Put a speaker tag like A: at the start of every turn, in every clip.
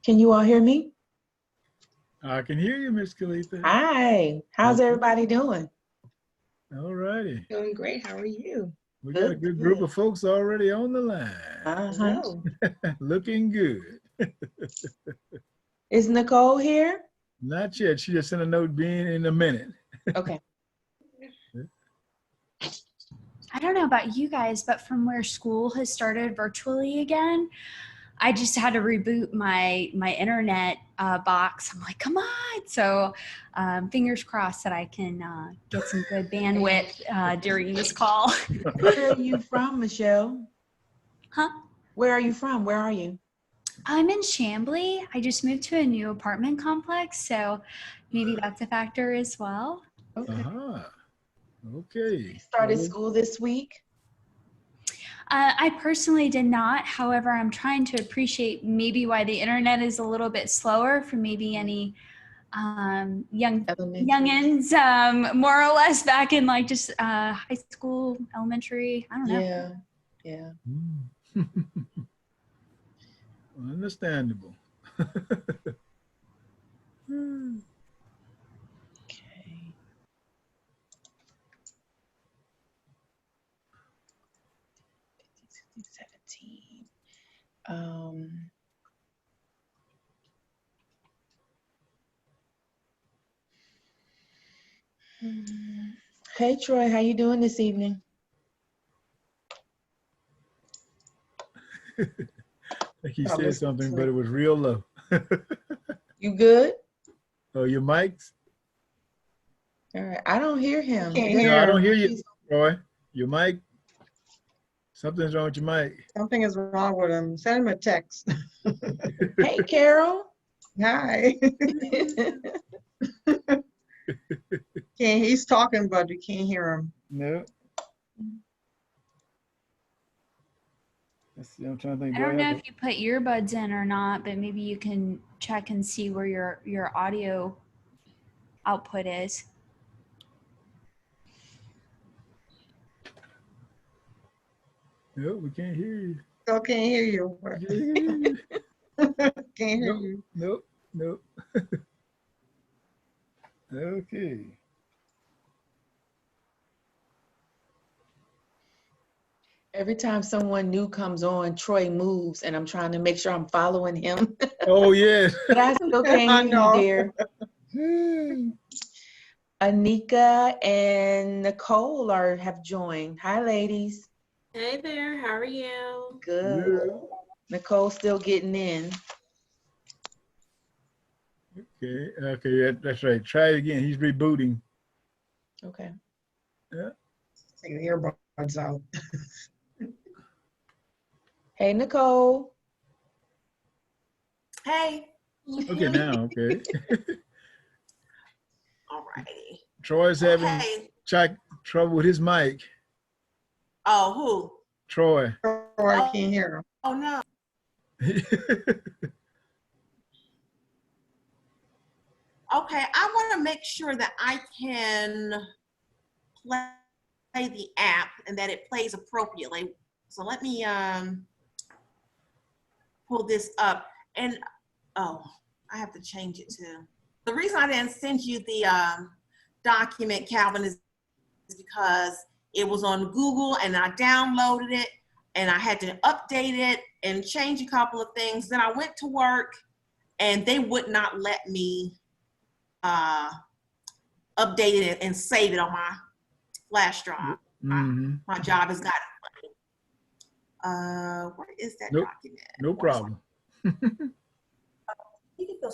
A: Can you all hear me?
B: I can hear you, Miss Khalifa.
A: Hi. How's everybody doing?
B: All righty.
C: Doing great. How are you?
B: We got a good group of folks already on the line. Looking good.
A: Is Nicole here?
B: Not yet. She just sent a note being in a minute.
A: Okay.
D: I don't know about you guys, but from where school has started virtually again, I just had to reboot my internet box. I'm like, come on. So fingers crossed that I can get some good bandwidth during this call.
A: Where are you from, Michelle?
D: Huh?
A: Where are you from? Where are you?
D: I'm in Chamblee. I just moved to a new apartment complex, so maybe that's a factor as well.
A: Okay.
B: Okay.
A: Started school this week?
D: I personally did not. However, I'm trying to appreciate maybe why the internet is a little bit slower for maybe any youngins, more or less back in like just high school, elementary. I don't know.
A: Yeah.
B: Understandable.
A: Okay. Hey Troy, how you doing this evening?
B: He said something, but it was real low.
A: You good?
B: Oh, your mics?
A: All right. I don't hear him.
B: No, I don't hear you, Troy. Your mic? Something's wrong with your mic.
C: Something is wrong with him. Send him a text.
A: Hey, Carol.
C: Hi. He's talking, but you can't hear him.
B: No. Let's see, I'm trying to think.
D: I don't know if you put earbuds in or not, but maybe you can check and see where your audio output is.
B: No, we can't hear you.
C: Still can't hear you. Can't hear you.
B: Nope. Okay.
A: Every time someone new comes on, Troy moves, and I'm trying to make sure I'm following him.
B: Oh, yeah.
A: But I still can't hear you, dear. Anika and Nicole have joined. Hi, ladies.
E: Hey there, how are you?
A: Good. Yeah. Nicole's still getting in.
B: Okay, that's right. Try it again. He's rebooting.
A: Okay.
B: Yeah.
C: Take the earbuds out.
A: Hey, Nicole.
E: Hey.
B: Okay, now, okay.
E: All righty.
B: Troy's having trouble with his mic.
E: Oh, who?
B: Troy.
C: I can't hear him.
E: Oh, no. Okay, I want to make sure that I can play the app and that it plays appropriately. So let me pull this up. And, oh, I have to change it too. The reason I didn't send you the document, Calvin, is because it was on Google and I downloaded it and I had to update it and change a couple of things. Then I went to work and they would not let me update it and save it on my flash drive. My job has got it. Where is that document?
B: No problem.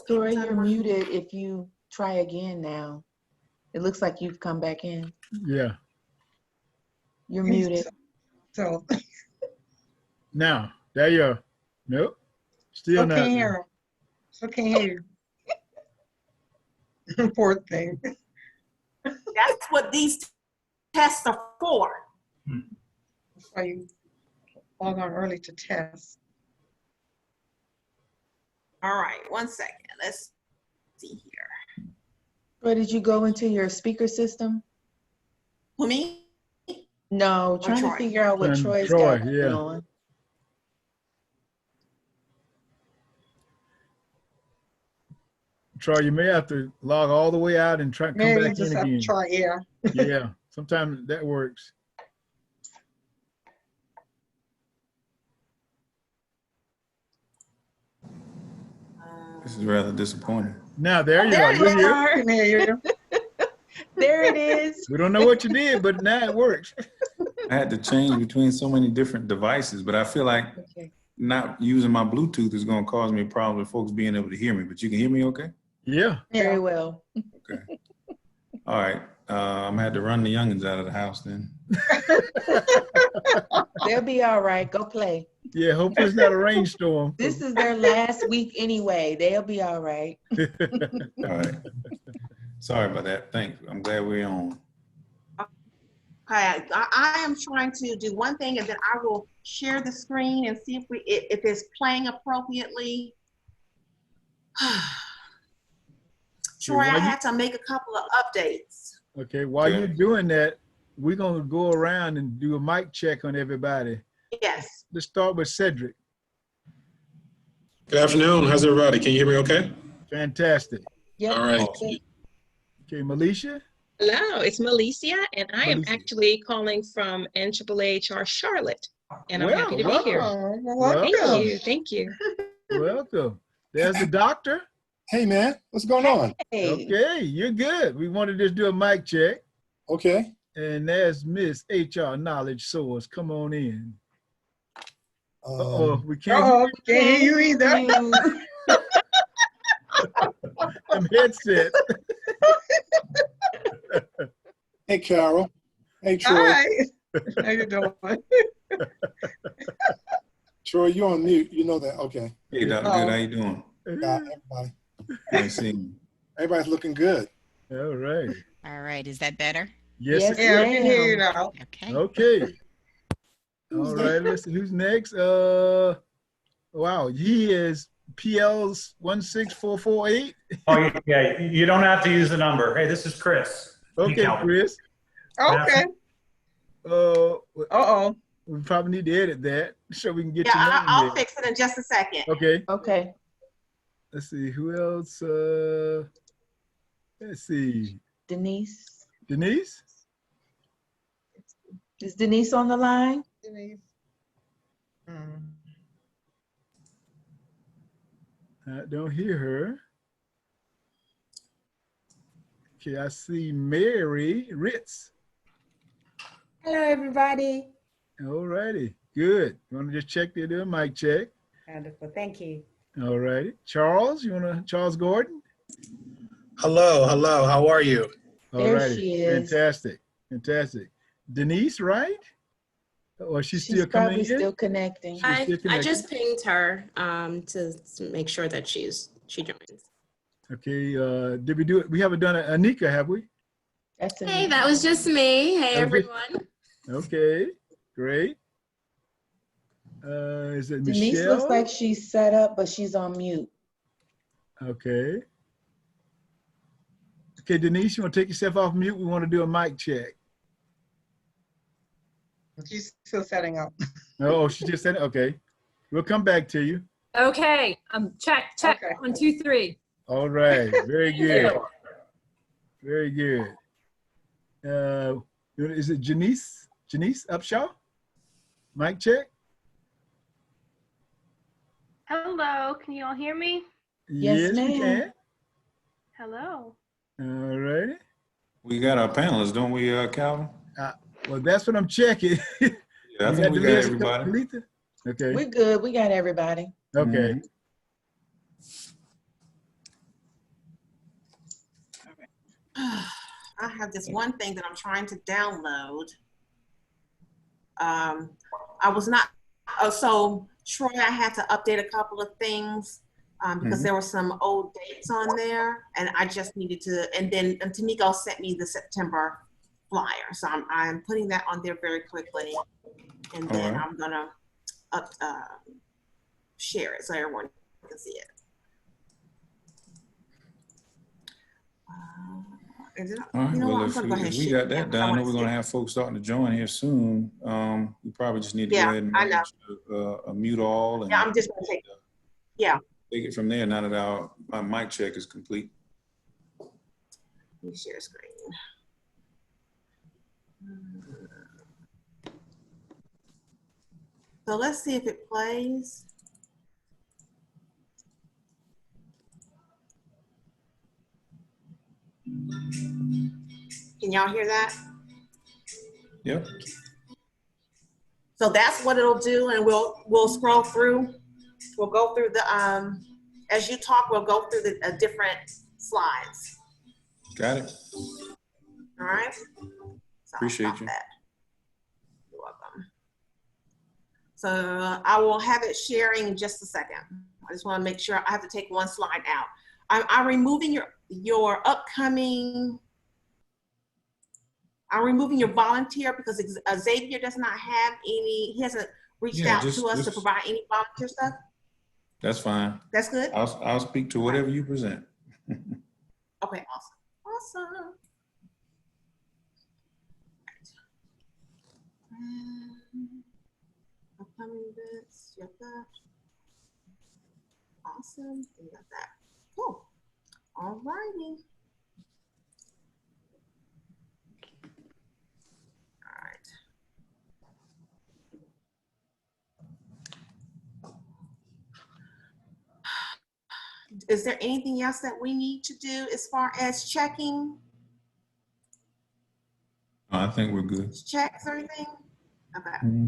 A: Troy, you're muted if you try again now. It looks like you've come back in.
B: Yeah.
A: You're muted.
C: So
B: now, there you are. Nope. Still not.
C: Can't hear him. Still can't hear you. Poor thing.
E: That's what these tests are for.
C: That's why you log on early to test.
E: All right, 1 second. Let's see here.
A: Troy, did you go into your speaker system?
E: Who, me?
A: No, trying to figure out what Troy's got going on.
B: Troy, you may have to log all the way out and try come
C: Maybe you
B: back in
C: just have to
B: again.
C: try, yeah.
B: Yeah, sometimes that works.
F: This is rather disappointing.
B: Now there you
A: There
B: are.
A: you
B: You're here.
A: are.
C: Yeah.
A: There it is.
B: We don't know what you did, but now it works.
F: I had to change between so many different devices, but I feel like
A: Okay.
F: not using my Bluetooth is going to cause me problems with folks being able to hear me. But you can hear me okay?
B: Yeah.
A: Very well.
F: Okay. All right. I'm going to have to run the youngins out of the house then.
A: They'll be all right. Go play.
B: Yeah. Hopefully it's not a rainstorm.
A: This is their last week anyway. They'll be all right.
F: All right. Sorry about that. Thanks. I'm glad we're on.
E: Okay, I am trying to do one thing, and then I will share the screen and see if it's playing appropriately. Troy, I had to make a couple of updates.
B: Okay. While you're doing that, we're going to go around and do a mic check on everybody.
E: Yes.
B: Let's start with Cedric.
G: Good afternoon. How's everybody? Can you hear me okay?
B: Fantastic.
A: Yep.
G: All right.
B: Okay, Militia.
H: Hello, it's Malicia, and I am
B: Malicia.
H: actually calling from NAAAHR Charlotte, and I'm happy to be here.
C: Oh,
B: Welcome.
H: Thank you, thank you.
B: Welcome. There's the doctor.
I: Hey man, what's going on?
A: Hey.
B: Okay, you're good. We want to just do a mic check.
I: Okay.
B: And there's Miss HR Knowledge Source. Come on in. Uh-oh, we can't
C: Oh, can't hear you either.
B: them headset.
I: Hey Carol. Hey Troy.
C: Hi. How you doing?
I: Troy, you're on mute. You know that. Okay.
F: Hey, Dr. Good. How you doing?
I: Everybody.
F: Nice seeing you.
I: Everybody's looking good.
B: All right.
J: All right, is that better?
B: Yes.
A: Yes,
C: Yeah, I can hear you
A: ma'am.
C: now.
J: Okay.
B: Okay. All right. Let's see who's next. Wow. He is PL's 16448.
K: Oh, yeah, you don't have to use the number. Hey, this is Chris.
B: Okay, Chris.
C: Okay. Uh-oh.
B: We probably need to edit that so we can get
E: Yeah,
B: your name
E: I'll
B: there.
E: fix it in just a second.
B: Okay.
A: Okay.
B: Let's see. Who else? Let's see.
A: Denise.
B: Denise?
A: Is Denise on the line?
C: Denise.
B: I don't hear her. Okay, I see Mary Ritz.
L: Hello, everybody.
B: All righty. Good. You want to just check the mic check?
L: Wonderful. Thank you.
B: All righty. Charles, Charles Gordon?
G: Hello. How are you?
B: All
A: There
B: righty.
A: she is.
B: Fantastic. Fantastic. Denise, right? Or she's still
A: probably
B: coming in?
A: still connecting.
B: She's still
H: I
B: connected?
H: just pinged her to make sure that she joins.
B: Okay. Did we do it? We haven't done Anika, have we?
A: That's a
H: Hey, that was just me. Hey,
B: That was just-
H: everyone.
B: Okay. Great. Is it
A: Denise
B: Michelle?
A: looks like she's set up, but she's on mute.
B: Okay. Okay, Denise, you want to take yourself off mute? We want to do a mic check.
C: She's still setting up.
B: Oh, she just said it? Okay. We'll come back to you.
L: Okay. Check.
C: Okay.
L: 1, 2, 3.
B: All right. Very good. Very good. Is it Janice? Janice Upshaw? Mic check?
L: Hello. Can you all hear me?
A: Yes,
B: we
A: ma'am.
B: can.
L: Hello.
B: All righty.
F: We got our panelists, don't we, Calvin?
B: Well, that's what I'm checking.
F: Yeah, I think we got everybody.
B: Letha? Okay.
A: We're good. We got everybody.
B: Okay.
E: I have this one thing that I'm trying to download. I was not, so Troy, I had to update a couple of things because there were some old dates on there, and I just needed to, and then Tamiko sent me the September flyer. So I'm putting that on there very quickly, and then I'm gonna share it so everyone can see it.
F: All right, well, if we got that done, I know we're going to have folks starting to join here soon. We probably just need to go ahead and
E: I know.
F: mute all. And,
E: Yeah, I'm just going to take, yeah,
F: Take it from there now that my mic check is complete.
E: Let me share screen. So let's see if it plays. Can y'all hear that?
F: Yep.
E: So that's what it'll do, and we'll scroll through. We'll go through the as you talk, we'll go through the different slides.
F: Got it.
E: All right. So
F: Appreciate you.
E: That. You're welcome. So I will have it sharing in just a second. I just want to make sure I have to take one slide out. I'm removing your upcoming. I'm removing your volunteer because Xavier does not have any. He hasn't reached out to us to provide any volunteer stuff.
F: That's fine.
E: That's good.
F: I'll speak to whatever you present.
E: Okay, awesome. Awesome. Upcoming events, you have that. Awesome. You got that. Cool. All righty. All right. Is there anything else that we need to do as far as checking?
F: I think we're good.
E: Checks or anything? Okay.
F: Mm-hmm.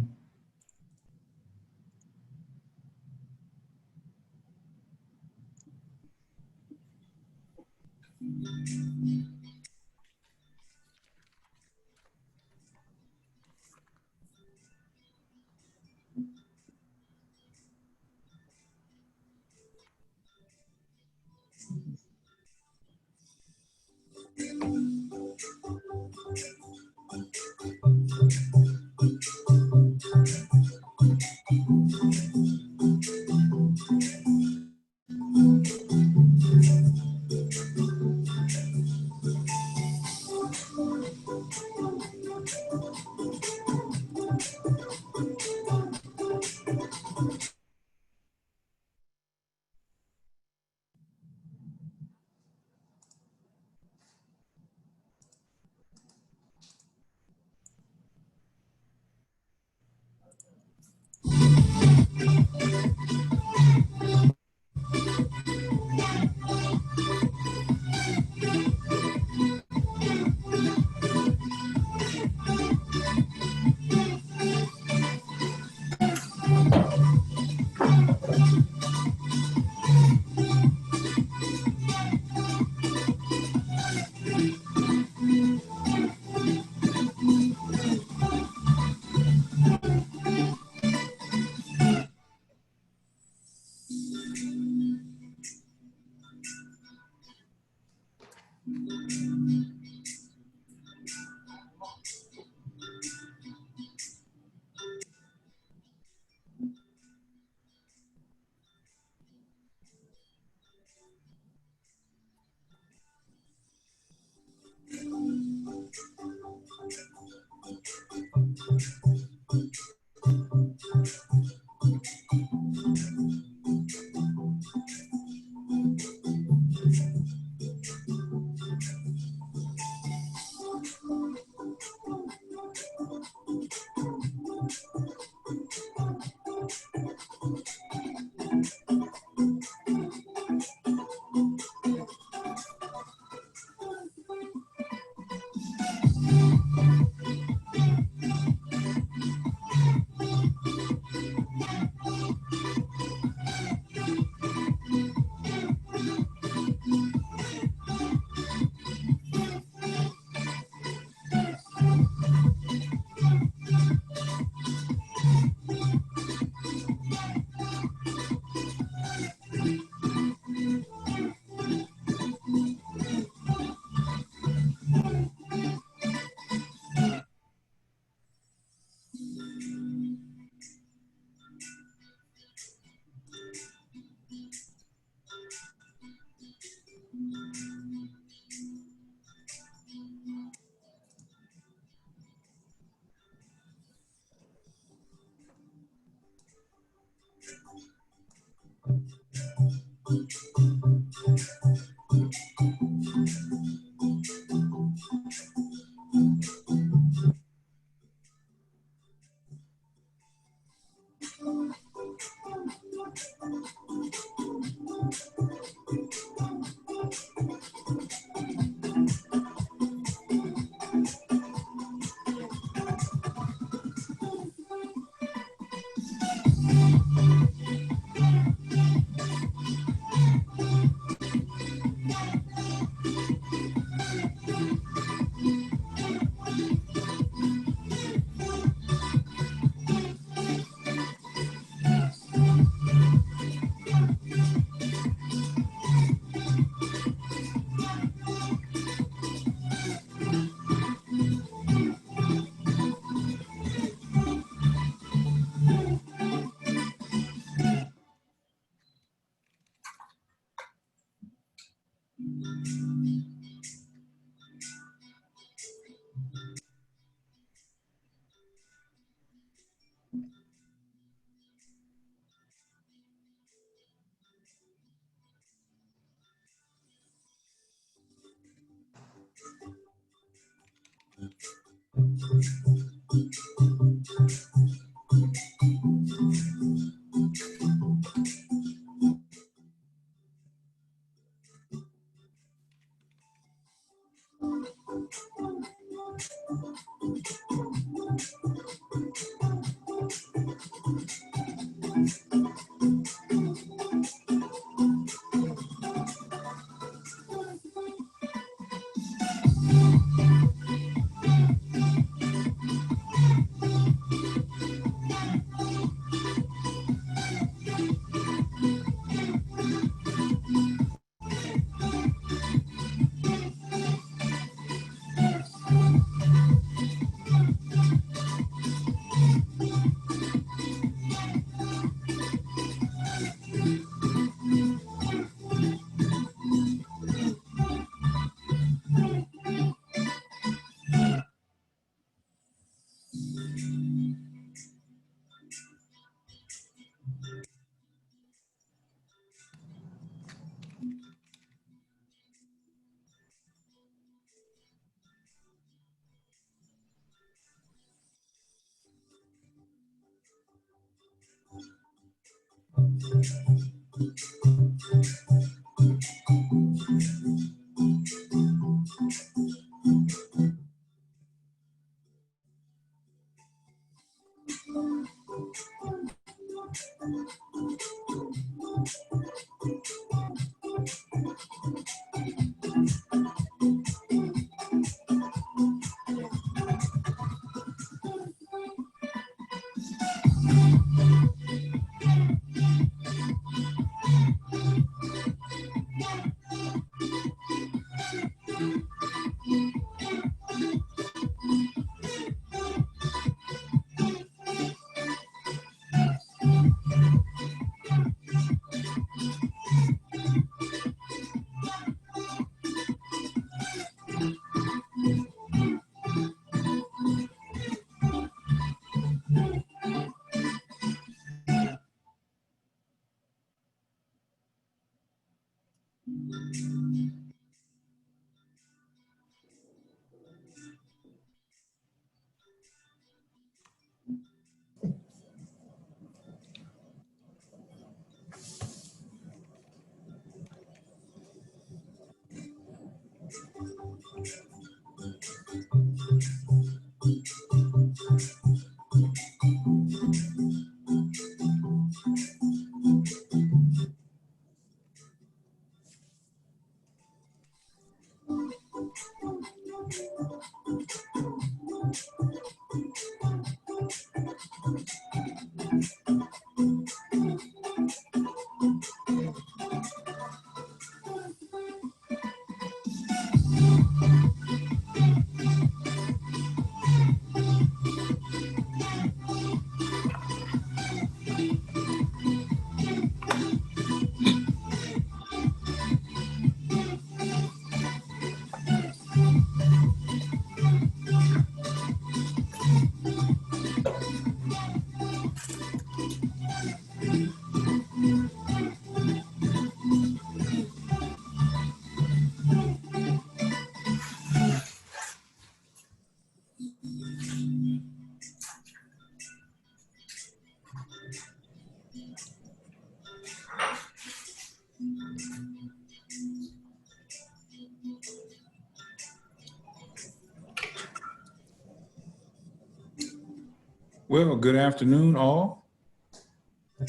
F: Well, good afternoon, all.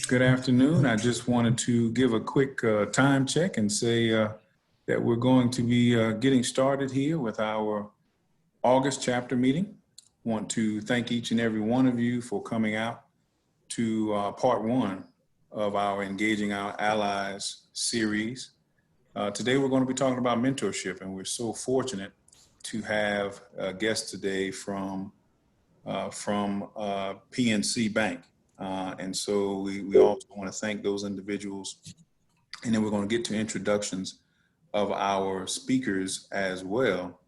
F: Good afternoon. I just wanted to give a quick time check and say that we're going to be getting started here with our August chapter meeting. Want to thank each and every one of you for coming out to part one of our Engaging Our Allies series. Today we're going to be talking about mentorship, and we're so fortunate to have a guest today from PNC Bank. And so we also want to thank those individuals. And then we're going to get to introductions of our speakers as well.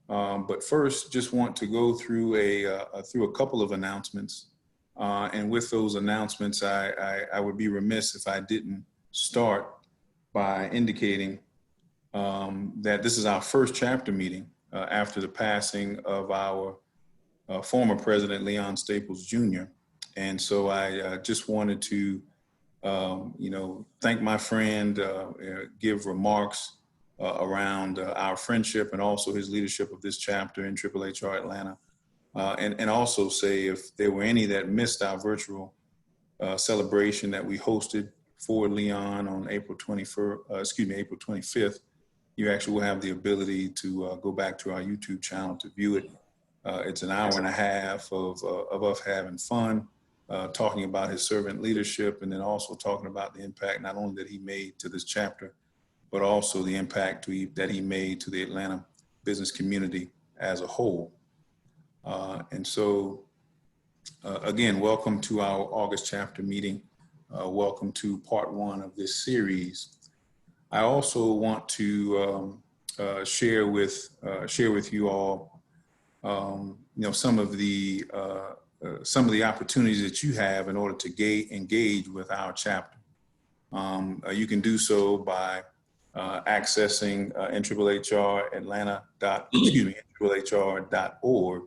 F: But first, just want to go through a couple of announcements And with those announcements, I would be remiss if I didn't start by indicating that this is our first chapter meeting after the passing of our former president, Leon Staples Jr. And so I just wanted to, thank my friend, give remarks around our friendship and also his leadership of this chapter in NAAAHR Atlanta. And also say if there were any that missed our virtual celebration that we hosted for Leon on April 25th, you actually will have the ability to go back to our YouTube channel to view it. It's an hour and a half of us having fun, talking about his servant leadership, and then also talking about the impact not only that he made to this chapter, but also the impact that he made to the Atlanta business community as a whole. And so, again, welcome to our August chapter meeting. Welcome to part 1 of this series. I also want to share with you all, some of the opportunities that you have in order to engage with our chapter. You can do so by accessing NAAAHR.org.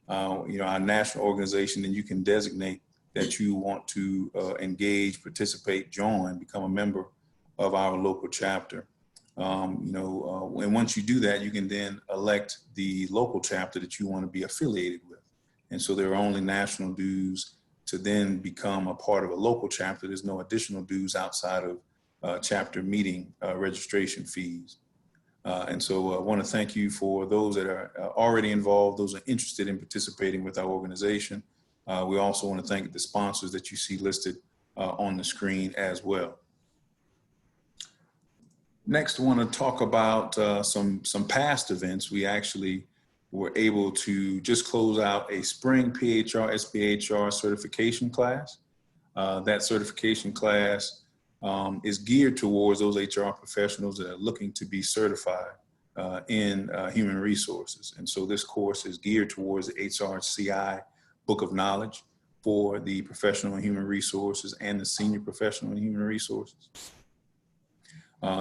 F: Our national organization, and you can designate that you want to engage, participate, join, become a member of our local chapter. And once you do that, you can then elect the local chapter that you want to be affiliated with. And so there are only national dues to then become a part of a local chapter. There's no additional dues outside of chapter meeting registration fees. And so I want to thank you for those that are already involved, those are interested in participating with our organization. We also want to thank the sponsors that you see listed on the screen as well. Next, I want to talk about some past events. We actually were able to just close out a spring PHR, SPHR certification class. That certification class is geared towards those HR professionals that are looking to be certified in human resources. And so this course is geared towards the HRCI Book of Knowledge for the professional in human resources and the senior professional in human resources.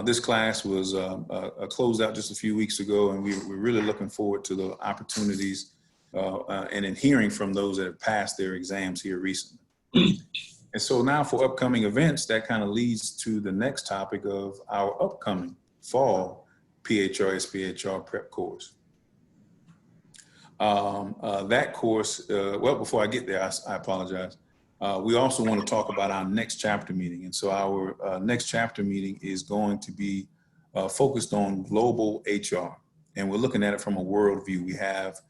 F: This class was closed out just a few weeks ago, and we're really looking forward to the opportunities and in hearing from those that have passed their exams here recently. And so now for upcoming events, that kind of leads to the next topic of our upcoming fall PHR, SPHR prep course. That course, well, before I get there, I apologize. We also want to talk about our next chapter meeting. And so our next chapter meeting is going to be focused on global HR. And we're looking at it from a worldview. We have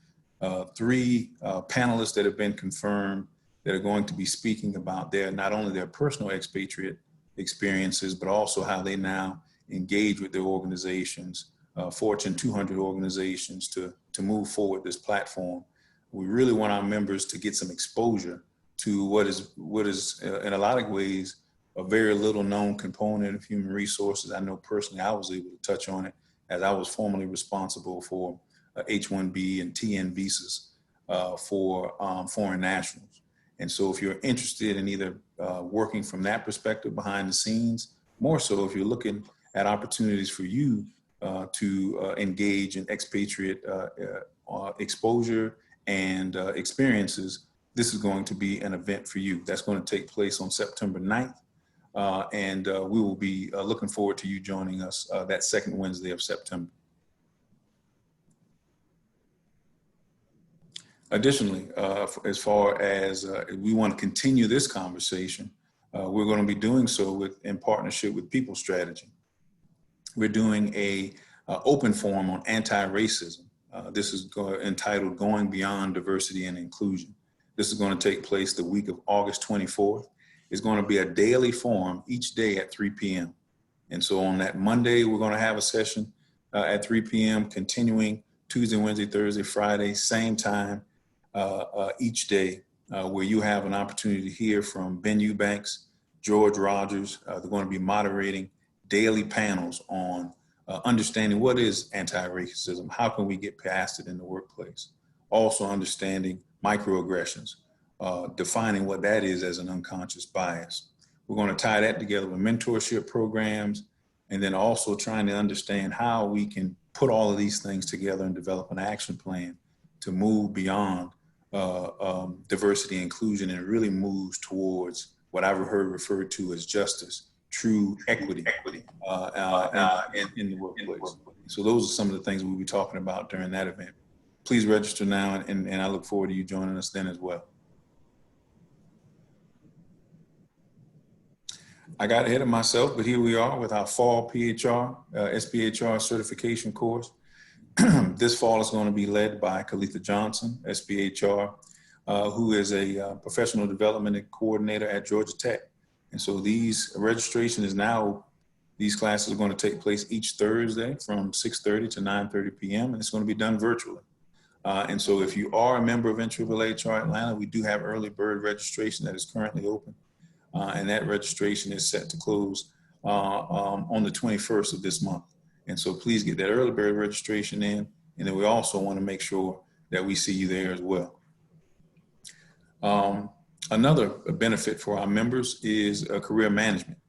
F: 3 panelists that have been confirmed that are going to be speaking about not only their personal expatriate experiences, but also how they now engage with their organizations, Fortune 200 organizations, to move forward this platform. We really want our members to get some exposure to what is in a lot of ways a very little known component of human resources. I know personally I was able to touch on it as I was formerly responsible for H-1B and TN visas for foreign nationals. And so if you're interested in either working from that perspective behind the scenes, more so if you're looking at opportunities for you to engage in expatriate exposure and experiences, this is going to be an event for you. That's going to take place on September 9th. And we will be looking forward to you joining us that second Wednesday of September. Additionally, as far as we want to continue this conversation, we're going to be doing so in partnership with People Strategy. We're doing a open forum on anti-racism. This is entitled Going Beyond Diversity and Inclusion. This is going to take place the week of August 24th. It's going to be a daily forum each day at 3 p.m. And so on that Monday, we're going to have a session at 3 p.m., continuing Tuesday, Wednesday, Thursday, Friday, same time each day, where you have an opportunity to hear from Ben Eubanks, George Rogers. They're going to be moderating daily panels on understanding what is anti-racism, how can we get past it in the workplace, also understanding microaggressions, defining what that is as an unconscious bias. We're going to tie that together with mentorship programs, and then also trying to understand how we can put all of these things together and develop an action plan to move beyond diversity and inclusion, and really moves towards what I've heard referred to as justice, true equity in the workplace. So those are some of the things we'll be talking about during that event. Please register now, and I look forward to you joining us then as well. I got ahead of myself, but here we are with our fall PHR, SPHR certification course. This fall is going to be led by Kalitha Johnson, SPHR, who is a professional development coordinator at Georgia Tech. And so these registration is now, these classes are going to take place each Thursday from 6:30 to 9:30 p.m. and it's going to be done virtually. And so if you are a member of NAAAHR Atlanta, we do have early bird registration that is currently open. And that registration is set to close on the 21st of this month. And so please get that early bird registration in. And then we also want to make sure that we see you there as well. Another benefit for our members is career management.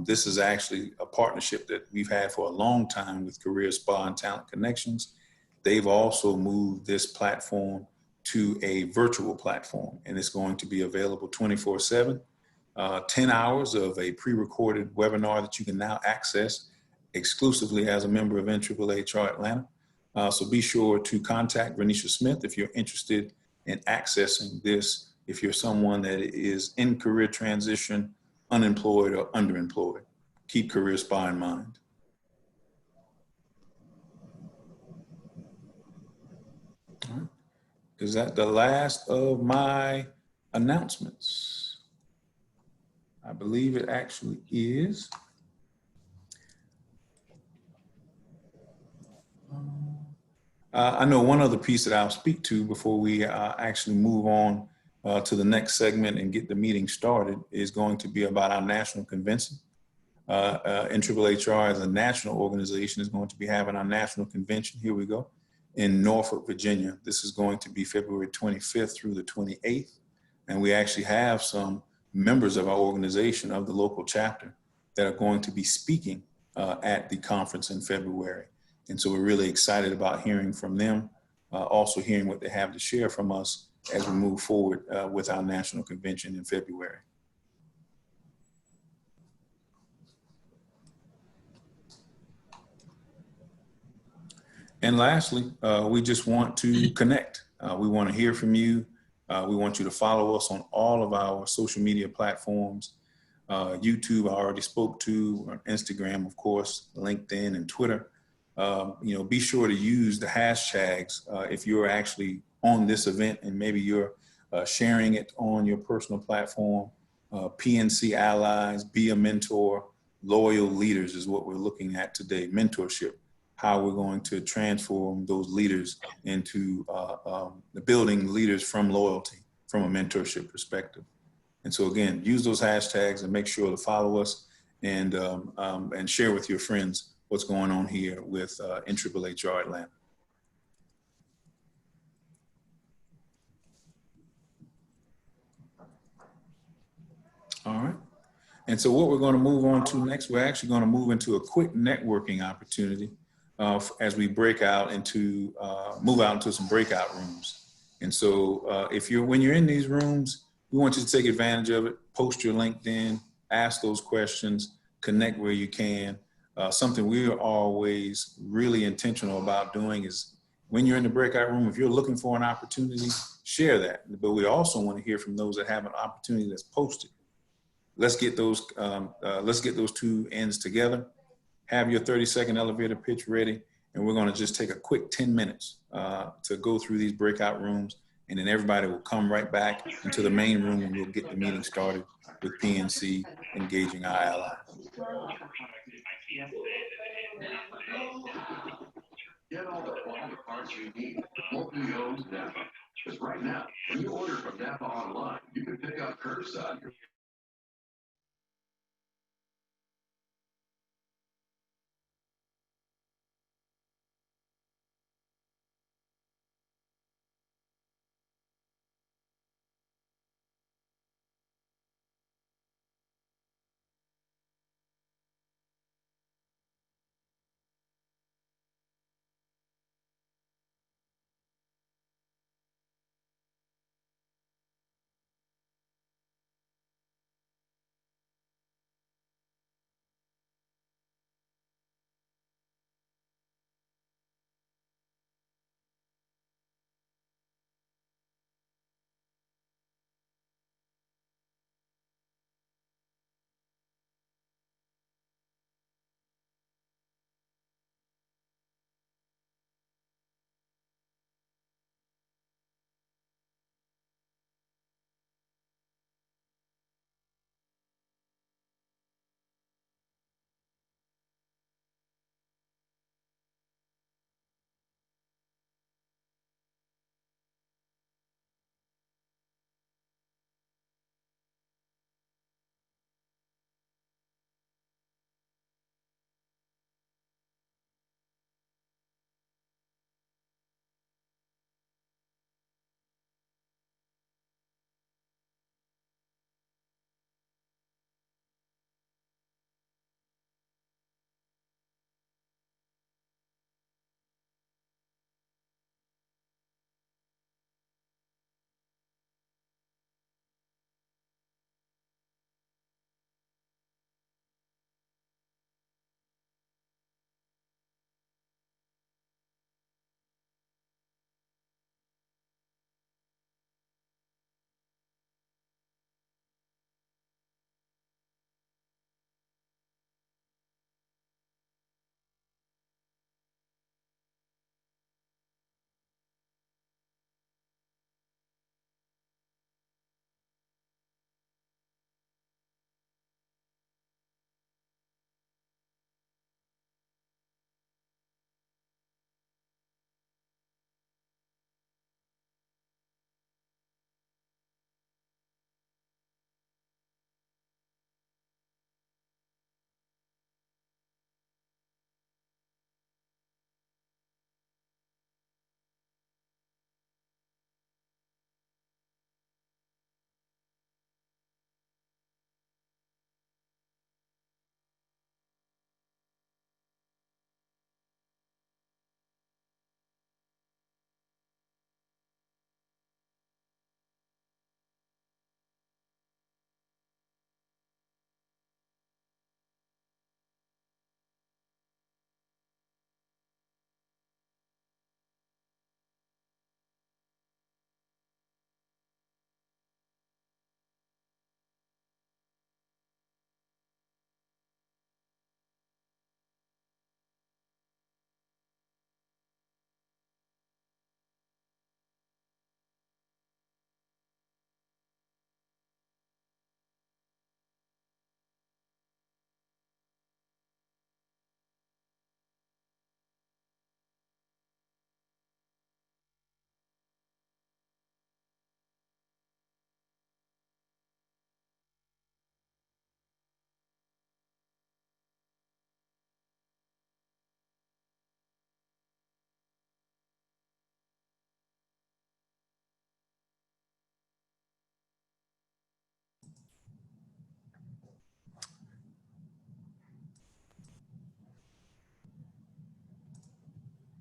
F: This is actually a partnership that we've had for a long time with Career Spa and Talent Connections. They've also moved this platform to a virtual platform, and it's going to be available 24/7. 10 hours of a pre-recorded webinar that you can now access exclusively as a member of NAAAHR Atlanta. So be sure to contact Renisha Smith if you're interested in accessing this, if you're someone that is in career transition, unemployed, or underemployed. Keep Career Spa in mind. All right. Is that the last of my announcements? I believe it actually is. I know one other piece that I'll speak to before we actually move on to the next segment and get the meeting started is going to be about our national convention. NAAAHR as a national organization is going to be having our national convention, here we go, in Norfolk, Virginia. This is going to be February 25th through the 28th. And we actually have some members of our organization, of the local chapter, that are going to be speaking at the conference in February. And so we're really excited about hearing from them, also hearing what they have to share from us as we move forward with our national convention in February. And lastly, we just want to connect. We want to hear from you. We want you to follow us on all of our social media platforms. YouTube, I already spoke to, Instagram, of course, LinkedIn and Twitter. Be sure to use the hashtags if you're actually on this event and maybe you're sharing it on your personal platform. PNC Allies, Be a Mentor, Loyal Leaders is what we're looking at today, mentorship. How we're going to transform those leaders into building leaders from loyalty, from a mentorship perspective. And so again, use those hashtags and make sure to follow us and share with your friends what's going on here with NAAAHR Atlanta. All right. And so what we're going to move on to next, we're actually going to move into a quick networking opportunity as we break out into, move out into some breakout rooms. And so when you're in these rooms, we want you to take advantage of it, post your LinkedIn, ask those questions, connect where you can. Something we are always really intentional about doing is when you're in the breakout room, if you're looking for an opportunity, share that. But we also want to hear from those that have an opportunity that's posted. Let's get those two ends together. Have your 30-second elevator pitch ready, and we're going to just take a quick 10 minutes to go through these breakout rooms, and then everybody will come right back into the main room, and we'll get the meeting started with PNC engaging our allies.
J: Get all the quality parts you need locally owned Napa. Because right now, when you order from Napa online, you can pick up curbside.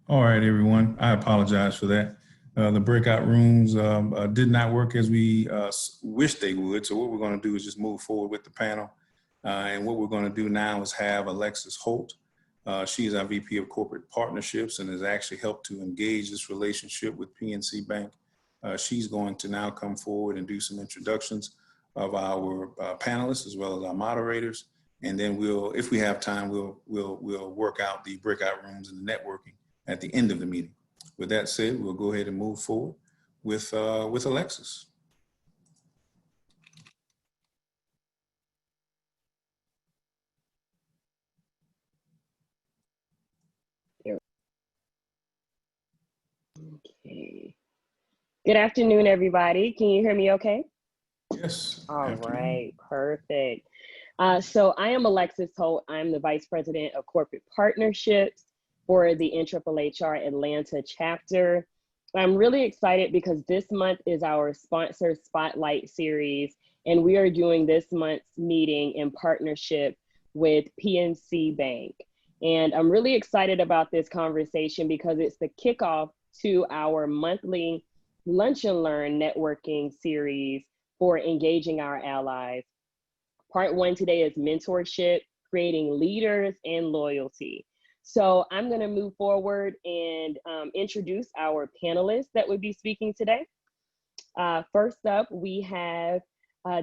F: All right, everyone. I apologize for that. The breakout rooms did not work as we wish they would. So what we're going to do is just move forward with the panel. And what we're going to do now is have Alexis Holt. She is our VP of Corporate Partnerships and has actually helped to engage this relationship with PNC Bank. She's going to now come forward and do some introductions of our panelists as well as our moderators. And then we'll, if we have time, we'll work out the breakout rooms and the networking at the end of the meeting. With that said, we'll go ahead and move forward with Alexis.
M: Okay. Good afternoon, everybody. Can you hear me okay?
F: Yes.
M: All right, perfect. So I am Alexis Holt. I'm the Vice President of Corporate Partnerships for the NAAAHR Atlanta chapter. I'm really excited because this month is our sponsor spotlight series, and we are doing this month's meeting in partnership with PNC Bank. And I'm really excited about this conversation because it's the kickoff to our monthly Lunch and Learn networking series for engaging our allies. Part one today is mentorship, creating leaders and loyalty. So I'm going to move forward and introduce our panelists that would be speaking today. First up, we have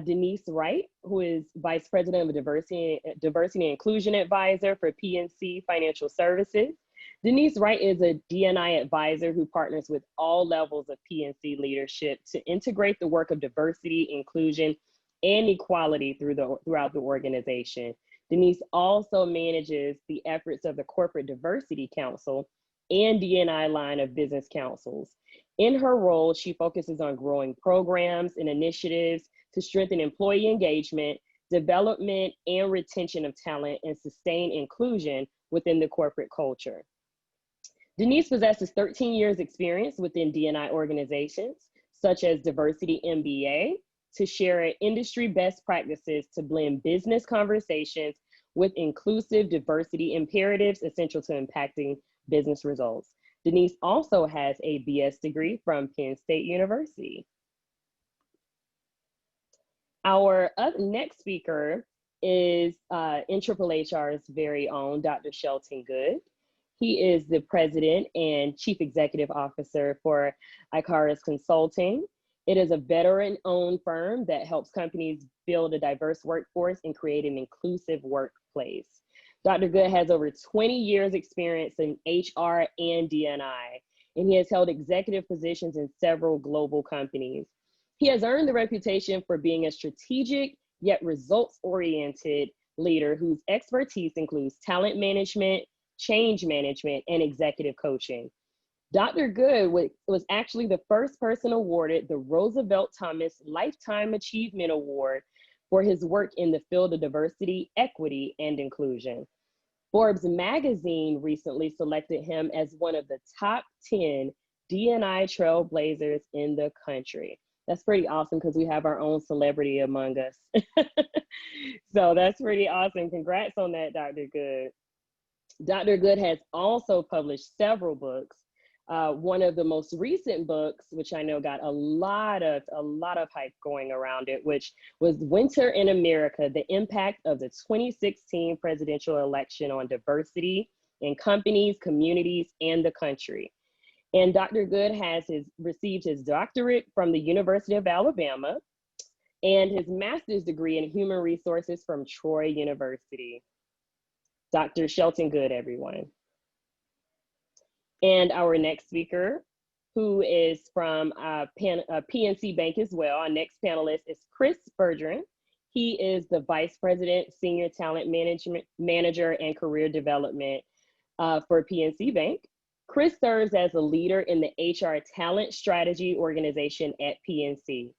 M: Denise Wright, who is Vice President of Diversity and Inclusion Advisor for PNC Financial Services. Denise Wright is a D&I advisor who partners with all levels of PNC leadership to integrate the work of diversity, inclusion, and equality throughout the organization. Denise also manages the efforts of the Corporate Diversity Council and D&I line of business councils. In her role, she focuses on growing programs and initiatives to strengthen employee engagement, development, and retention of talent, and sustain inclusion within the corporate culture. Denise possesses 13 years experience within D&I organizations, such as Diversity MBA, to share industry best practices to blend business conversations with inclusive diversity imperatives essential to impacting business results. Denise also has a BS degree from Penn State University. Our next speaker is NAAAHR's very own Dr. Shelton Goode. He is the president and chief executive officer for Icarus Consulting. It is a veteran-owned firm that helps companies build a diverse workforce and create an inclusive workplace. Dr. Goode has over 20 years experience in HR and D&I, and he has held executive positions in several global companies. He has earned the reputation for being a strategic yet results-oriented leader whose expertise includes talent management, change management, and executive coaching. Dr. Goode was actually the first person awarded the Roosevelt Thomas Lifetime Achievement Award for his work in the field of diversity, equity, and inclusion. Forbes magazine recently selected him as one of the top 10 D&I trailblazers in the country. That's pretty awesome because we have our own celebrity among us. So that's pretty awesome. Congrats on that, Dr. Goode. Dr. Goode has also published several books. One of the most recent books, which I know got a lot of hype going around it, which was Winter in America, the impact of the 2016 presidential election on diversity in companies, communities, and the country. And Dr. Goode has received his doctorate from the University of Alabama and his master's degree in human resources from Troy University. Dr. Shelton Goode, everyone. And our next speaker, who is from PNC Bank as well, our next panelist is Chris Bergeron. He is the Vice President, Senior Talent Management Manager and Career Development for PNC Bank. Chris serves as a leader in the HR Talent Strategy organization at PNC.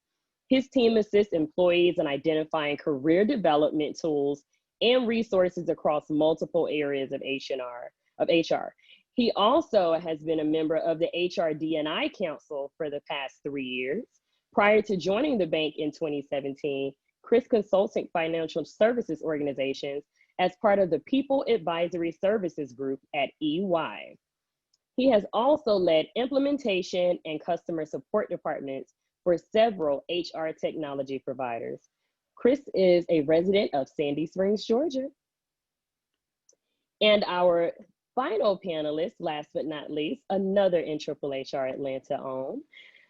M: His team assists employees in identifying career development tools and resources across multiple areas of HR. He also has been a member of the HR D&I Council for the past 3 years. Prior to joining the bank in 2017, Chris consulted financial services organizations as part of the People Advisory Services Group at EY. He has also led implementation and customer support departments for several HR technology providers. Chris is a resident of Sandy Springs, Georgia. And our final panelist, last but not least, another NAAAHR Atlanta owned,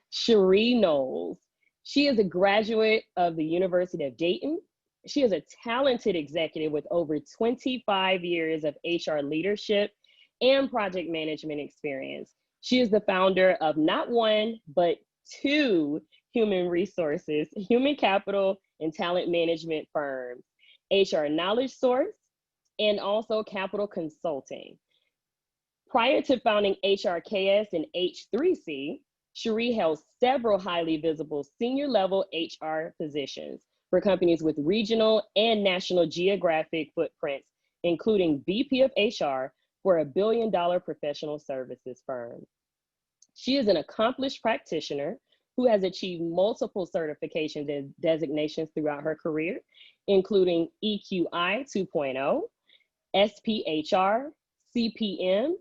M: Cherie Knowles. She is a graduate of the University of Dayton. She is a talented executive with over 25 years of HR leadership and project management experience. She is the founder of not one, but two human resources, human capital and talent management firms, HR Knowledge Source, and also Capital Consulting. Prior to founding HRKS and H3C, Cherie held several highly visible senior level HR positions for companies with regional and national geographic footprints, including VP of HR for a $1 billion professional services firm. She is an accomplished practitioner who has achieved multiple certifications and designations throughout her career, including EQI 2.0, SPHR, CPM,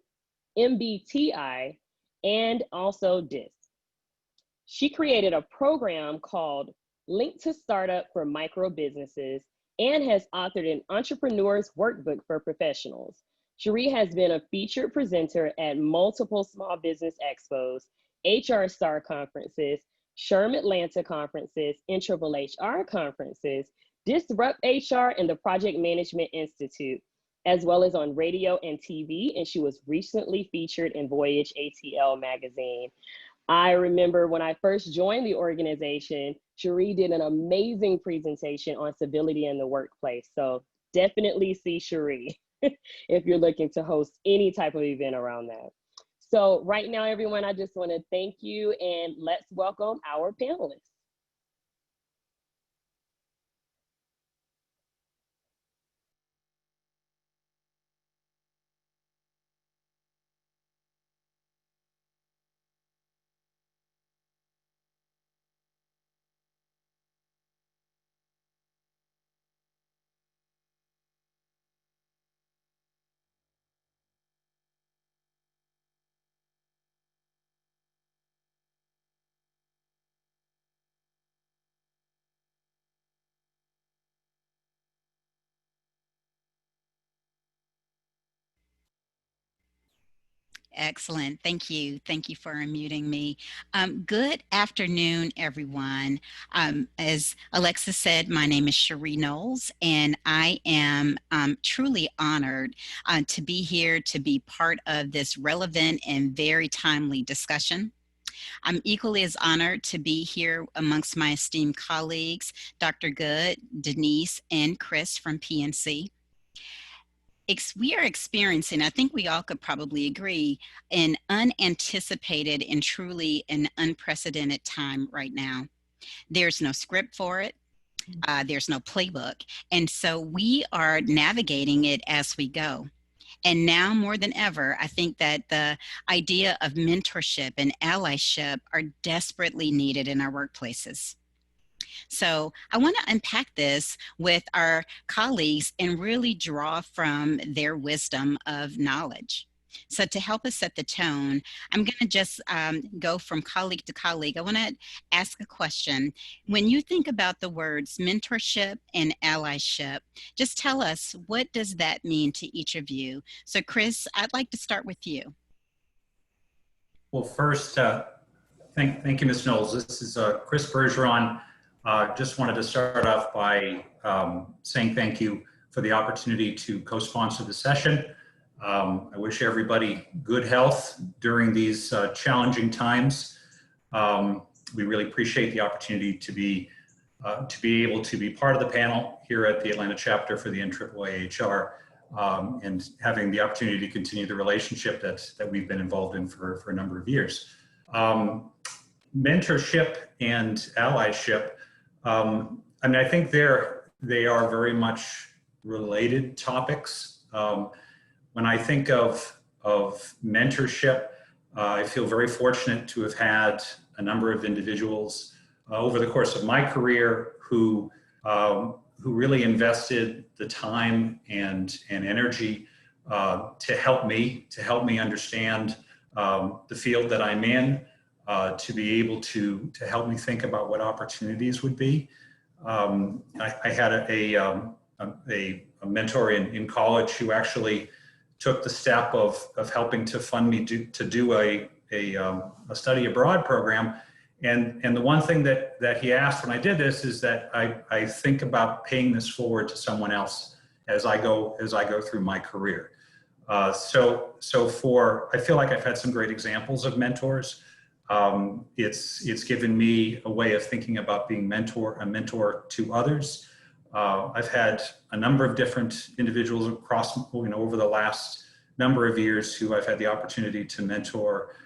M: MBTI, and also DISC. She created a program called Link to Startup for Micro Businesses and has authored an Entrepreneur's Workbook for Professionals. Cherie has been a featured presenter at multiple small business expos, HR Star conferences, SHRM Atlanta conferences, NAAAHR conferences, Disrupt HR, and the Project Management Institute, as well as on radio and TV, and she was recently featured in Voyage ATL magazine. I remember when I first joined the organization, Cherie did an amazing presentation on civility in the workplace. So definitely see Cherie if you're looking to host any type of event around that. So right now, everyone, I just want to thank you and let's welcome our panelists.
N: Excellent. Thank you. Thank you for unmuting me. Good afternoon, everyone. As Alexis said, my name is Cherie Knowles, and I am truly honored to be here to be part of this relevant and very timely discussion. I'm equally as honored to be here amongst my esteemed colleagues, Dr. Goode, Denise, and Chris from PNC. We are experiencing, I think we all could probably agree, an unanticipated and truly an unprecedented time right now. There's no script for it. There's no playbook. And so we are navigating it as we go. And now more than ever, I think that the idea of mentorship and allyship are desperately needed in our workplaces. So I want to unpack this with our colleagues and really draw from their wisdom of knowledge. So to help us set the tone, I'm going to just go from colleague to colleague. I want to ask a question. When you think about the words mentorship and allyship, just tell us, what does that mean to each of you? So Chris, I'd like to start with you.
K: Well, first, thank you, Ms. Knowles. This is Chris Bergeron. Just wanted to start off by saying thank you for the opportunity to co-sponsor the session. I wish everybody good health during these challenging times. We really appreciate the opportunity to be able to be part of the panel here at the Atlanta chapter for the NAAAHR, and having the opportunity to continue the relationship that we've been involved in for a number of years. Mentorship and allyship, I mean, I think they are very much related topics. When I think of mentorship, I feel very fortunate to have had a number of individuals over the course of my career who really invested the time and energy to help me understand the field that I'm in, to be able to help me think about what opportunities would be. I had a mentor in college who actually took the step of helping to fund me to do a study abroad program. And the one thing that he asked when I did this is that I think about paying this forward to someone else as I go through my career. So I feel like I've had some great examples of mentors. It's given me a way of thinking about being a mentor to others. I've had a number of different individuals across, over the last number of years who I've had the opportunity to mentor,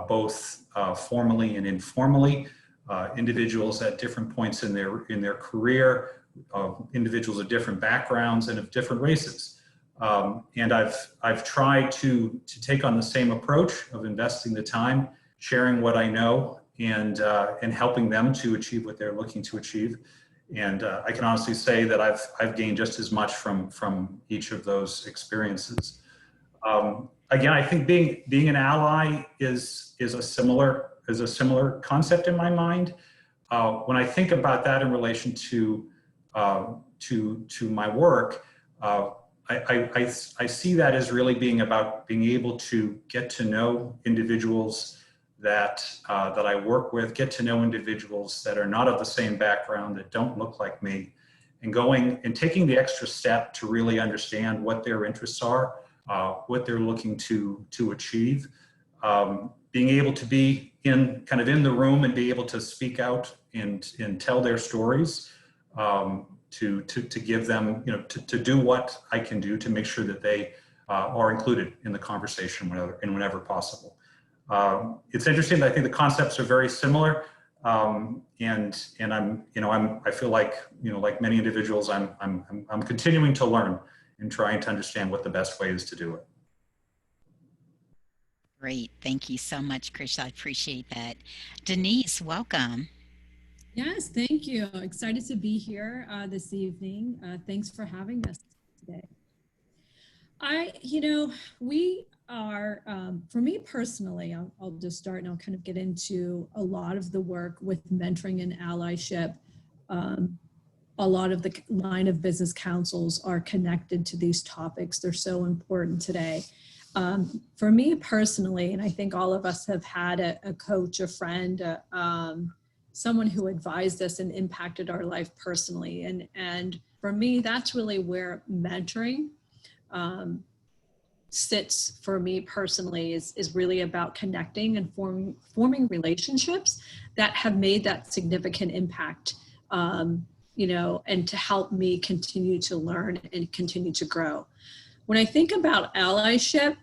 K: both formally and informally, individuals at different points in their career, individuals of different backgrounds and of different races. And I've tried to take on the same approach of investing the time, sharing what I know, and helping them to achieve what they're looking to achieve. And I can honestly say that I've gained just as much from each of those experiences. Again, I think being an ally is a similar concept in my mind. When I think about that in relation to my work, I see that as really being about being able to get to know individuals that I work with, get to know individuals that are not of the same background, that don't look like me, and going and taking the extra step to really understand what their interests are, what they're looking to achieve, being able to be in the room and be able to speak out and tell their stories, to give them, to do what I can do to make sure that they are included in the conversation whenever possible. It's interesting that I think the concepts are very similar, and I feel like, like many individuals, I'm continuing to learn and trying to understand what the best way is to do it.
N: Great, thank you so much, Chris. I appreciate that. Denise, welcome.
O: Yes, thank you. Excited to be here this evening. Thanks for having us today. We are, for me personally, I'll just start and I'll kind of get into a lot of the work with mentoring and allyship. A lot of the line of business councils are connected to these topics. They're so important today. For me personally, and I think all of us have had a coach, a friend, someone who advised us and impacted our life personally. And for me, that's really where mentoring sits for me personally, is really about connecting and forming relationships that have made that significant impact, and to help me continue to learn and continue to grow. When I think about allyship,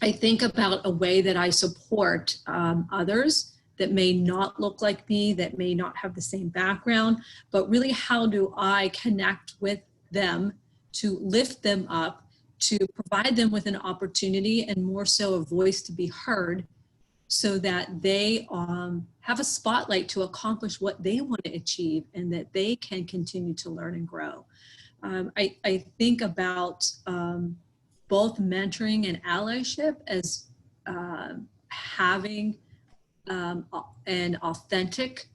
O: I think about a way that I support others that may not look like me, that may not have the same background, but really how do I connect with them to lift them up, to provide them with an opportunity and more so a voice to be heard, so that they have a spotlight to accomplish what they want to achieve and that they can continue to learn and grow. I think about both mentoring and allyship as having an authentic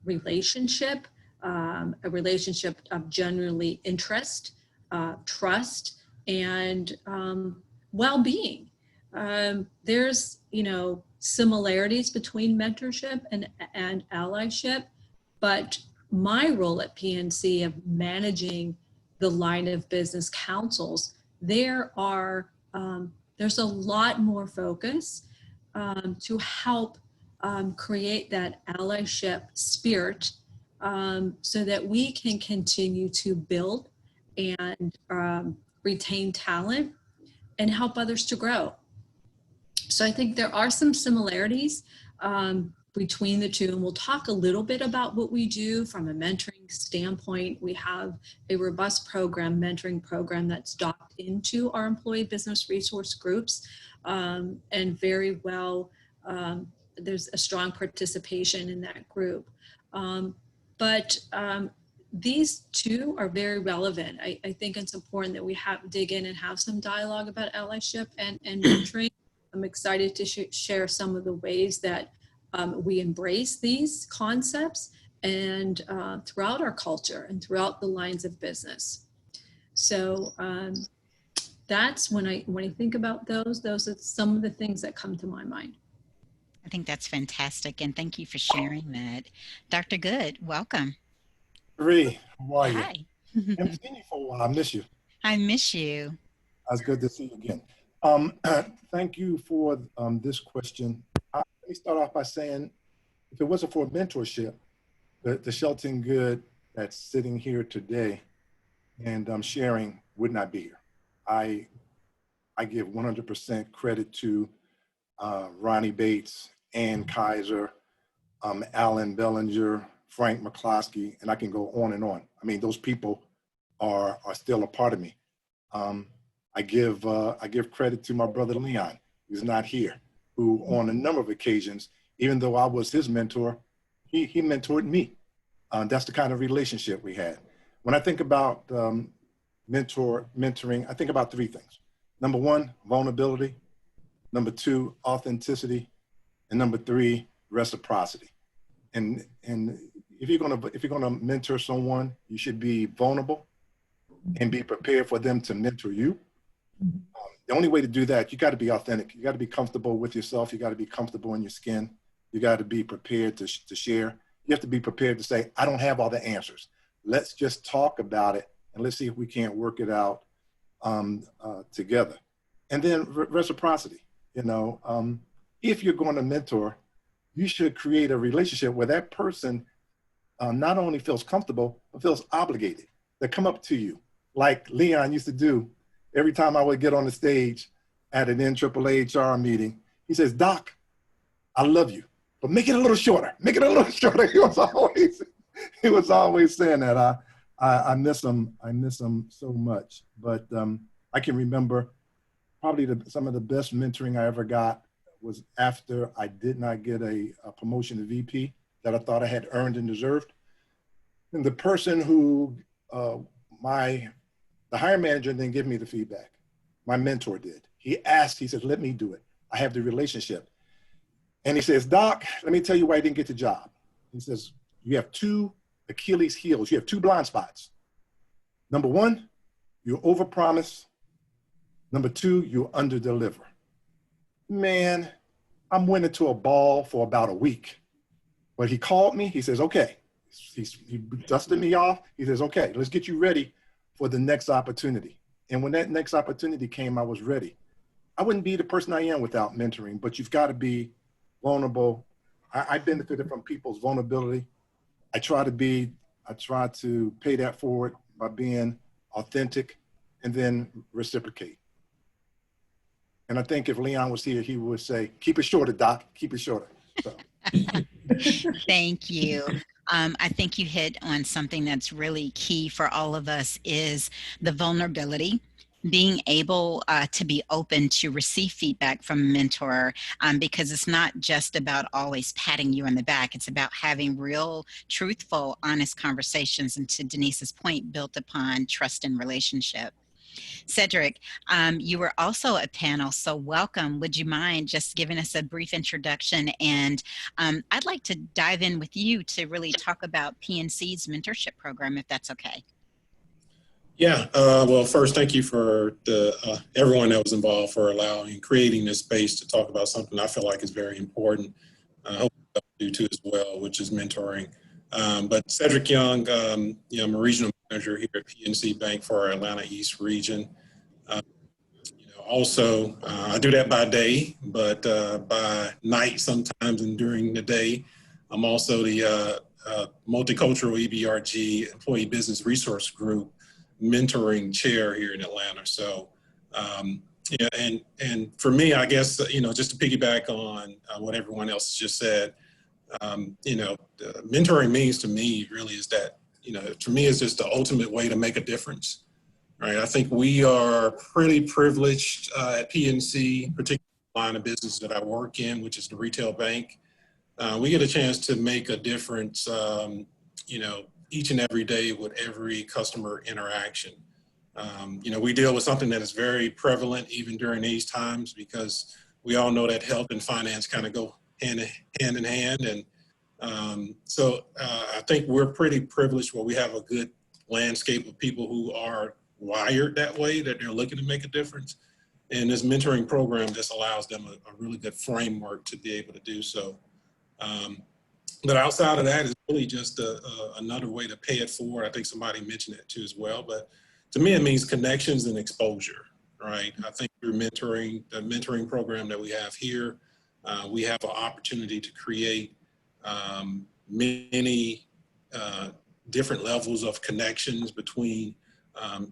O: relationship, a relationship of genuinely interest, trust, and well-being. There's, similarities between mentorship and allyship, but my role at PNC of managing the line of business councils, there's a lot more focus to help create that allyship spirit, so that we can continue to build and retain talent and help others to grow. So I think there are some similarities between the two, and we'll talk a little bit about what we do from a mentoring standpoint. We have a robust mentoring program that's docked into our employee business resource groups, and very well, there's a strong participation in that group. But these two are very relevant. I think it's important that we dig in and have some dialogue about allyship and mentoring. I'm excited to share some of the ways that we embrace these concepts and throughout our culture and throughout the lines of business. So that's when I think about those are some of the things that come to my mind.
N: I think that's fantastic, and thank you for sharing that. Dr. Goode, welcome.
I: Ree, how are you?
N: Hi.
I: I haven't seen you for a while. I miss you.
N: I miss you.
I: It's good to see you again. Thank you for this question. Let me start off by saying, if it wasn't for mentorship, the Shelton Goode that's sitting here today and sharing would not be here. I give 100% credit to Ronnie Bates, Ann Kaiser, Alan Bellinger, Frank McCloskey, and I can go on and on. I mean, those people are still a part of me. I give credit to my brother Leon, who's not here, who on a number of occasions, even though I was his mentor, he mentored me. That's the kind of relationship we had. When I think about mentoring, I think about three things. Number one, vulnerability. Number two, authenticity. And number three, reciprocity. And if you're gonna mentor someone, you should be vulnerable and be prepared for them to mentor you. The only way to do that, you got to be authentic. You got to be comfortable with yourself. You got to be comfortable in your skin. You got to be prepared to share. You have to be prepared to say, I don't have all the answers. Let's just talk about it and let's see if we can't work it out together. And then reciprocity. You know, if you're going to mentor, you should create a relationship where that person not only feels comfortable, but feels obligated. They come up to you, like Leon used to do every time I would get on the stage at an NAAAHR meeting. He says, Doc, I love you, but make it a little shorter. Make it a little shorter. He was always saying that. I miss him. I miss him so much. But I can remember probably some of the best mentoring I ever got was after I did not get a promotion to VP that I thought I had earned and deserved. And the person who, the hiring manager didn't give me the feedback. My mentor did. He asked, he said, let me do it. I have the relationship. And he says, Doc, let me tell you why I didn't get the job. He says, you have two Achilles heels. You have two blind spots. Number one, you overpromise. Number two, you underdeliver. Man, I'm went into a ball for about a week. But he called me. He says, okay. He dusted me off. He says, okay, let's get you ready for the next opportunity. And when that next opportunity came, I was ready. I wouldn't be the person I am without mentoring, but you've got to be vulnerable. I benefited from people's vulnerability. I try to pay that forward by being authentic and then reciprocate. And I think if Leon was here, he would say, keep it shorter, Doc, keep it shorter. So.
N: Thank you. I think you hit on something that's really key for all of us is the vulnerability, being able to be open to receive feedback from a mentor, because it's not just about always patting you on the back. It's about having real, truthful, honest conversations, and to Denise's point, built upon trust and relationship. Cedric, you were also a panel, so welcome. Would you mind just giving us a brief introduction? And I'd like to dive in with you to really talk about PNC's mentorship program, if that's okay.
G: Yeah, well, first, thank you for everyone that was involved for creating this space to talk about something I feel like is very important. I hope you do too as well, which is mentoring. But Cedric Young, I'm a regional manager here at PNC Bank for our Atlanta East region. Also, I do that by day, but by night sometimes and during the day, I'm also the Multicultural EBRG Employee Business Resource Group mentoring chair here in Atlanta. So, yeah, and for me, I guess, just to piggyback on what everyone else just said, mentoring means to me really is that, to me is just the ultimate way to make a difference, right? I think we are pretty privileged at PNC, particularly the line of business that I work in, which is the retail bank. We get a chance to make a difference, each and every day with every customer interaction. We deal with something that is very prevalent even during these times because we all know that health and finance kind of go hand in hand. And so I think we're pretty privileged where we have a good landscape of people who are wired that way, that they're looking to make a difference. And this mentoring program just allows them a really good framework to be able to do so. But outside of that, it's really just another way to pay it forward. I think somebody mentioned it too as well. But to me, it means connections and exposure, right? I think through mentoring, the mentoring program that we have here, we have an opportunity to create many different levels of connections between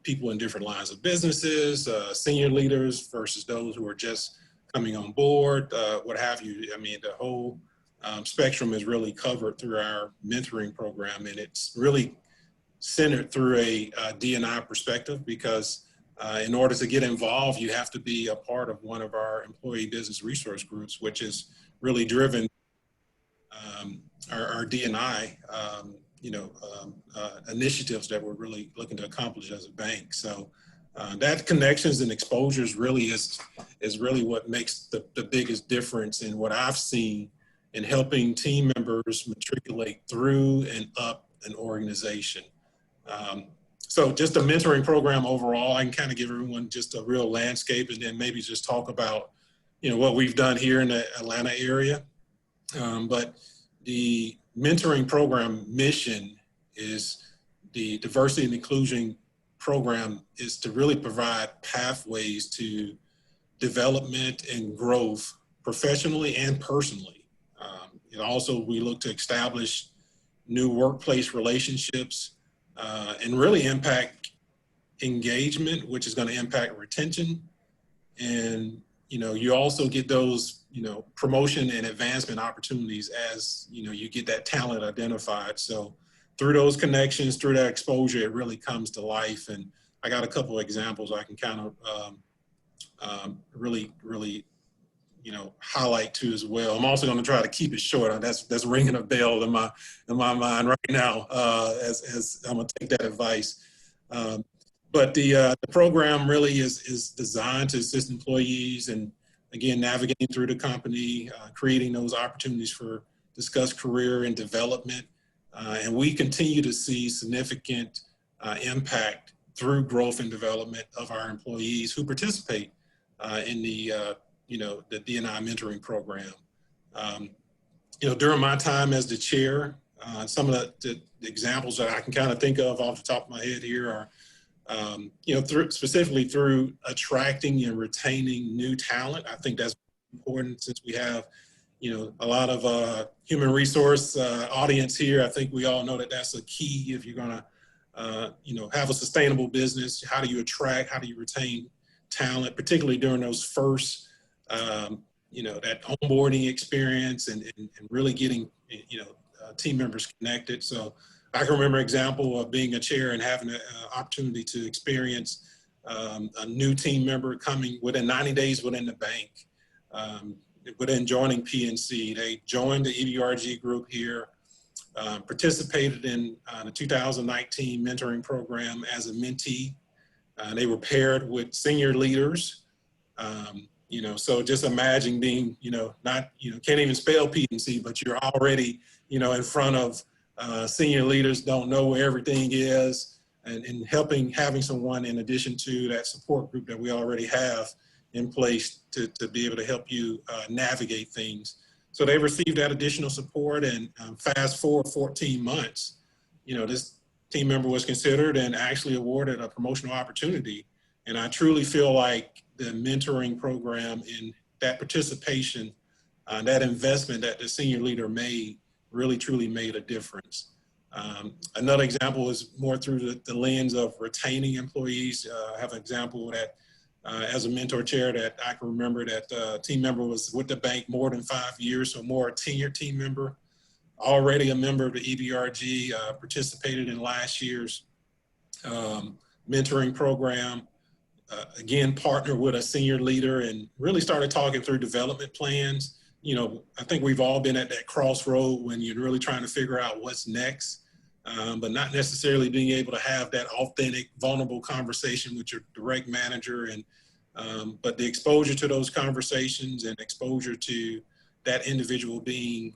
G: people in different lines of businesses, senior leaders versus those who are just coming on board, what have you. I mean, the whole spectrum is really covered through our mentoring program, and it's really centered through a D&I perspective, because in order to get involved, you have to be a part of one of our employee business resource groups, which is really driven our D&I initiatives that we're really looking to accomplish as a bank. So that connections and exposures really is really what makes the biggest difference in what I've seen in helping team members matriculate through and up an organization. So just the mentoring program overall, I can kind of give everyone just a real landscape, and then maybe just talk about, what we've done here in the Atlanta area. But the mentoring program mission is the diversity and inclusion program is to really provide pathways to development and growth professionally and personally. And also we look to establish new workplace relationships and really impact engagement, which is going to impact retention. And, you also get those, promotion and advancement opportunities as, you get that talent identified. So through those connections, through that exposure, it really comes to life. And I got a couple of examples I can kind of really highlight too as well. I'm also going to try to keep it short. That's ringing a bell in my mind right now as I'm going to take that advice. But the program really is designed to assist employees and, again, navigating through the company, creating those opportunities for discussed career and development. And we continue to see significant impact through growth and development of our employees who participate in the D&I mentoring program. During my time as the chair, some of the examples that I can kind of think of off the top of my head here are, specifically through attracting and retaining new talent. I think that's important since we have, a lot of human resource audience here. I think we all know that that's a key if you're gonna, have a sustainable business. How do you attract, how do you retain talent, particularly during those first, that onboarding experience and really getting, team members connected. So I can remember an example of being a chair and having an opportunity to experience a new team member coming within 90 days within the bank, within joining PNC. They joined the EBRG group here, participated in the 2019 mentoring program as a mentee. They were paired with senior leaders. So just imagine being, not, can't even spell PNC, but you're already, in front of senior leaders, don't know where everything is, and having someone in addition to that support group that we already have in place to be able to help you navigate things. So they received that additional support, and fast forward 14 months, this team member was considered and actually awarded a promotional opportunity. And I truly feel like the mentoring program and that participation, that investment that the senior leader made really truly made a difference. Another example is more through the lens of retaining employees. I have an example that as a mentor chair that I can remember that team member was with the bank more than 5 years, so more a tenured team member, already a member of the EBRG, participated in last year's mentoring program. Again, partnered with a senior leader and really started talking through development plans. I think we've all been at that crossroad when you're really trying to figure out what's next, but not necessarily being able to have that authentic, vulnerable conversation with your direct manager and But the exposure to those conversations and exposure to that individual being,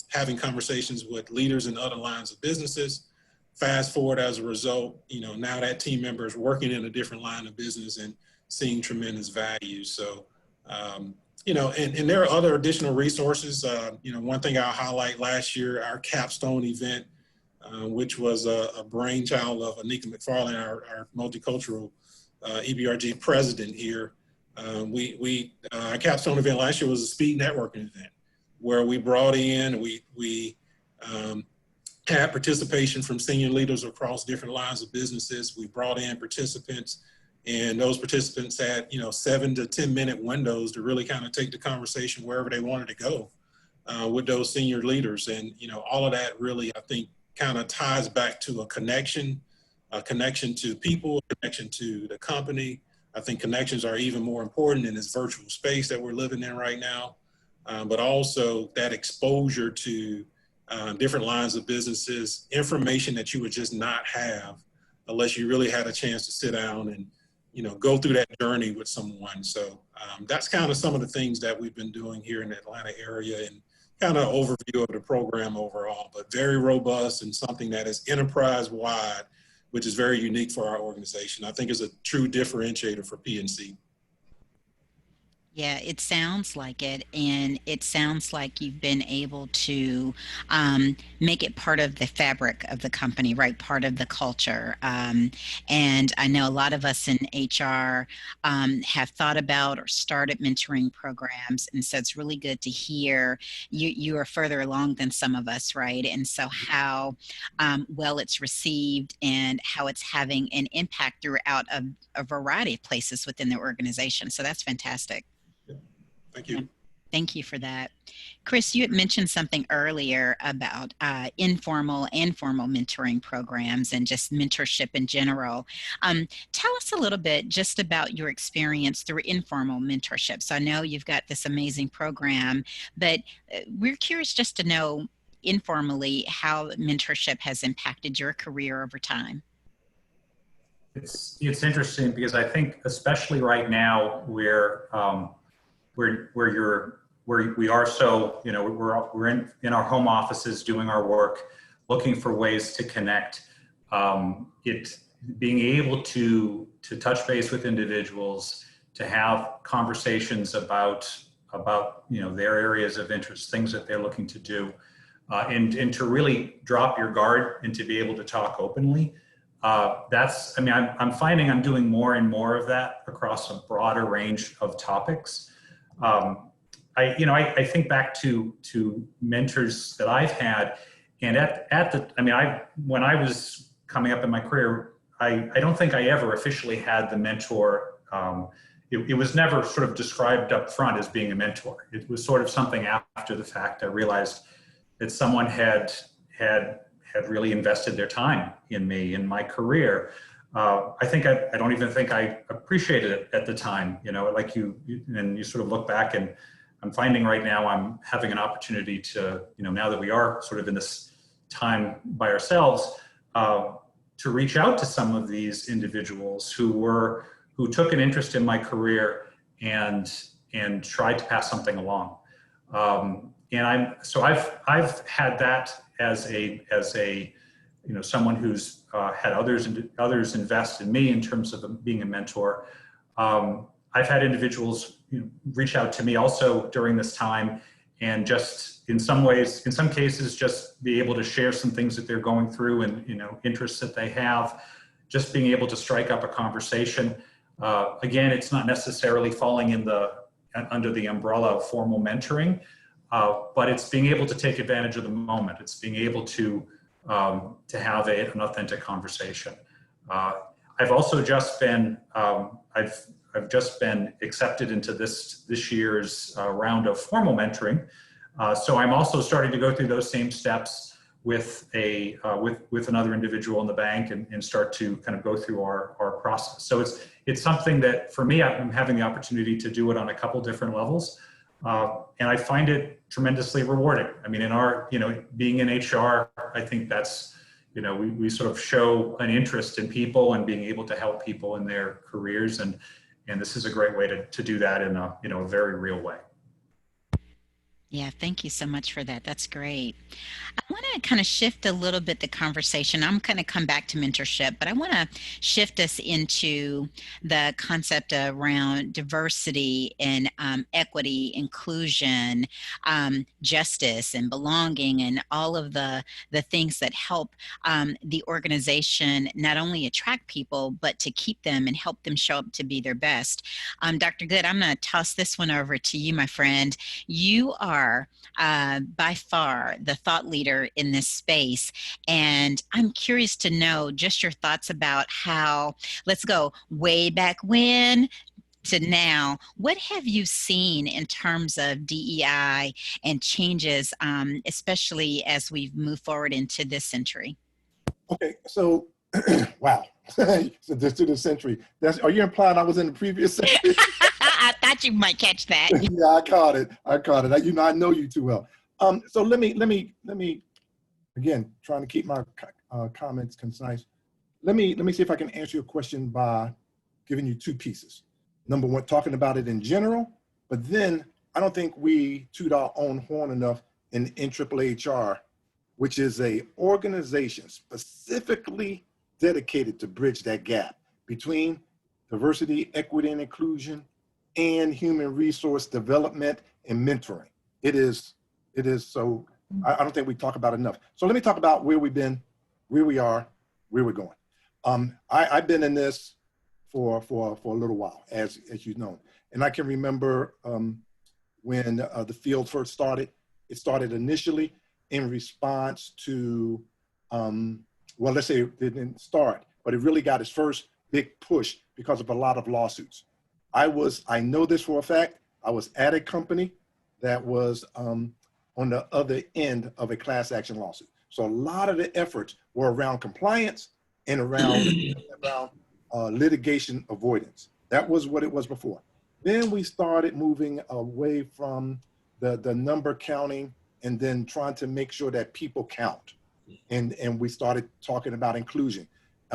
G: having conversations with leaders in other lines of businesses, fast forward as a result, now that team member is working in a different line of business and seeing tremendous value. So, and there are other additional resources. One thing I'll highlight last year, our capstone event, which was a brainchild of Anika McFarlane, our multicultural EBRG president here. Our capstone event last year was a speed networking event where we brought in, we had participation from senior leaders across different lines of businesses. We brought in participants, and those participants had 7 to 10 minute windows to really kind of take the conversation wherever they wanted to go with those senior leaders. And all of that really, I think, kind of ties back to a connection to people, a connection to the company. I think connections are even more important in this virtual space that we're living in right now, but also that exposure to different lines of businesses, information that you would just not have unless you really had a chance to sit down and go through that journey with someone. So that's kind of some of the things that we've been doing here in the Atlanta area, and kind of overview of the program overall, but very robust and something that is enterprise-wide, which is very unique for our organization. I think is a true differentiator for PNC.
N: Yeah, it sounds like it, and it sounds like you've been able to make it part of the fabric of the company, right? Part of the culture. And I know a lot of us in HR have thought about or started mentoring programs, and so it's really good to hear you are further along than some of us, right? And so how well it's received and how it's having an impact throughout a variety of places within the organization. So that's fantastic.
G: Thank you.
N: Thank you for that. Chris, you had mentioned something earlier about informal and formal mentoring programs and just mentorship in general. Tell us a little bit just about your experience through informal mentorship. So I know you've got this amazing program, but we're curious just to know informally how mentorship has impacted your career over time.
K: It's interesting because I think especially right now where we are so, we're in our home offices doing our work, looking for ways to connect. Being able to touch base with individuals, to have conversations about their areas of interest, things that they're looking to do, and to really drop your guard and to be able to talk openly. I'm finding I'm doing more and more of that across a broader range of topics. I think back to mentors that I've had, and when I was coming up in my career, I don't think I ever officially had the mentor. It was never sort of described up front as being a mentor. It was sort of something after the fact. I realized that someone had really invested their time in me, in my career. I think I don't even think I appreciated it at the time, like you sort of look back, and I'm finding right now I'm having an opportunity to, now that we are sort of in this time by ourselves, to reach out to some of these individuals who took an interest in my career and tried to pass something along. So I've had that as a someone who's had others invest in me in terms of being a mentor. I've had individuals reach out to me also during this time, and just in some cases, just be able to share some things that they're going through and interests that they have. Just being able to strike up a conversation. Again, it's not necessarily falling under the umbrella of formal mentoring, but it's being able to take advantage of the moment. It's being able to have an authentic conversation. I've also just been I've just been accepted into this year's round of formal mentoring. So I'm also starting to go through those same steps with another individual in the bank and start to kind of go through our process. So it's something that for me, I'm having the opportunity to do it on a couple different levels. And I find it tremendously rewarding. I mean, in our, being in HR, I think that's, we sort of show an interest in people and being able to help people in their careers. And And this is a great way to do that in a, a very real way.
N: Yeah, thank you so much for that. That's great. I want to kind of shift a little bit the conversation. I'm going to come back to mentorship, but I want to shift us into the concept around diversity and equity, inclusion, justice and belonging, and all of the things that help the organization not only attract people, but to keep them and help them show up to be their best. Dr. Goode, I'm going to toss this one over to you, my friend. You are by far the thought leader in this space. And I'm curious to know just your thoughts about how, let's go way back when to now, what have you seen in terms of DEI and changes, especially as we've moved forward into this century?
I: Okay, so, wow, so this to the century. Are you implying I was in the previous century?
N: I thought you might catch that.
I: Yeah, I caught it. I know you too well. So let me again, trying to keep my comments concise. Let me see if I can answer your question by giving you two pieces. Number one, talking about it in general, but then I don't think we toot our own horn enough in NAAAHR, which is a organization specifically dedicated to bridge that gap between diversity, equity, and inclusion, and human resource development and mentoring. It is so, I don't think we talk about it enough. So let me talk about where we've been, where we are, where we're going. I've been in this for a little while, as you know. And I can remember when the field first started. It started initially in response to, well, let's say it didn't start, but it really got its first big push because of a lot of lawsuits. I know this for a fact, I was at a company that was on the other end of a class action lawsuit. So a lot of the efforts were around compliance and around litigation avoidance. That was what it was before. Then we started moving away from the number counting and then trying to make sure that people count. And we started talking about inclusion,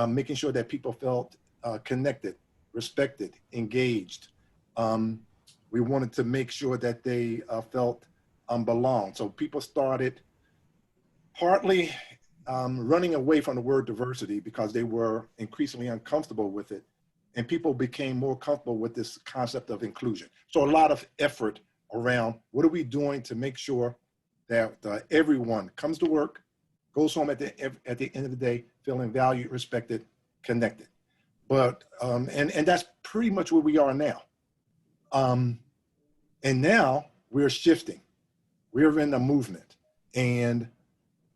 I: making sure that people felt connected, respected, engaged. We wanted to make sure that they felt belonged. So people started partly running away from the word diversity because they were increasingly uncomfortable with it. And people became more comfortable with this concept of inclusion. So a lot of effort around what are we doing to make sure that everyone comes to work, goes home at the end of the day, feeling valued, respected, connected. But, and that's pretty much where we are now. And now we're shifting. We're in a movement. And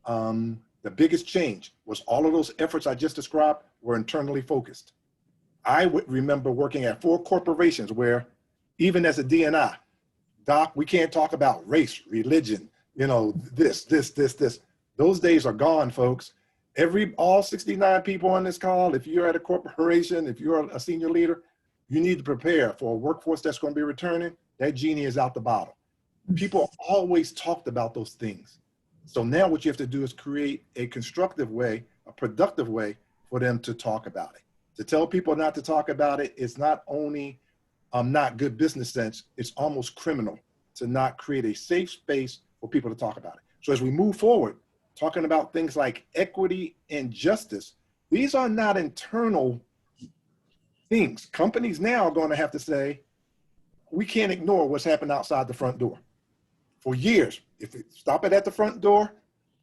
I: the biggest change was all of those efforts I just described were internally focused. I would remember working at 4 corporations where even as a DNI, Doc, we can't talk about race, religion, this. Those days are gone, folks. All 69 people on this call, if you're at a corporation, if you're a senior leader, you need to prepare for a workforce that's going to be returning. That genie is out the bottle. People always talked about those things. So now what you have to do is create a constructive way, a productive way for them to talk about it. To tell people not to talk about it is not only not good business sense, it's almost criminal to not create a safe space for people to talk about it. So as we move forward, talking about things like equity and justice, these are not internal things. Companies now are going to have to say, we can't ignore what's happened outside the front door. For years, if it stop it at the front door,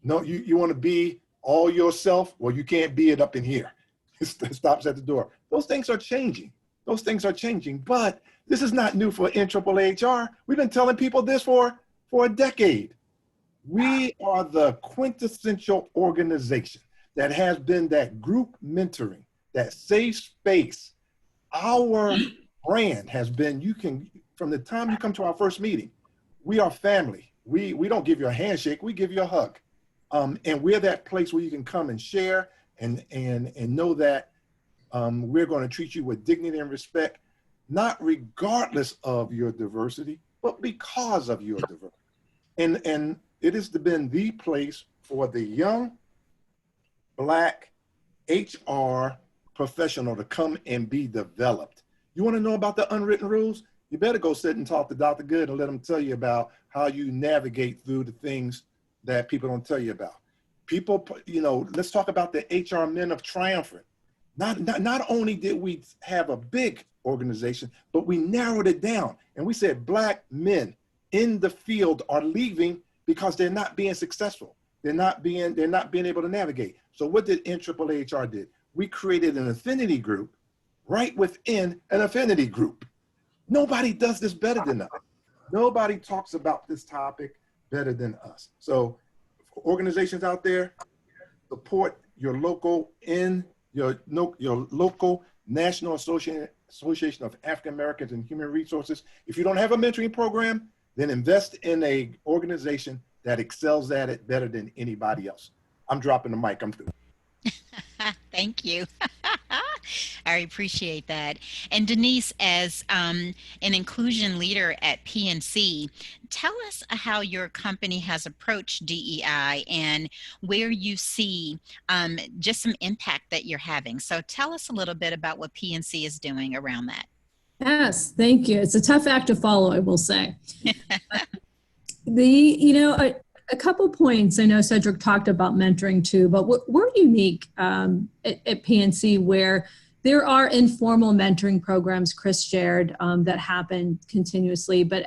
I: no, you want to be all yourself, well, you can't be it up in here. It stops at the door. Those things are changing. Those things are changing, but this is not new for NAAAHR. We've been telling people this for a decade. We are the quintessential organization that has been that group mentoring, that safe space. Our brand has been, from the time you come to our first meeting, we are family. We don't give you a handshake, we give you a hug. And we're that place where you can come and share and know that we're going to treat you with dignity and respect, not regardless of your diversity, but because of your diversity. And it has been the place for the young Black HR professional to come and be developed. You want to know about the unwritten rules? You better go sit and talk to Dr. Goode and let him tell you about how you navigate through the things that people don't tell you about. People, you know, let's talk about the HR men of triumphant. Not only did we have a big organization, but we narrowed it down. And we said Black men in the field are leaving because they're not being successful. They're not being able to navigate. So what did NAAAHR did? We created an affinity group right within an affinity group. Nobody does this better than us. Nobody talks about this topic better than us. So for organizations out there, support your local your local National Association of African Americans in Human Resources. If you don't have a mentoring program, then invest in a organization that excels at it better than anybody else. I'm dropping the mic. I'm through.
N: Thank you. I appreciate that. And Denise, as an inclusion leader at PNC, tell us how your company has approached DEI and where you see just some impact that you're having. So tell us a little bit about what PNC is doing around that.
O: Yes, thank you. It's a tough act to follow, I will say. A couple points. I know Cedric talked about mentoring too, but we're unique at PNC where there are informal mentoring programs Chris shared that happen continuously, but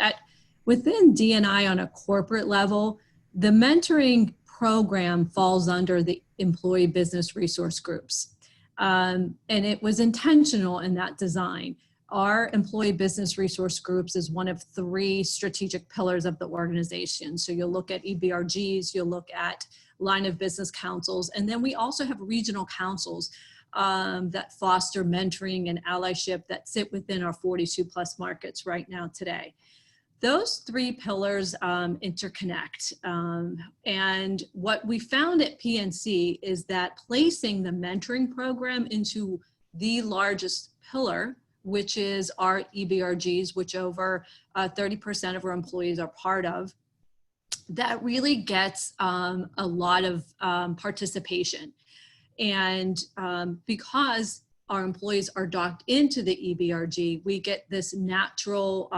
O: within D&I on a corporate level, the mentoring program falls under the employee business resource groups. And it was intentional in that design. Our employee business resource groups is one of 3 strategic pillars of the organization. So you'll look at EBRGs, you'll look at line of business councils, and then we also have regional councils that foster mentoring and allyship that sit within our 42 plus markets right now today. Those 3 pillars interconnect. And what we found at PNC is that placing the mentoring program into the largest pillar, which is our EBRGs, which over 30% of our employees are part of, that really gets a lot of participation. And because our employees are docked into the EBRG, we get this natural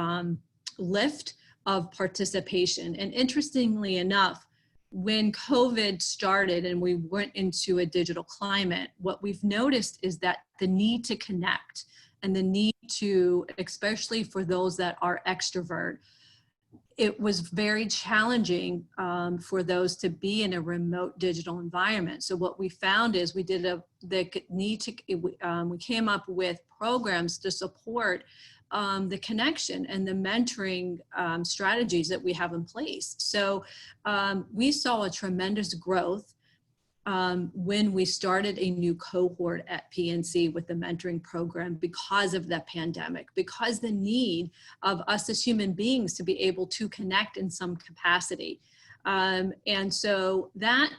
O: lift of participation. And interestingly enough, when COVID started and we went into a digital climate, what we've noticed is that the need to connect and the need to, especially for those that are extrovert, it was very challenging for those to be in a remote digital environment. So what we found is we came up with programs to support the connection and the mentoring strategies that we have in place. So we saw a tremendous growth when we started a new cohort at PNC with the mentoring program because of the pandemic, because the need of us as human beings to be able to connect in some capacity. And so that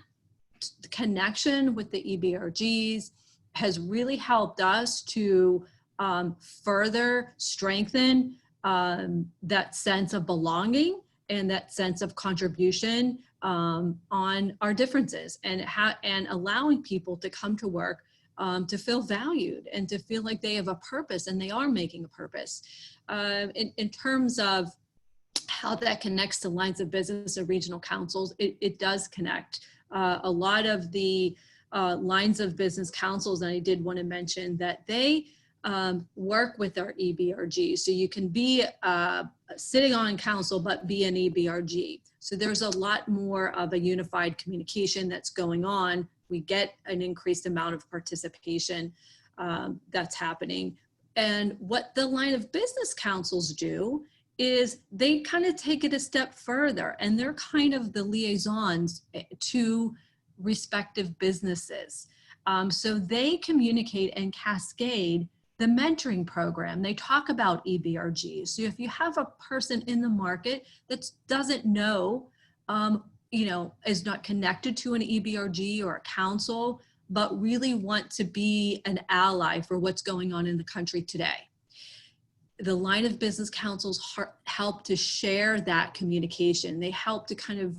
O: connection with the EBRGs has really helped us to further strengthen that sense of belonging and that sense of contribution on our differences, and allowing people to come to work to feel valued and to feel like they have a purpose and they are making a purpose. In terms of how that connects to lines of business and regional councils, it does connect. A lot of the lines of business councils, and I did want to mention that they work with our EBRG. So you can be sitting on council, but be an EBRG. So there's a lot more of a unified communication that's going on. We get an increased amount of participation that's happening. And what the line of business councils do is they kind of take it a step further, and they're kind of the liaisons to respective businesses. So they communicate and cascade the mentoring program. They talk about EBRGs. So if you have a person in the market that doesn't know, is not connected to an EBRG or a council, but really want to be an ally for what's going on in the country today, the line of business councils help to share that communication. They help to kind of,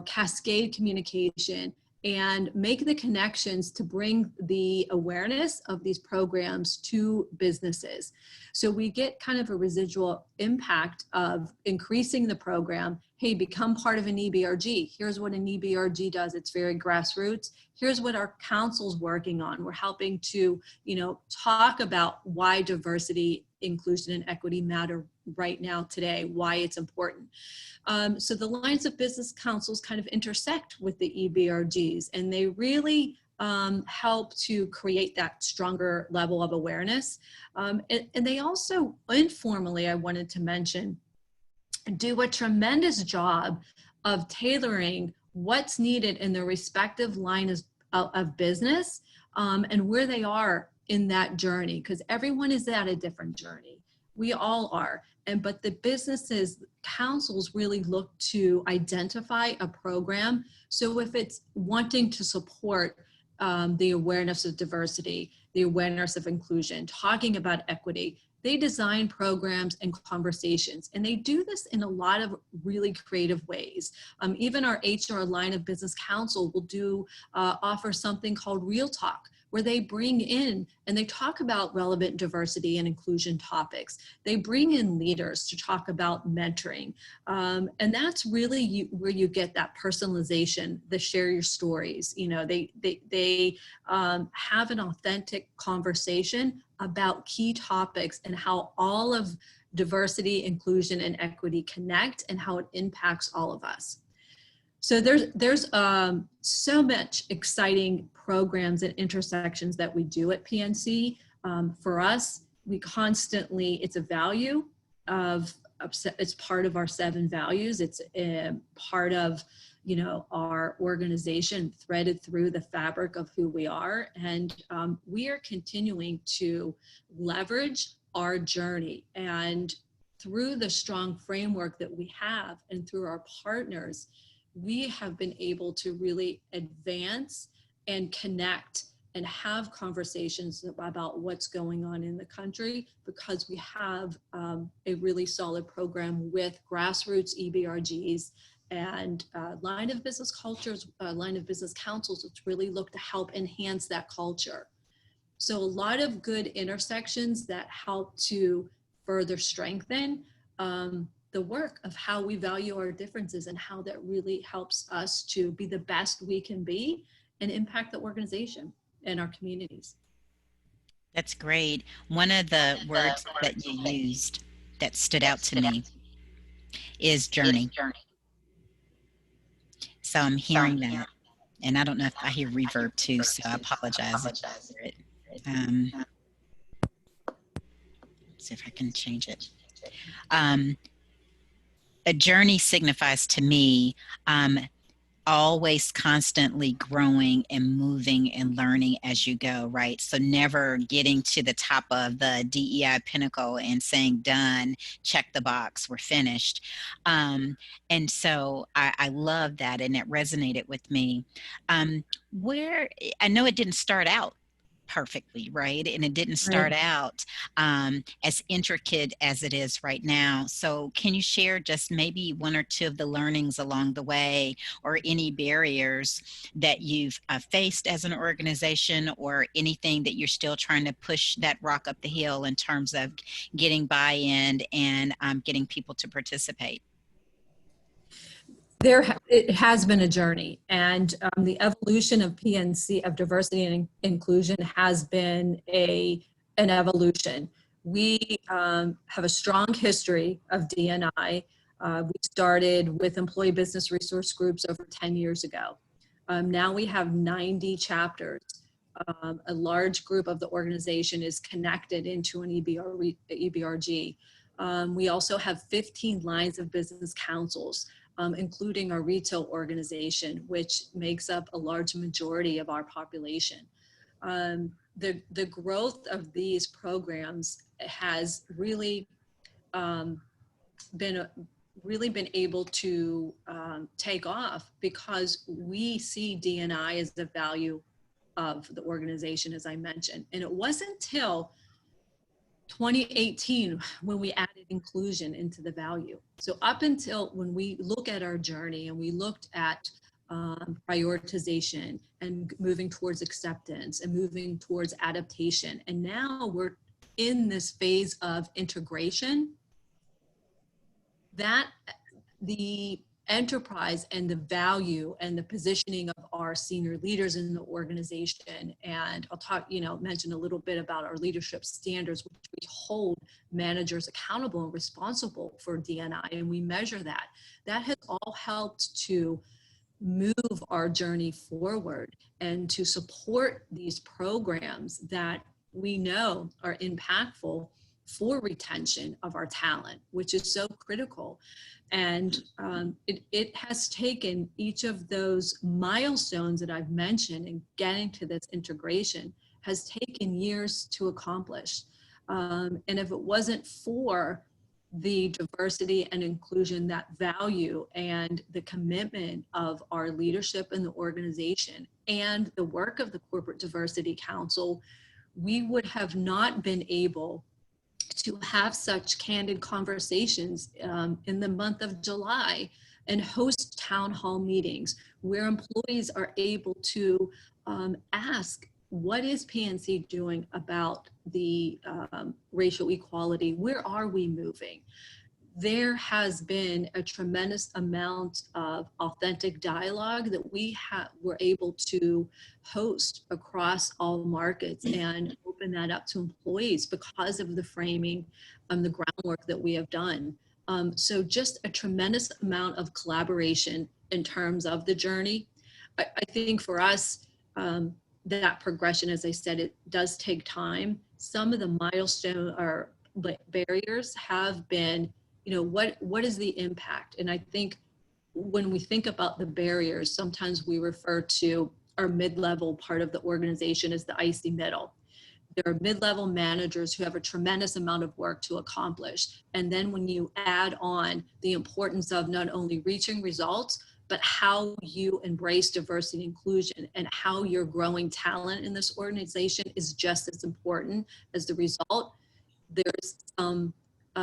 O: cascade communication and make the connections to bring the awareness of these programs to businesses. So we get kind of a residual impact of increasing the program. Hey, become part of an EBRG. Here's what an EBRG does. It's very grassroots. Here's what our council's working on. We're helping to, talk about why diversity, inclusion, and equity matter right now today, why it's important. So the lines of business councils kind of intersect with the EBRGs, and they really help to create that stronger level of awareness. And they also, informally, I wanted to mention, do a tremendous job of tailoring what's needed in their respective lines of business and where they are in that journey, because everyone is at a different journey. We all are. But the businesses councils really look to identify a program. So if it's wanting to support the awareness of diversity, the awareness of inclusion, talking about equity, they design programs and conversations. And they do this in a lot of really creative ways. Even our HR line of business council will offer something called Real Talk, where they bring in and they talk about relevant diversity and inclusion topics. They bring in leaders to talk about mentoring. And that's really where you get that personalization, the share your stories. They have an authentic conversation about key topics and how all of diversity, inclusion, and equity connect and how it impacts all of us. So there's so much exciting programs and intersections that we do at PNC. For us, we constantly, it's a value it's part of our 7 values. It's part of, our organization, threaded through the fabric of who we are. And we are continuing to leverage our journey. And through the strong framework that we have and through our partners, we have been able to really advance and connect and have conversations about what's going on in the country, because we have a really solid program with grassroots EBRGs and line of business councils, which really look to help enhance that culture. So a lot of good intersections that help to further strengthen the work of how we value our differences and how that really helps us to be the best we can be and impact the organization and our communities.
N: That's great. One of the words that you used that stood out to me is journey. So I'm hearing that, and I don't know if I hear reverb too, so I apologize for it. See if I can change it. A journey signifies to me always constantly growing and moving and learning as you go, right? So never getting to the top of the DEI pinnacle and saying, done, check the box, we're finished. And so I love that, and it resonated with me. Where, I know it didn't start out perfectly, right? And it didn't start out as intricate as it is right now. So can you share just maybe 1 or 2 of the learnings along the way, or any barriers that you've faced as an organization, or anything that you're still trying to push that rock up the hill in terms of getting buy-in and getting people to participate?
O: It has been a journey, and the evolution of PNC, of diversity and inclusion, has been an evolution. We have a strong history of D&I. We started with employee business resource groups over 10 years ago. Now we have 90 chapters. A large group of the organization is connected into an EBRG. We also have 15 lines of business councils, including our retail organization, which makes up a large majority of our population. The growth of these programs has really been able to take off, because we see D&I as the value of the organization, as I mentioned. And it wasn't until 2018 when we added inclusion into the value. So up until when we look at our journey and we looked at prioritization, and moving towards acceptance and moving towards adaptation. And now we're in this phase of integration. That the enterprise and the value and the positioning of our senior leaders in the organization. And I'll talk, mention a little bit about our leadership standards, which we hold managers accountable and responsible for D&I, and we measure that. That has all helped to move our journey forward and to support these programs that we know are impactful for retention of our talent, which is so critical. And it has taken each of those milestones that I've mentioned in getting to this integration has taken years to accomplish. And if it wasn't for the diversity and inclusion, that value and the commitment of our leadership in the organization and the work of the Corporate Diversity Council, we would have not been able to have such candid conversations in the month of July and host town hall meetings where employees are able to ask, what is PNC doing about the racial equality? Where are we moving? There has been a tremendous amount of authentic dialogue that we were able to host across all markets and open that up to employees because of the framing and the groundwork that we have done. So just a tremendous amount of collaboration in terms of the journey. I think for us, that progression, as I said, it does take time. Some of the milestone or barriers have been, what is the impact? And I think when we think about the barriers, sometimes we refer to our mid-level part of the organization as the icy middle. There are mid-level managers who have a tremendous amount of work to accomplish. And then when you add on the importance of not only reaching results, but how you embrace diversity and inclusion and how you're growing talent in this organization is just as important as the result. There's some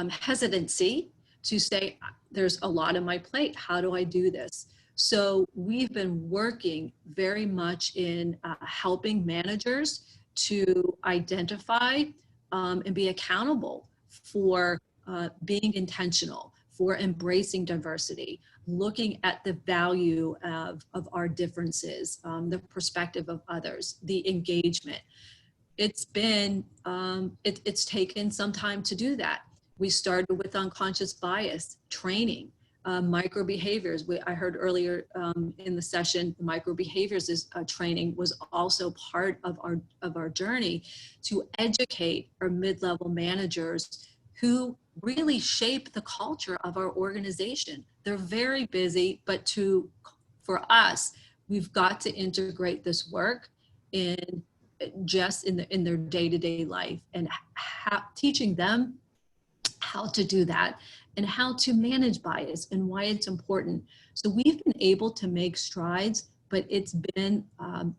O: hesitancy to say, there's a lot on my plate. How do I do this? So we've been working very much in helping managers to identify and be accountable for being intentional, for embracing diversity, looking at the value of our differences, the perspective of others, the engagement. It's been, it's taken some time to do that. We started with unconscious bias training, micro behaviors. I heard earlier in the session, micro behaviors training was also part of our journey to educate our mid-level managers who really shape the culture of our organization. They're very busy, but for us, we've got to integrate this work in their day-to-day life and teaching them how to do that and how to manage bias and why it's important. So we've been able to make strides, but it's been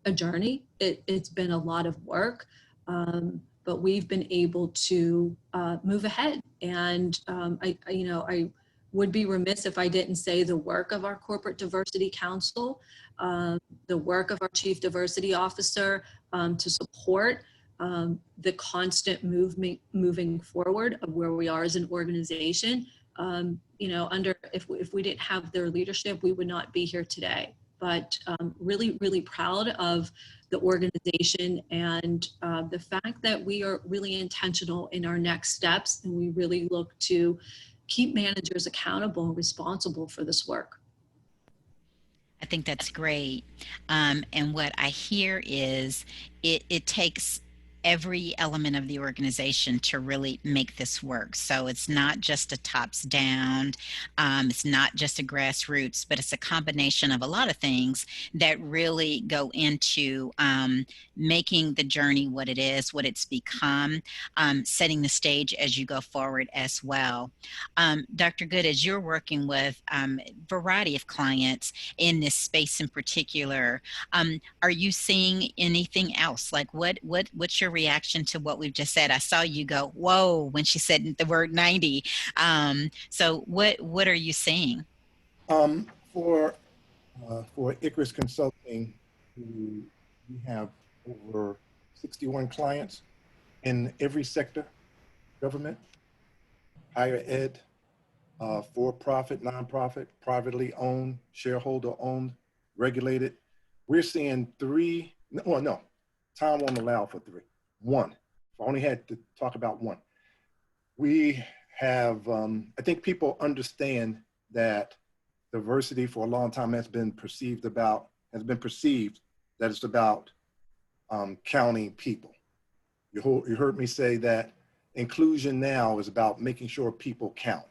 O: a journey. It's been a lot of work, but we've been able to move ahead. And I would be remiss if I didn't say the work of our Corporate Diversity Council, the work of our Chief Diversity Officer to support the constant moving forward of where we are as an organization. If we didn't have their leadership, we would not be here today. But really, really proud of the organization and the fact that we are really intentional in our next steps, and we really look to keep managers accountable and responsible for this work.
N: I think that's great. And what I hear is it takes every element of the organization to really make this work. So it's not just a tops down, it's not just a grassroots, but it's a combination of a lot of things that really go into making the journey what it is, what it's become, setting the stage as you go forward as well. Dr. Goode, as you're working with a variety of clients in this space in particular, are you seeing anything else? Like what's your reaction to what we've just said? I saw you go, whoa, when she said the word 90. So what are you seeing?
I: For For Icarus Consulting, we have over 61 clients in every sector: government, higher ed, for-profit, nonprofit, privately owned, shareholder-owned, regulated. We're seeing three, well, no, time won't allow for three. One, if I only had to talk about one. We have, I think people understand that diversity for a long time has been perceived that it's about counting people. You heard me say that inclusion now is about making sure people count.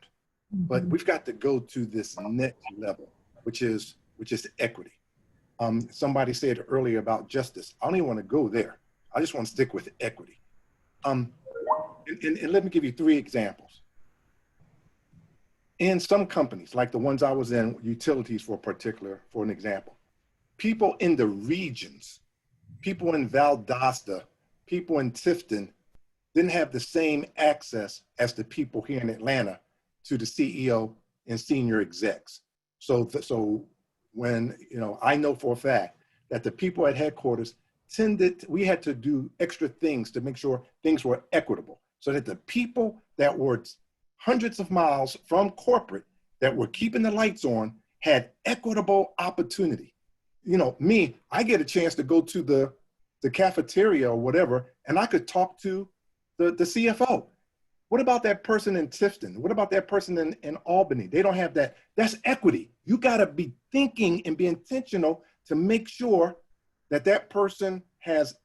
I: But we've got to go to this next level, which is equity. Somebody said earlier about justice. I don't even want to go there. I just want to stick with equity. And let me give you 3 examples. In some companies, like the ones I was in, utilities for an example, people in the regions, people in Valdosta, people in Tifton didn't have the same access as the people here in Atlanta to the CEO and senior execs. So when, I know for a fact that the people at headquarters we had to do extra things to make sure things were equitable, so that the people that were hundreds of miles from corporate that were keeping the lights on had equitable opportunity. Me, I get a chance to go to the cafeteria or whatever, and I could talk to the CFO. What about that person in Tifton? What about that person in Albany? They don't have that. That's equity. You got to be thinking and be intentional to make sure that person has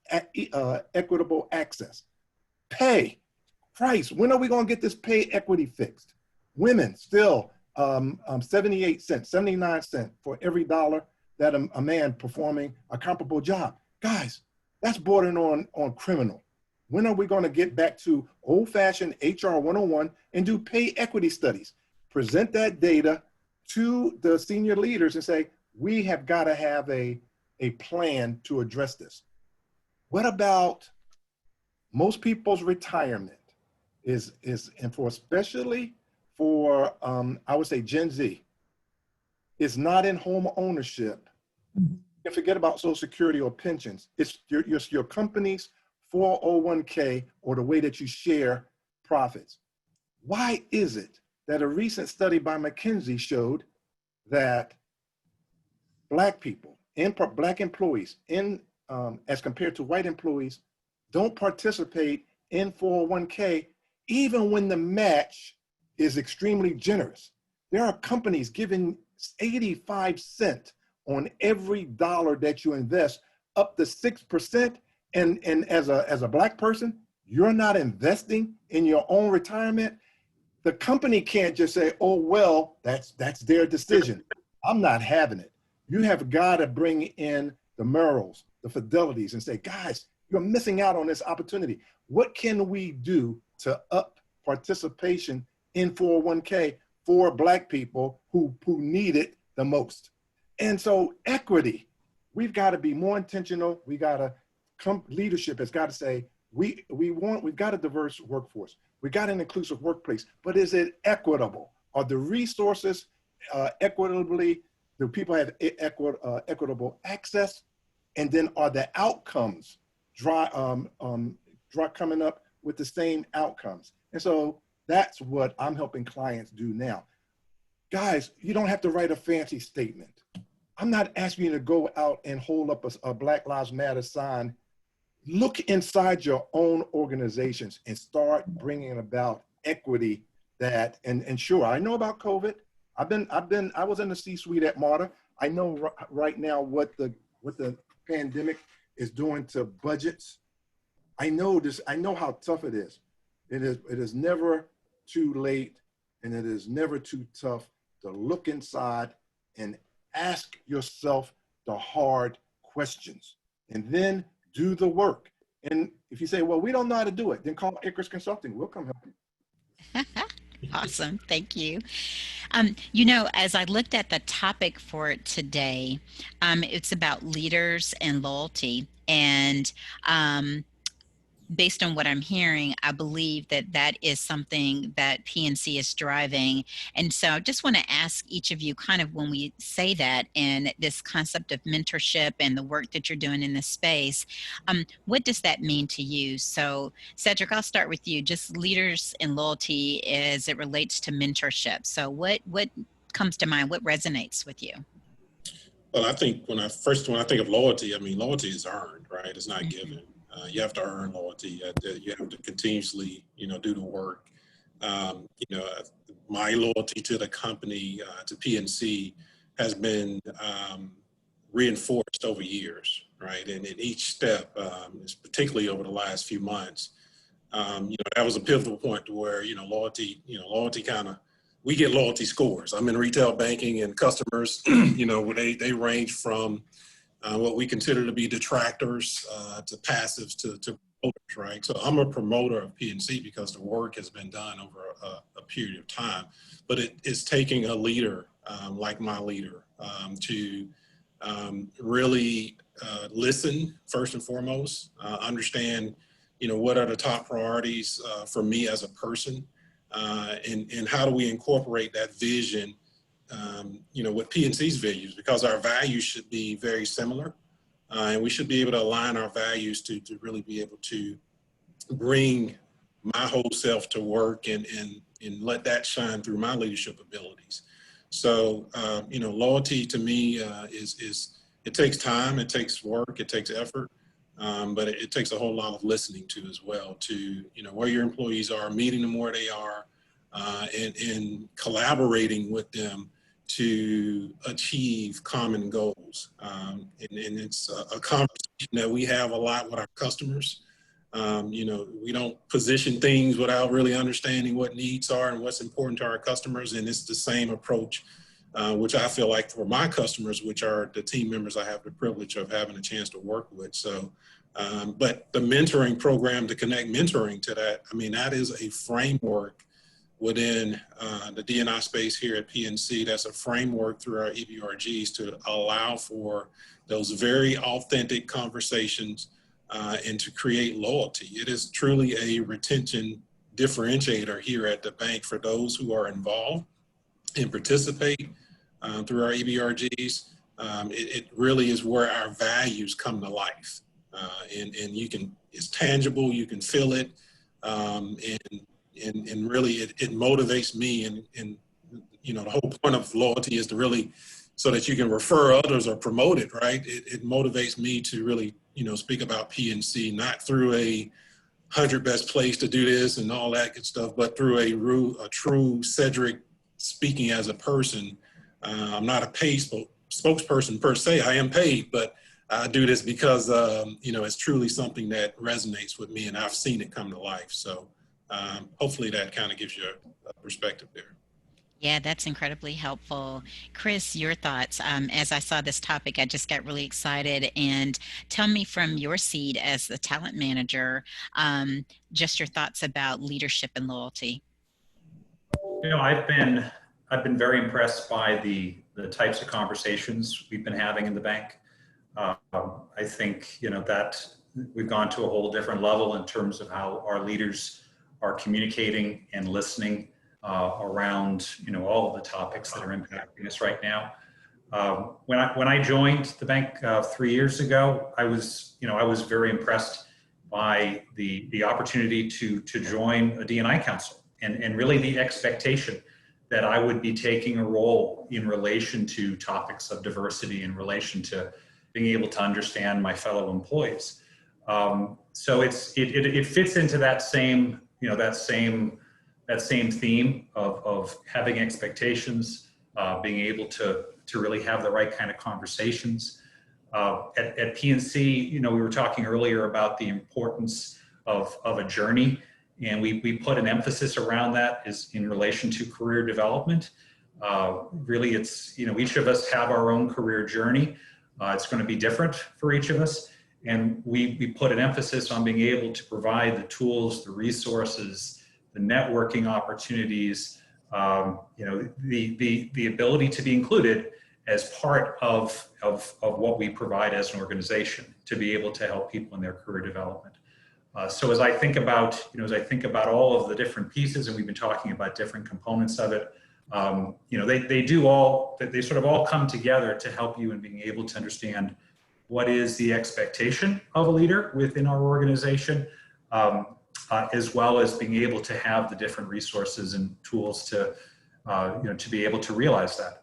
I: equitable access. Pay, price. When are we going to get this pay equity fixed? Women still 78 cents, 79 cents for every dollar that a man performing a comparable job. Guys, that's bordering on criminal. When are we going to get back to old-fashioned HR 101 and do pay equity studies? Present that data to the senior leaders and say, we have got to have a plan to address this. What about most people's retirement and especially for, I would say Gen Z, is not in home ownership. And forget about Social Security or pensions. It's your company's 401k or the way that you share profits. Why is it that a recent study by McKinsey showed that Black people, Black employees, as compared to white employees, don't participate in 401k even when the match is extremely generous? There are companies giving 85 cents on every dollar that you invest, up to 6%. And as a Black person, you're not investing in your own retirement. The company can't just say, oh, well, that's their decision. I'm not having it. You have got to bring in the Merrills, the Fidelities, and say, guys, you're missing out on this opportunity. What can we do to up participation in 401k for Black people who need it the most? And so equity, we've got to be more intentional. We got to leadership has got to say, we've got a diverse workforce. We got an inclusive workplace, but is it equitable? Are the resources equitably, do people have equitable access? And then are the outcomes coming up with the same outcomes? And so that's what I'm helping clients do now. Guys, you don't have to write a fancy statement. I'm not asking you to go out and hold up a Black Lives Matter sign. Look inside your own organizations and start bringing about equity and sure, I know about COVID. I was in the C-suite at MAAAHR. I know right now what the pandemic is doing to budgets. I know how tough it is. It is never too late, and it is never too tough to look inside and ask yourself the hard questions, and then do the work. And if you say, well, we don't know how to do it, then call Icarus Consulting. We'll come help you.
N: Awesome. Thank you. As I looked at the topic for today, it's about leaders and loyalty. And based on what I'm hearing, I believe that that is something that PNC is driving. And so I just want to ask each of you kind of when we say that and this concept of mentorship and the work that you're doing in this space, what does that mean to you? So Cedric, I'll start with you, just leaders and loyalty as it relates to mentorship. So what comes to mind? What resonates with you?
G: Well, I think when I think of loyalty, I mean, loyalty is earned, right? It's not given. You have to earn loyalty. You have to continuously, do the work. My loyalty to the company, to PNC, has been reinforced over years, right? And in each step, particularly over the last few months, that was a pivotal point to where, loyalty kind of, we get loyalty scores. I'm in retail banking, and customers, they range from what we consider to be detractors to passives to promoters, right? So I'm a promoter of PNC because the work has been done over a period of time. But it's taking a leader like my leader to really listen first and foremost, understand, what are the top priorities for me as a person, and how do we incorporate that vision, with PNC's values, because our values should be very similar, and we should be able to align our values to really be able to bring my whole self to work and let that shine through my leadership abilities. So, loyalty to me is it takes time, it takes work, it takes effort, but it takes a whole lot of listening to as well, to, where your employees are, meeting them where they are, and collaborating with them to achieve common goals. And it's a conversation that we have a lot with our customers. We don't position things without really understanding what needs are and what's important to our customers. And it's the same approach, which I feel like for my customers, which are the team members I have the privilege of having a chance to work with. So, but the mentoring program, to connect mentoring to that, I mean, that is a framework within the D&I space here at PNC. That's a framework through our EBRGs to allow for those very authentic conversations and to create loyalty. It is truly a retention differentiator here at the bank for those who are involved and participate through our EBRGs. It really is where our values come to life. And it's tangible, you can feel it, and really it motivates me, and the whole point of loyalty is to really, so that you can refer others or promote it, right? It motivates me to really, speak about PNC, not through a 100 best place to do this and all that good stuff, but through a true Cedric speaking as a person. I'm not a paid spokesperson per se. I am paid, but I do this because, it's truly something that resonates with me, and I've seen it come to life. So hopefully that kind of gives you a perspective there.
N: Yeah, that's incredibly helpful. Chris, your thoughts. As I saw this topic, I just got really excited. And tell me from your seat as the talent manager, just your thoughts about leadership and loyalty.
K: I've been very impressed by the types of conversations we've been having in the bank. I think, that we've gone to a whole different level in terms of how our leaders are communicating and listening around, all of the topics that are impacting us right now. When I joined the bank 3 years ago, I was very impressed by the opportunity to join a D&I council, and really the expectation that I would be taking a role in relation to topics of diversity, in relation to being able to understand my fellow employees. So it fits into that same, that same theme of having expectations, being able to really have the right kind of conversations. At PNC, we were talking earlier about the importance of a journey, and we put an emphasis around that is in relation to career development. Really, it's, each of us have our own career journey. It's going to be different for each of us. And we put an emphasis on being able to provide the tools, the resources, the networking opportunities, the ability to be included as part of what we provide as an organization to be able to help people in their career development. So as I think about, all of the different pieces, and we've been talking about different components of it, they sort of all come together to help you in being able to understand what is the expectation of a leader within our organization, as well as being able to have the different resources and tools to, to be able to realize that.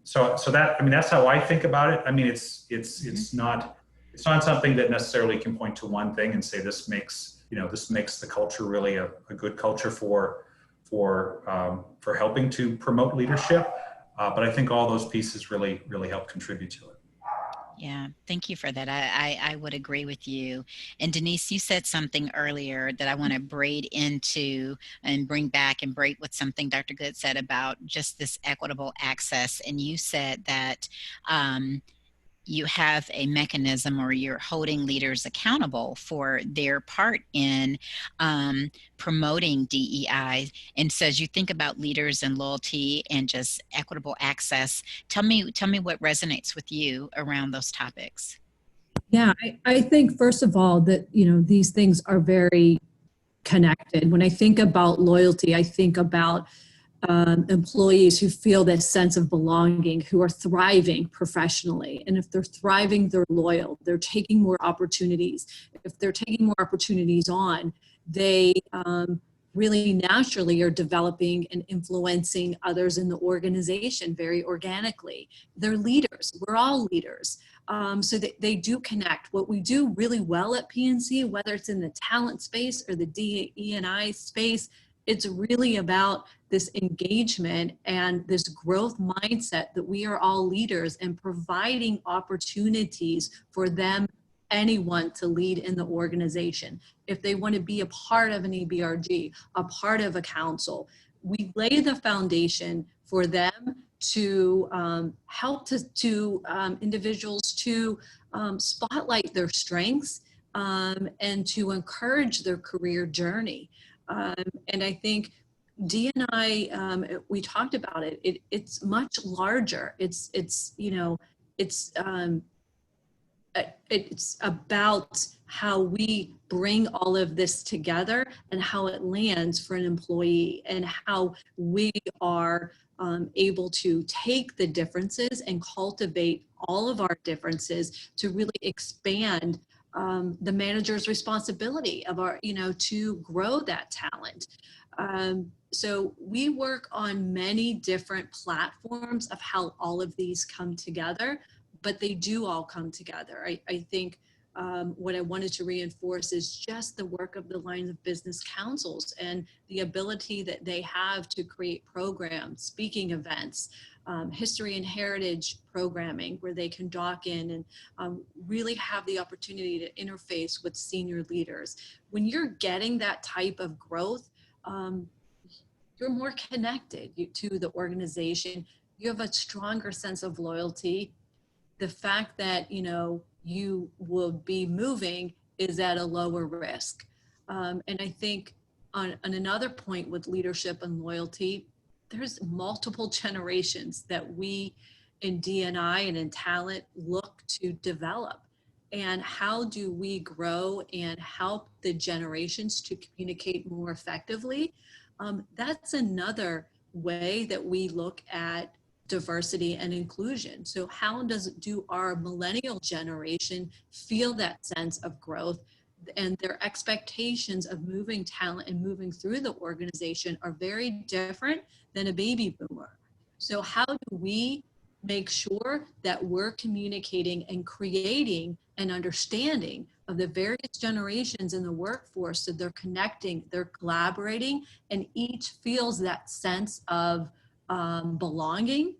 K: So that, that's how I think about it. It's not something that necessarily can point to one thing and say this makes the culture really a good culture for helping to promote leadership. But I think all those pieces really help contribute to it.
N: Yeah, thank you for that. I would agree with you. And Denise, you said something earlier that I want to braid into and bring back and break with something Dr. Goode said about just this equitable access. And you said that you have a mechanism, or you're holding leaders accountable for their part in promoting DEI. And so as you think about leaders and loyalty and just equitable access, tell me what resonates with you around those topics.
O: Yeah, I think first of all that, these things are very connected. When I think about loyalty, I think about employees who feel this sense of belonging, who are thriving professionally. And if they're thriving, they're loyal. They're taking more opportunities. If they're taking more opportunities on, they really naturally are developing and influencing others in the organization very organically. They're leaders. We're all leaders. So they do connect. What we do really well at PNC, whether it's in the talent space or the DE&I space, it's really about this engagement and this growth mindset that we are all leaders, and providing opportunities for anyone to lead in the organization. If they want to be a part of an EBRG, a part of a council, we lay the foundation for them to help individuals to spotlight their strengths and to encourage their career journey. And I think D&I, we talked about it. It's much larger. It's about how we bring all of this together and how it lands for an employee, and how we are able to take the differences and cultivate all of our differences to really expand the manager's responsibility of to grow that talent. So we work on many different platforms of how all of these come together, but they do all come together. I think what I wanted to reinforce is just the work of the lines of business councils and the ability that they have to create programs, speaking events, history and heritage programming, where they can dock in and really have the opportunity to interface with senior leaders. When you're getting that type of growth, you're more connected to the organization. You have a stronger sense of loyalty. The fact that, you will be moving is at a lower risk. And I think on another point with leadership and loyalty, there's multiple generations that we in D&I and in talent look to develop. And how do we grow and help the generations to communicate more effectively? That's another way that we look at diversity and inclusion. So how do our millennial generation feel that sense of growth, and their expectations of moving talent and moving through the organization are very different than a baby boomer. So how do we make sure that we're communicating and creating an understanding of the various generations in the workforce, so they're connecting, they're collaborating, and each feels that sense of belonging,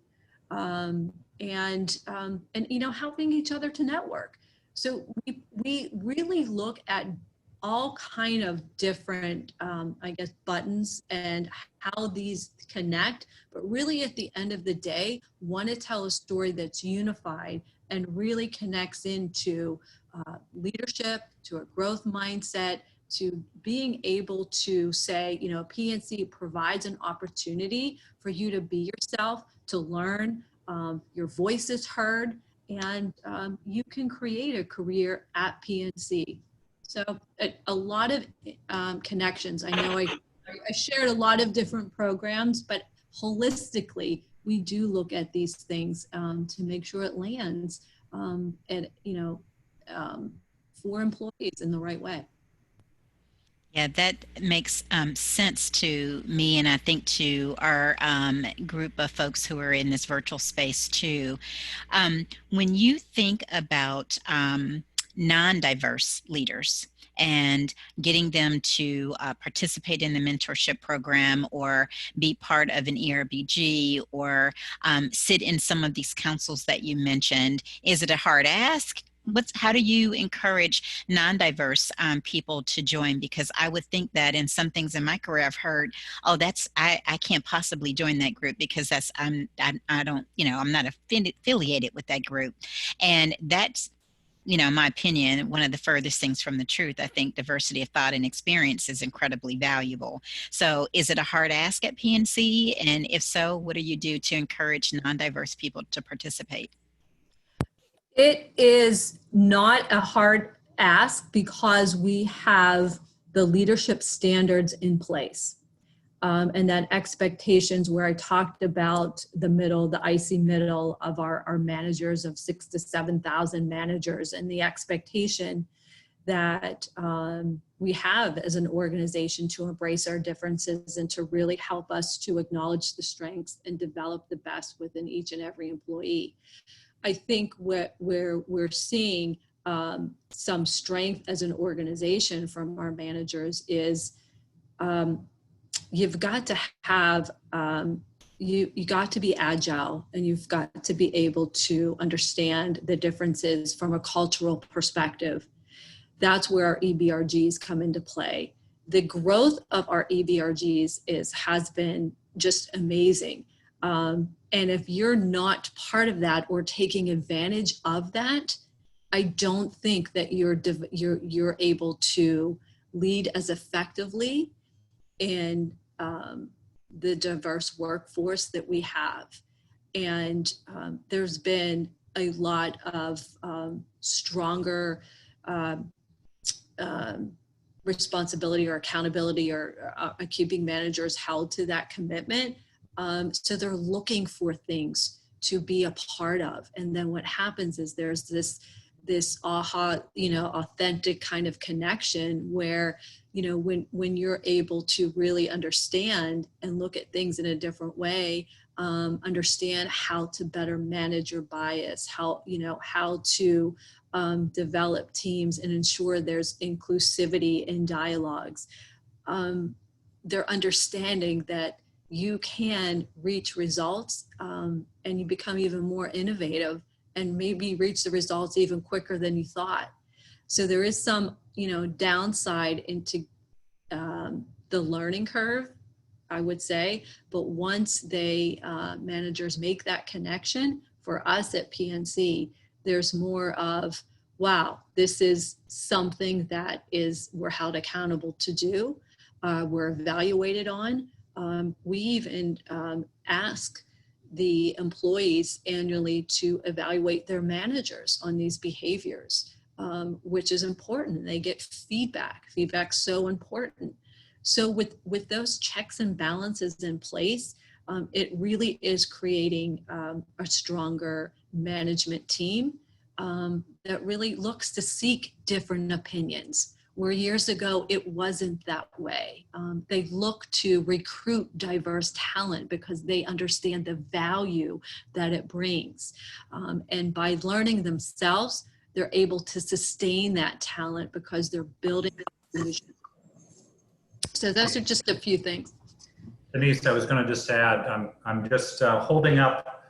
O: and helping each other to network. So we really look at all kind of different, buttons and how these connect, but really at the end of the day, want to tell a story that's unified and really connects into leadership, to a growth mindset, to being able to say, PNC provides an opportunity for you to be yourself, to learn, your voice is heard, and you can create a career at PNC. So a lot of connections. I know I shared a lot of different programs, but holistically, we do look at these things to make sure it lands and, for employees in the right way.
N: Yeah, that makes sense to me, and I think to our group of folks who are in this virtual space too. When you think about non-diverse leaders and getting them to participate in the mentorship program or be part of an ERBG or sit in some of these councils that you mentioned, is it a hard ask? How do you encourage non-diverse people to join? Because I would think that in some things in my career I've heard, oh, I can't possibly join that group because I don't, I'm not affiliated with that group. And that's, in my opinion, one of the furthest things from the truth. I think diversity of thought and experience is incredibly valuable. So is it a hard ask at PNC? And if so, what do you do to encourage non-diverse people to participate?
O: It is not a hard ask because we have the leadership standards in place. And that expectations where I talked about the icy middle of our managers of 6,000 to 7,000 managers, and the expectation that we have as an organization to embrace our differences and to really help us to acknowledge the strengths and develop the best within each and every employee. I think where we're seeing some strength as an organization from our managers is you've got to have, you got to be agile, and you've got to be able to understand the differences from a cultural perspective. That's where our EBRGs come into play. The growth of our EBRGs has been just amazing. And if you're not part of that or taking advantage of that, I don't think that you're able to lead as effectively in the diverse workforce that we have. And there's been a lot of stronger responsibility or accountability or keeping managers held to that commitment. So they're looking for things to be a part of. And then what happens is there's this authentic kind of connection where, when you're able to really understand and look at things in a different way, understand how to better manage your bias, how to develop teams and ensure there's inclusivity in dialogues. They're understanding that you can reach results and you become even more innovative and maybe reach the results even quicker than you thought. So there is some, downside into the learning curve, I would say. But once managers make that connection, for us at PNC, there's more of, wow, this is something that we're held accountable to do. We're evaluated on. We even ask the employees annually to evaluate their managers on these behaviors, which is important. They get feedback. Feedback's so important. So with those checks and balances in place, it really is creating a stronger management team that really looks to seek different opinions. Where years ago, it wasn't that way. They look to recruit diverse talent because they understand the value that it brings. And by learning themselves, they're able to sustain that talent because they're building illusion. So those are just a few things.
K: Denise, I was going to just add, I'm just holding up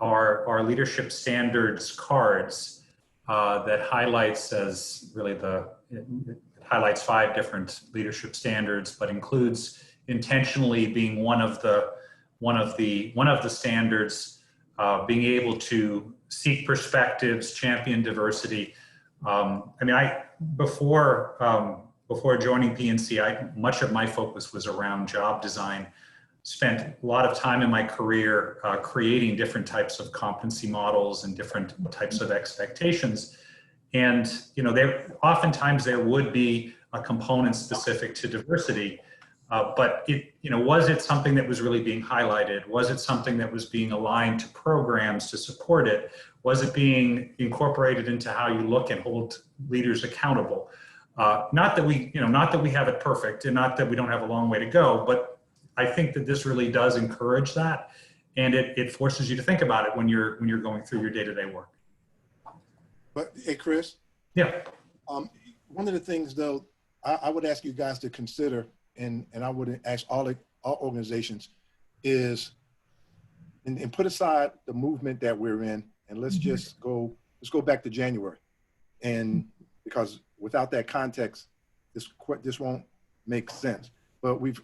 K: our leadership standards cards that highlights as really it highlights 5 different leadership standards, but includes intentionally being one of the standards, being able to seek perspectives, champion diversity. Before joining PNC, much of my focus was around job design. Spent a lot of time in my career creating different types of competency models and different types of expectations. And, you know, oftentimes there would be a component specific to diversity, but was it something that was really being highlighted? Was it something that was being aligned to programs to support it? Was it being incorporated into how you look and hold leaders accountable? Not that we have it perfect, and not that we don't have a long way to go, but I think that this really does encourage that, and it forces you to think about it when you're going through your day-to-day work.
I: But hey, Chris.
K: Yeah.
I: One of the things, though, I would ask you guys to consider, and I would ask all organizations, is, and put aside the movement that we're in, and let's just go back to January, and because without that context, this won't make sense. But we've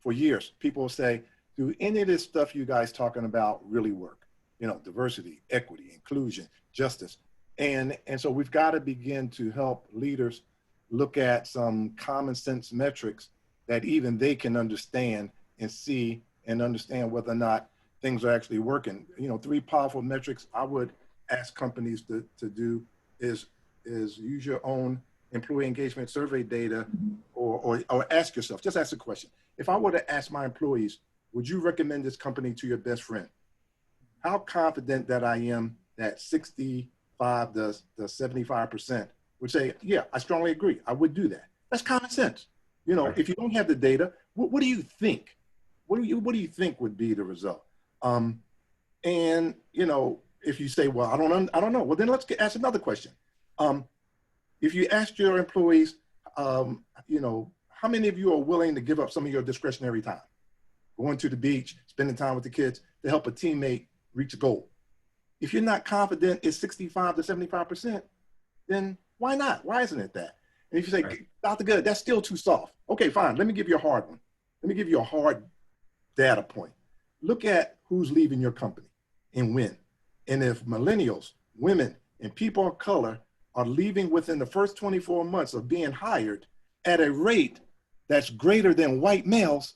I: for years, people will say, do any of this stuff you guys talking about really work? You know, diversity, equity, inclusion, justice. And so we've got to begin to help leaders look at some common sense metrics that even they can understand and see and understand whether or not things are actually working. You know, 3 powerful metrics I would ask companies to do is use your own employee engagement survey data, or ask yourself, just ask a question. If I were to ask my employees, would you recommend this company to your best friend? How confident that I am that 65 to 75% would say, yeah, I strongly agree, I would do that. That's common sense. You know, if you don't have the data, what do you think? What do you think would be the result? And you know, if you say, well, I don't know. Well, then let's ask another question. If you asked your employees, you know, how many of you are willing to give up some of your discretionary time, going to the beach, spending time with the kids to help a teammate reach a goal? If you're not confident it's 65 to 75%, then why not? Why isn't it that? And if you say, Dr. Goode, that's still too soft. Okay, fine. Let me give you a hard one. Let me give you a hard data point. Look at who's leaving your company and when. And if millennials, women, and people of color are leaving within the first 24 months of being hired at a rate that's greater than white males,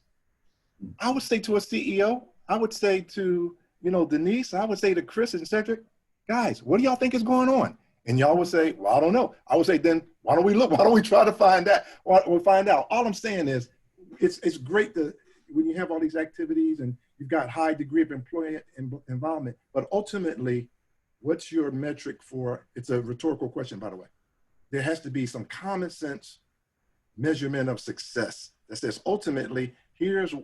I: I would say to a CEO, I would say to, you know, Denise, I would say to Chris and Cedric, guys, what do y'all think is going on? And y'all would say, well, I don't know. I would say, then why don't we look? Why don't we try to find out? We'll find out. All I'm saying is, it's great to, when you have all these activities and you've got high degree of employee involvement, but ultimately, what's your metric for, it's a rhetorical question, by the way. There has to be some common sense measurement of success that says, ultimately, here's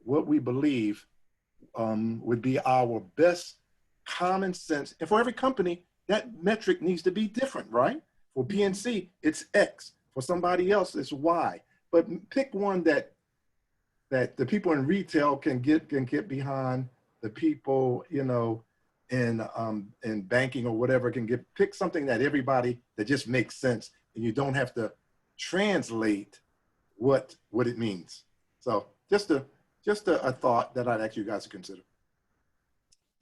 I: what we believe would be our best common sense. And for every company, that metric needs to be different, right? For PNC, it's X. For somebody else, it's Y. But pick one that the people in retail can get behind, the people, you know, in banking or whatever pick something that everybody, that just makes sense, and you don't have to translate what it means. So just a thought that I'd ask you guys to consider.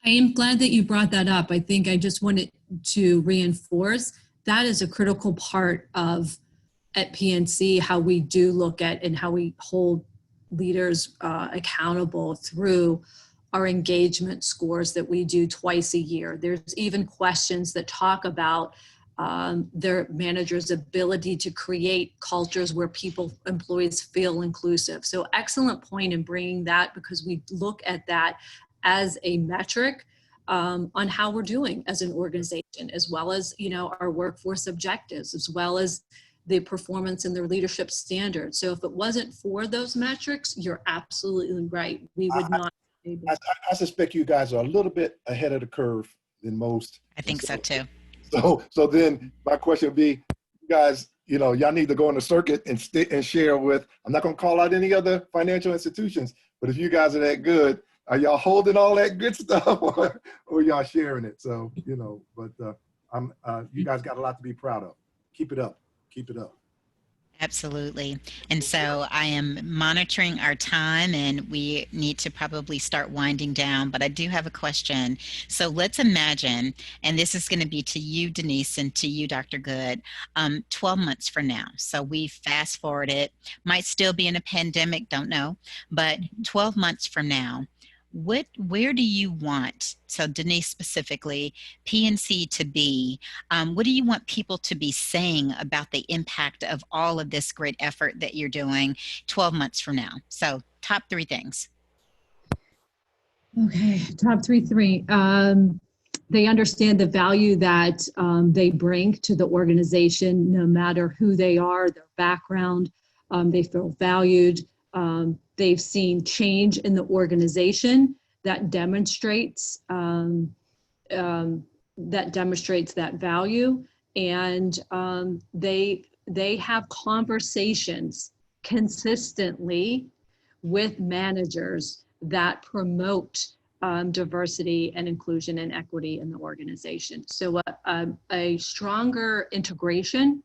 O: I am glad that you brought that up. I think I just wanted to reinforce that is a critical part of at PNC, how we do look at and how we hold leaders accountable through our engagement scores that we do twice a year. There's even questions that talk about their managers' ability to create cultures where employees feel inclusive. So excellent point in bringing that, because we look at that as a metric on how we're doing as an organization, as well as, you know, our workforce objectives, as well as the performance and their leadership standards. So if it wasn't for those metrics, you're absolutely right. We would not be able to.
I: I suspect you guys are a little bit ahead of the curve than most.
N: I think so too.
I: So then my question would be, you guys, you know, y'all need to go on the circuit and share with, I'm not going to call out any other financial institutions, but if you guys are that good, are y'all holding all that good stuff, or y'all sharing it? So, you know, but you guys got a lot to be proud of. Keep it up. Keep it up.
N: Absolutely. And so I am monitoring our time, and we need to probably start winding down, but I do have a question. So let's imagine, and this is going to be to you, Denise, and to you, Dr. Goode, 12 months from now. So we fast forward it, might still be in a pandemic, don't know, but 12 months from now, where do you want, so Denise specifically, PNC to be? What do you want people to be saying about the impact of all of this great effort that you're doing 12 months from now? So top 3 things.
P: Okay, top three. They understand the value that they bring to the organization, no matter who they are, their background. They feel valued. They've seen change in the organization that demonstrates that value, and they have conversations consistently with managers that promote diversity and inclusion and equity in the organization. So a stronger integration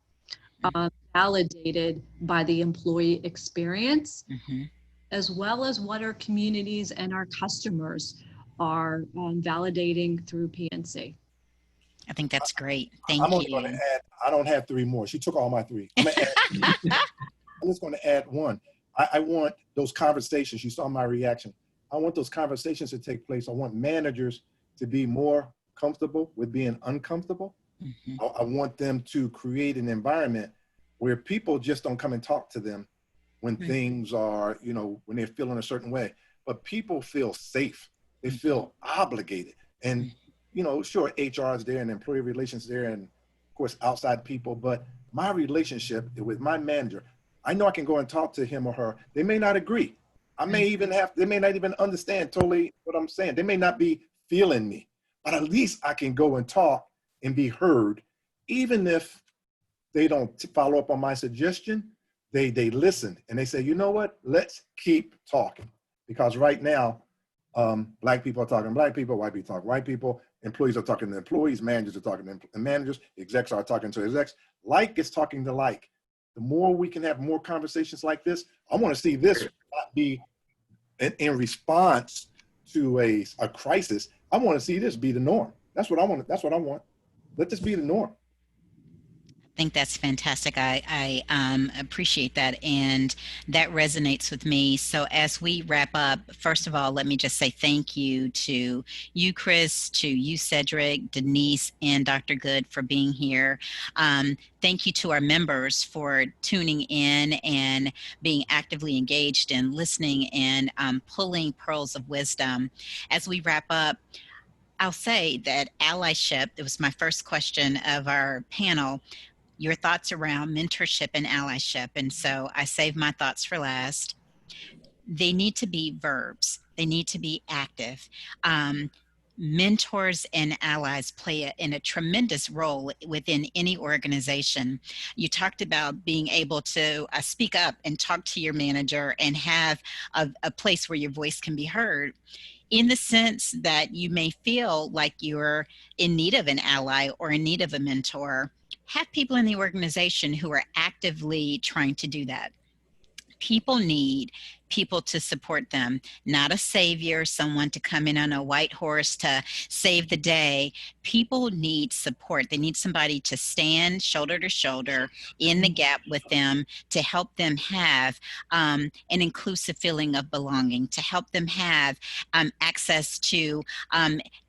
P: validated by the employee experience, as well as what our communities and our customers are validating through PNC.
N: I think that's great. Thank
I: I'm
N: you.
I: only going to add, I don't have 3 more. She took all my 3. I'm just going to add 1. I want those conversations. You saw my reaction. I want those conversations to take place. I want managers to be more comfortable with being uncomfortable. I want them to create an environment where people just don't come and talk to them when things are, you know, when they're feeling a certain way, but people feel safe. They feel obligated. And, you know, sure, HR is there and employee relations there and of course outside people, but my relationship with my manager, I know I can go and talk to him or her. They may not agree. They may not even understand totally what I'm saying. They may not be feeling me, but at least I can go and talk and be heard. Even if they don't follow up on my suggestion, they listen and they say, you know what, let's keep talking. Because right now, Black people are talking to Black people, white people talk white people, employees are talking to employees, managers are talking to managers, execs are talking to execs. Like is talking to like. The more we can have more conversations like this, I want to see this not be in response to a crisis. I want to see this be the norm. That's what I want. That's what I want. Let this be the norm.
N: I think that's fantastic. I appreciate that, and that resonates with me. So as we wrap up, first of all, let me just say thank you to you, Chris, to you, Cedric, Denise, and Dr. Goode for being here. Thank you to our members for tuning in and being actively engaged and listening and pulling pearls of wisdom. As we wrap up, I'll say that allyship, it was my first question of our panel, your thoughts around mentorship and allyship. And so I saved my thoughts for last. They need to be verbs. They need to be active. Mentors and allies play a tremendous role within any organization. You talked about being able to speak up and talk to your manager and have a place where your voice can be heard. In the sense that you may feel like you're in need of an ally or in need of a mentor, have people in the organization who are actively trying to do that. People need people to support them, not a savior, someone to come in on a white horse to save the day. People need support. They need somebody to stand shoulder to shoulder in the gap with them to help them have an inclusive feeling of belonging, to help them have access to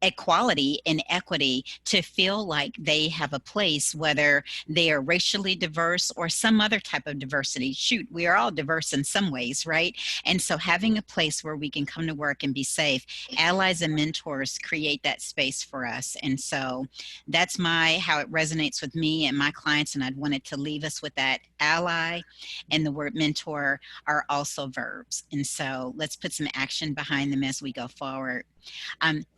N: equality and equity, to feel like they have a place, whether they are racially diverse or some other type of diversity. Shoot, we are all diverse in some ways, right? And so having a place where we can come to work and be safe, allies and mentors create that space for us. And so that's how it resonates with me and my clients. And I'd wanted to leave us with that. Ally and the word mentor are also verbs. And so let's put some action behind them as we go forward.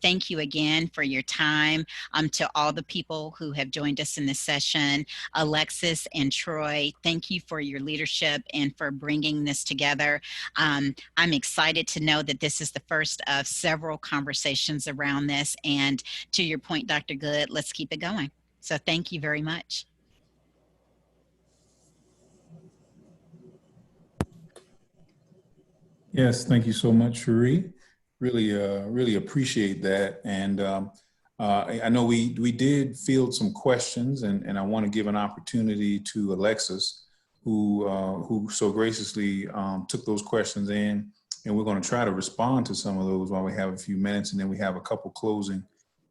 N: Thank you again for your time. To all the people who have joined us in this session, Alexis and Troy, thank you for your leadership and for bringing this together. I'm excited to know that this is the first of several conversations around this. And to your point, Dr. Goode, let's keep it going. So thank you very much.
F: Yes, thank you so much, Cherie. Really appreciate that. And I know we did field some questions, and I want to give an opportunity to Alexis, who so graciously took those questions in And we're going to try to respond to some of those while we have a few minutes. And then we have a couple closing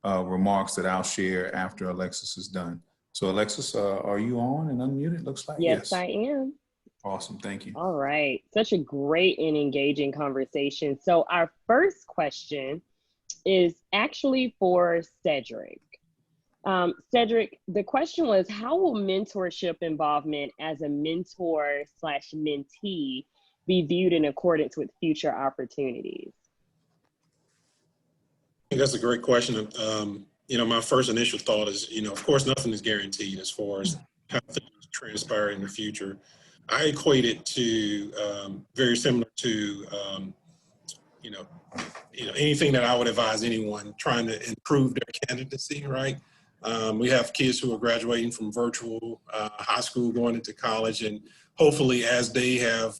F: remarks that I'll share after Alexis is done. So Alexis, are you on and unmuted? Looks like
M: Yes, I am.
F: Awesome. Thank you.
M: All right. Such a great and engaging conversation. So our first question is actually for Cedric. Cedric, the question was, how will mentorship involvement as a mentor / mentee be viewed in accordance with future opportunities?
G: I think that's a great question. My first initial thought is, of course, nothing is guaranteed as far as how things transpire in the future. I equate it to very similar to, anything that I would advise anyone trying to improve their candidacy, right? We have kids who are graduating from virtual high school, going into college, and hopefully as they have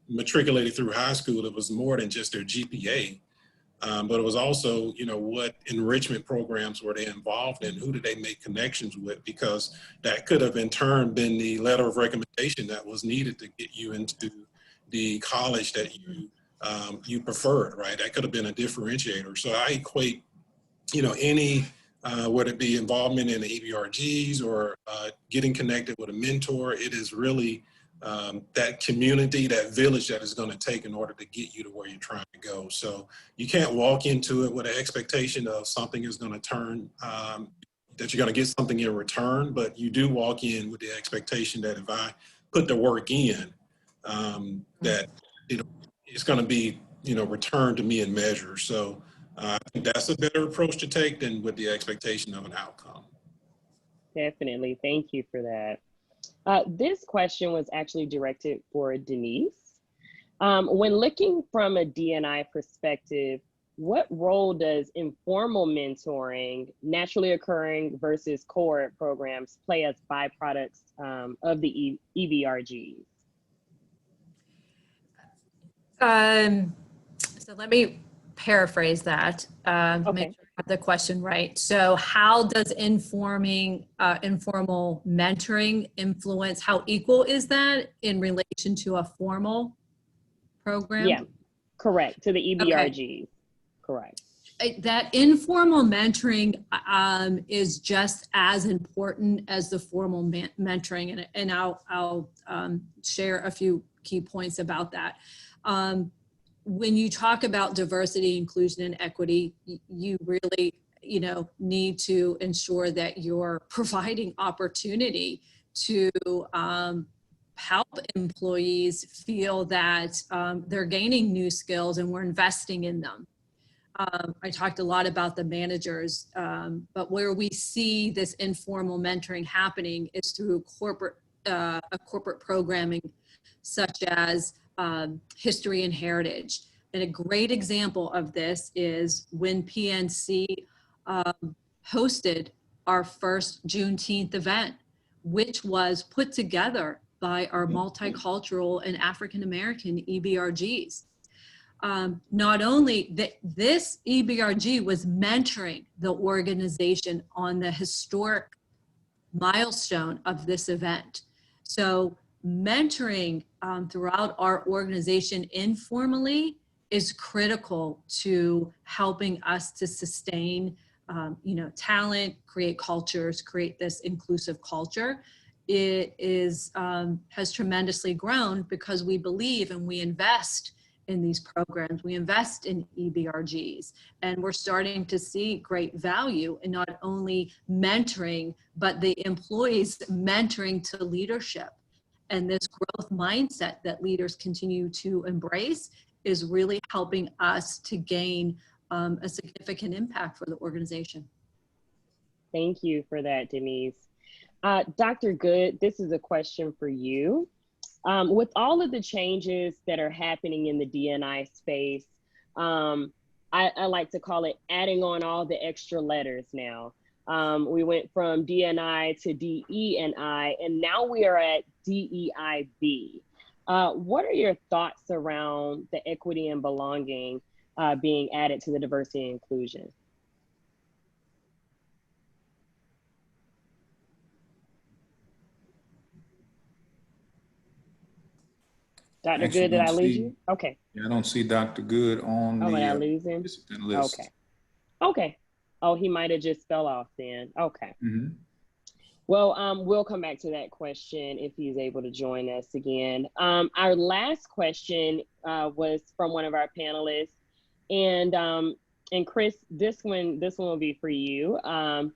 G: matriculated through high school, it was more than just their GPA. But it was also, what enrichment programs were they involved in? Who did they make connections with? Because that could have in turn been the letter of recommendation that was needed to get you into the college that you preferred, right? That could have been a differentiator. So I equate, any, whether it be involvement in the EBRGs or getting connected with a mentor, it is really that community, that village that is going to take in order to get you to where you're trying to go. So you can't walk into it with an expectation of something is going to turn, that you're going to get something in return, but you do walk in with the expectation that if I put the work in, that it's going to be returned to me in measure. So I think that's a better approach to take than with the expectation of an outcome.
M: Definitely. Thank you for that. This question was actually directed for Denise. When looking from a D&I perspective, what role does informal mentoring, naturally occurring versus cohort programs play as byproducts of the EBRGs?
P: So let me paraphrase that,
M: Okay.
P: make sure I have the question right. So how does informal mentoring influence, how equal is that in relation to a formal program?
M: Yeah, correct, to the EBRGs,
P: Okay.
M: Correct.
P: That informal mentoring is just as important as the formal mentoring, and I'll share a few key points about that. When you talk about diversity, inclusion, and equity, you really, need to ensure that you're providing opportunity to help employees feel that they're gaining new skills and we're investing in them. I talked a lot about the managers, but where we see this informal mentoring happening is through corporate programming, such as history and heritage. And a great example of this is when PNC hosted our first Juneteenth event, which was put together by our multicultural and African-American EBRGs. Not only that, this EBRG was mentoring the organization on the historic milestone of this event. So mentoring throughout our organization informally is critical to helping us to sustain, talent, create cultures, create this inclusive culture. It is has tremendously grown because we believe and we invest in these programs. We invest in EBRGs, and we're starting to see great value in not only mentoring, but the employees mentoring to leadership. And this growth mindset that leaders continue to embrace is really helping us to gain a significant impact for the organization.
M: Thank you for that, Denise. Dr. Goode, this is a question for you. With all of the changes that are happening in the D&I space, I like to call it adding on all the extra letters now. We went from D&I to DE&I, and now we are at DEIB. What are your thoughts around the equity and belonging being added to the diversity and inclusion? Dr.
F: Actually
M: Goode, did I
F: don't
M: lose
F: see-
M: you? Okay.
F: Yeah, I don't see Dr. Goode on
M: Oh, did I
F: the
M: lose him?
F: participant list.
M: Okay. Okay. Oh, he might have just fell off then. Okay.
F: Mhm.
M: Well, we'll come back to that question if he's able to join us again. Our last question was from one of our panelists, and Chris, this one will be for you. Are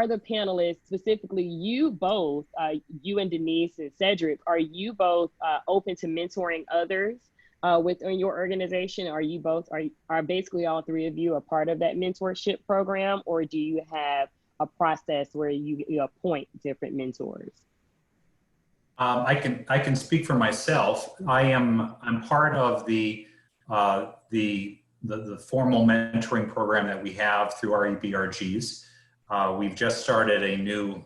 M: the panelists, specifically you both, you and Denise and Cedric, are you both open to mentoring others within your organization? Are you both, are basically all three of you a part of that mentorship program, or do you have a process where you appoint different mentors?
K: I can speak for myself. I'm part of the formal mentoring program that we have through our EBRGs. We've just started a new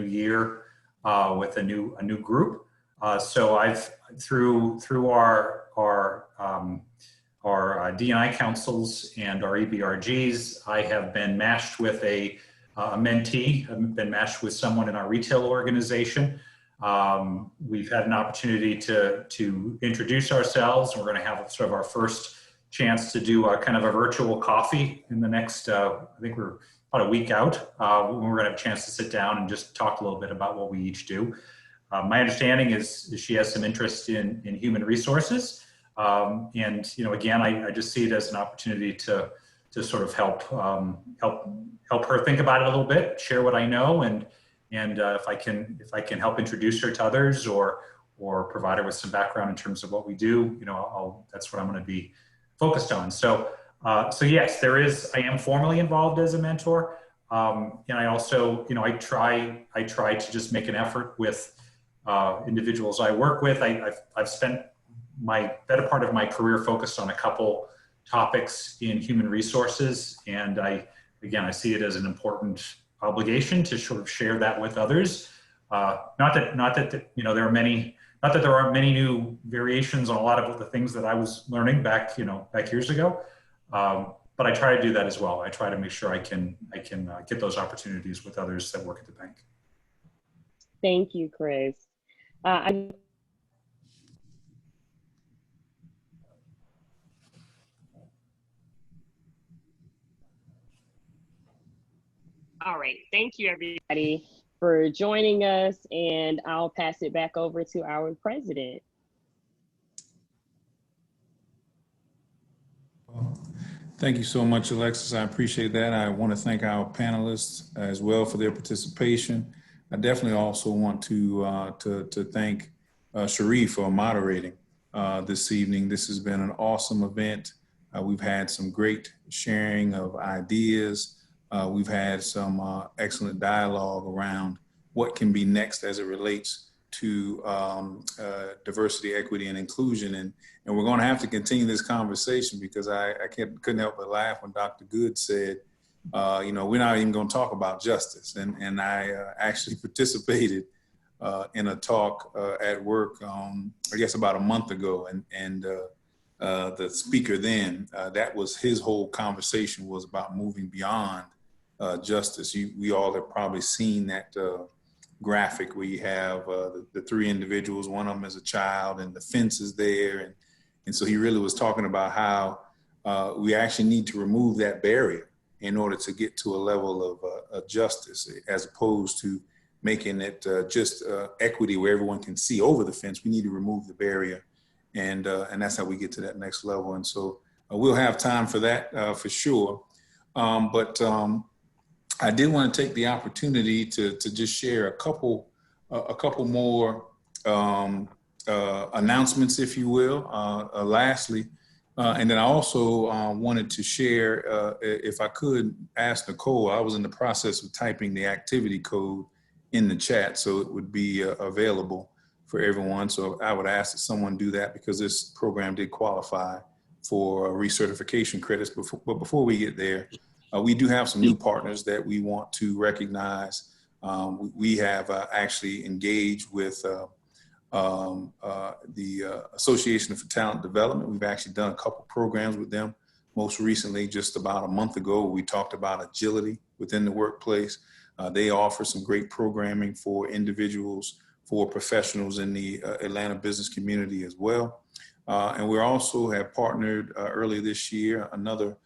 K: year with a new group. So I've through our D&I councils and our EBRGs, I have been matched with a mentee. I've been matched with someone in our retail organization. We've had an opportunity to introduce ourselves. We're going to have sort of our first chance to do a kind of a virtual coffee in the next, I think we're about a week out, when we're going to have a chance to sit down and just talk a little bit about what we each do. My understanding is she has some interest in human resources. And, you know, again, I just see it as an opportunity to sort of help her think about it a little bit, share what I know, and if I can help introduce her to others or provide her with some background in terms of what we do, you know, that's what I'm going to be focused on. So yes, I am formally involved as a mentor. And I also, you know, I try to just make an effort with individuals I work with. I've spent my better part of my career focused on a couple topics in human resources. And I see it as an important obligation to sort of share that with others. Not that you know, there aren't many new variations on a lot of the things that I was learning back years ago. But I try to do that as well. I try to make sure I can get those opportunities with others that work at the bank.
M: Thank you, Chris. All right, thank you everybody for joining us, and I'll pass it back over to our president.
F: Thank you so much, Alexis. I appreciate that. I want to thank our panelists as well for their participation. I definitely also want to thank Cherie for moderating this evening. This has been an awesome event. We've had some great sharing of ideas. We've had some excellent dialogue around what can be next as it relates to diversity, equity, and inclusion. And we're going to have to continue this conversation, because I couldn't help but laugh when Dr. Goode said, you know, we're not even going to talk about justice. And I actually participated in a talk at work, I guess about a month ago. And the speaker then, that was his whole conversation, was about moving beyond justice. We all have probably seen that graphic where you have the three individuals, one of them is a child, and the fence is there. And so he really was talking about how we actually need to remove that barrier in order to get to a level of justice, as opposed to making it just equity where everyone can see over the fence. We need to remove the barrier, and that's how we get to that next level. And so we'll have time for that for sure. But I did want to take the opportunity to just share a couple more announcements, if you will, lastly. And then I also wanted to share, if I could ask Nicole, I was in the process of typing the activity code in the chat, so it would be available for everyone. So I would ask that someone do that, because this program did qualify for recertification credits. But before we get there, we do have some new partners that we want to recognize. We have actually engaged with the Association for Talent Development. We've actually done a couple programs with them. Most recently, just about a month ago, we talked about agility within the workplace. They offer some great programming for individuals for professionals in the Atlanta business community as well. And we also have partnered earlier this year, another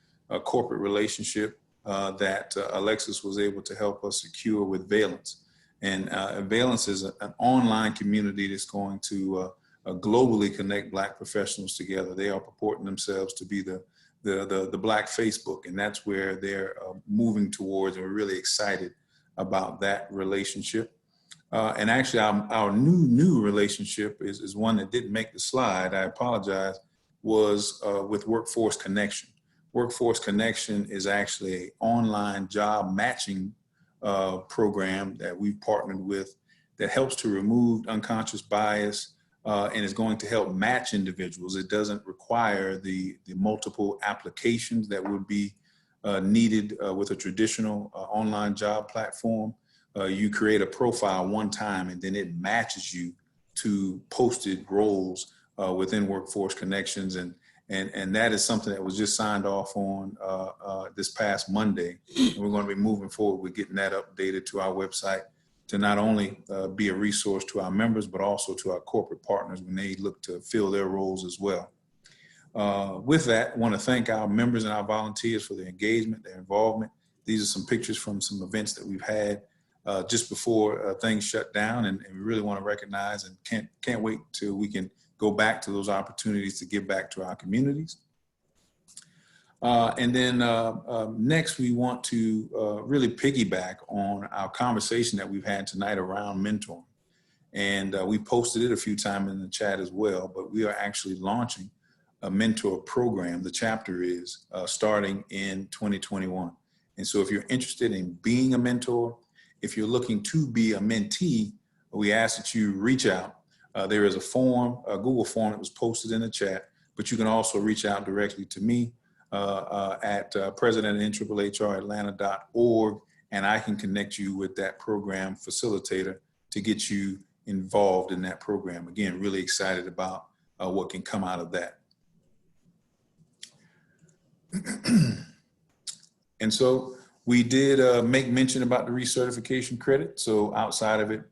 F: corporate relationship that Alexis was able to help us secure with Valence. And Valence is an online community that's going to globally connect Black professionals together. They are purporting themselves to be the Black Facebook, and that's where they're moving towards, and we're really excited about that relationship. And actually, our new relationship is one that didn't make the slide. I apologize. Was with Workforce Connection. Workforce Connection is actually an online job matching program that we've partnered with that helps to remove unconscious bias and is going to help match individuals. It doesn't require the multiple applications that would be needed with a traditional online job platform. You create a profile one time and then it matches you to posted roles within Workforce Connections. And that is something that was just signed off on this past Monday. And we're going to be moving forward with getting that updated to our website to not only be a resource to our members, but also to our corporate partners when they look to fill their roles as well. With that, I want to thank our members and our volunteers for their engagement, their involvement. These are some pictures from some events that we've had just before things shut down, and we really want to recognize and can't wait till we can go back to those opportunities to give back to our communities. And then next, we want to really piggyback on our conversation that we've had tonight around mentoring. And we posted it a few times in the chat as well, but we are actually launching a mentor program. The chapter is starting in 2021. And so if you're interested in being a mentor, if you're looking to be a mentee, we ask that you reach out. There is a form, a Google form that was posted in the chat, but you can also reach out directly to me at president@NAAAHRatlanta.org, and I can connect you with that program facilitator to get you involved in that program. Again, really excited about what can come out of that. And so we did make mention about the recertification credit. So outside of it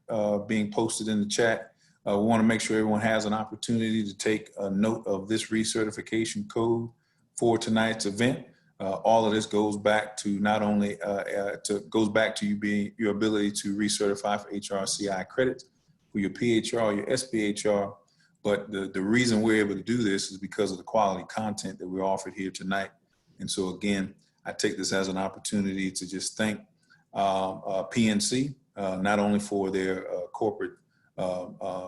F: being posted in the chat, we want to make sure everyone has an opportunity to take a note of this recertification code for tonight's event. All of this goes back to not only goes back to you being your ability to recertify for HRCI credits for your PHR, your SPHR. But the reason we're able to do this is because of the quality content that we offered here tonight. And so again, I take this as an opportunity to just thank PNC, not only for their corporate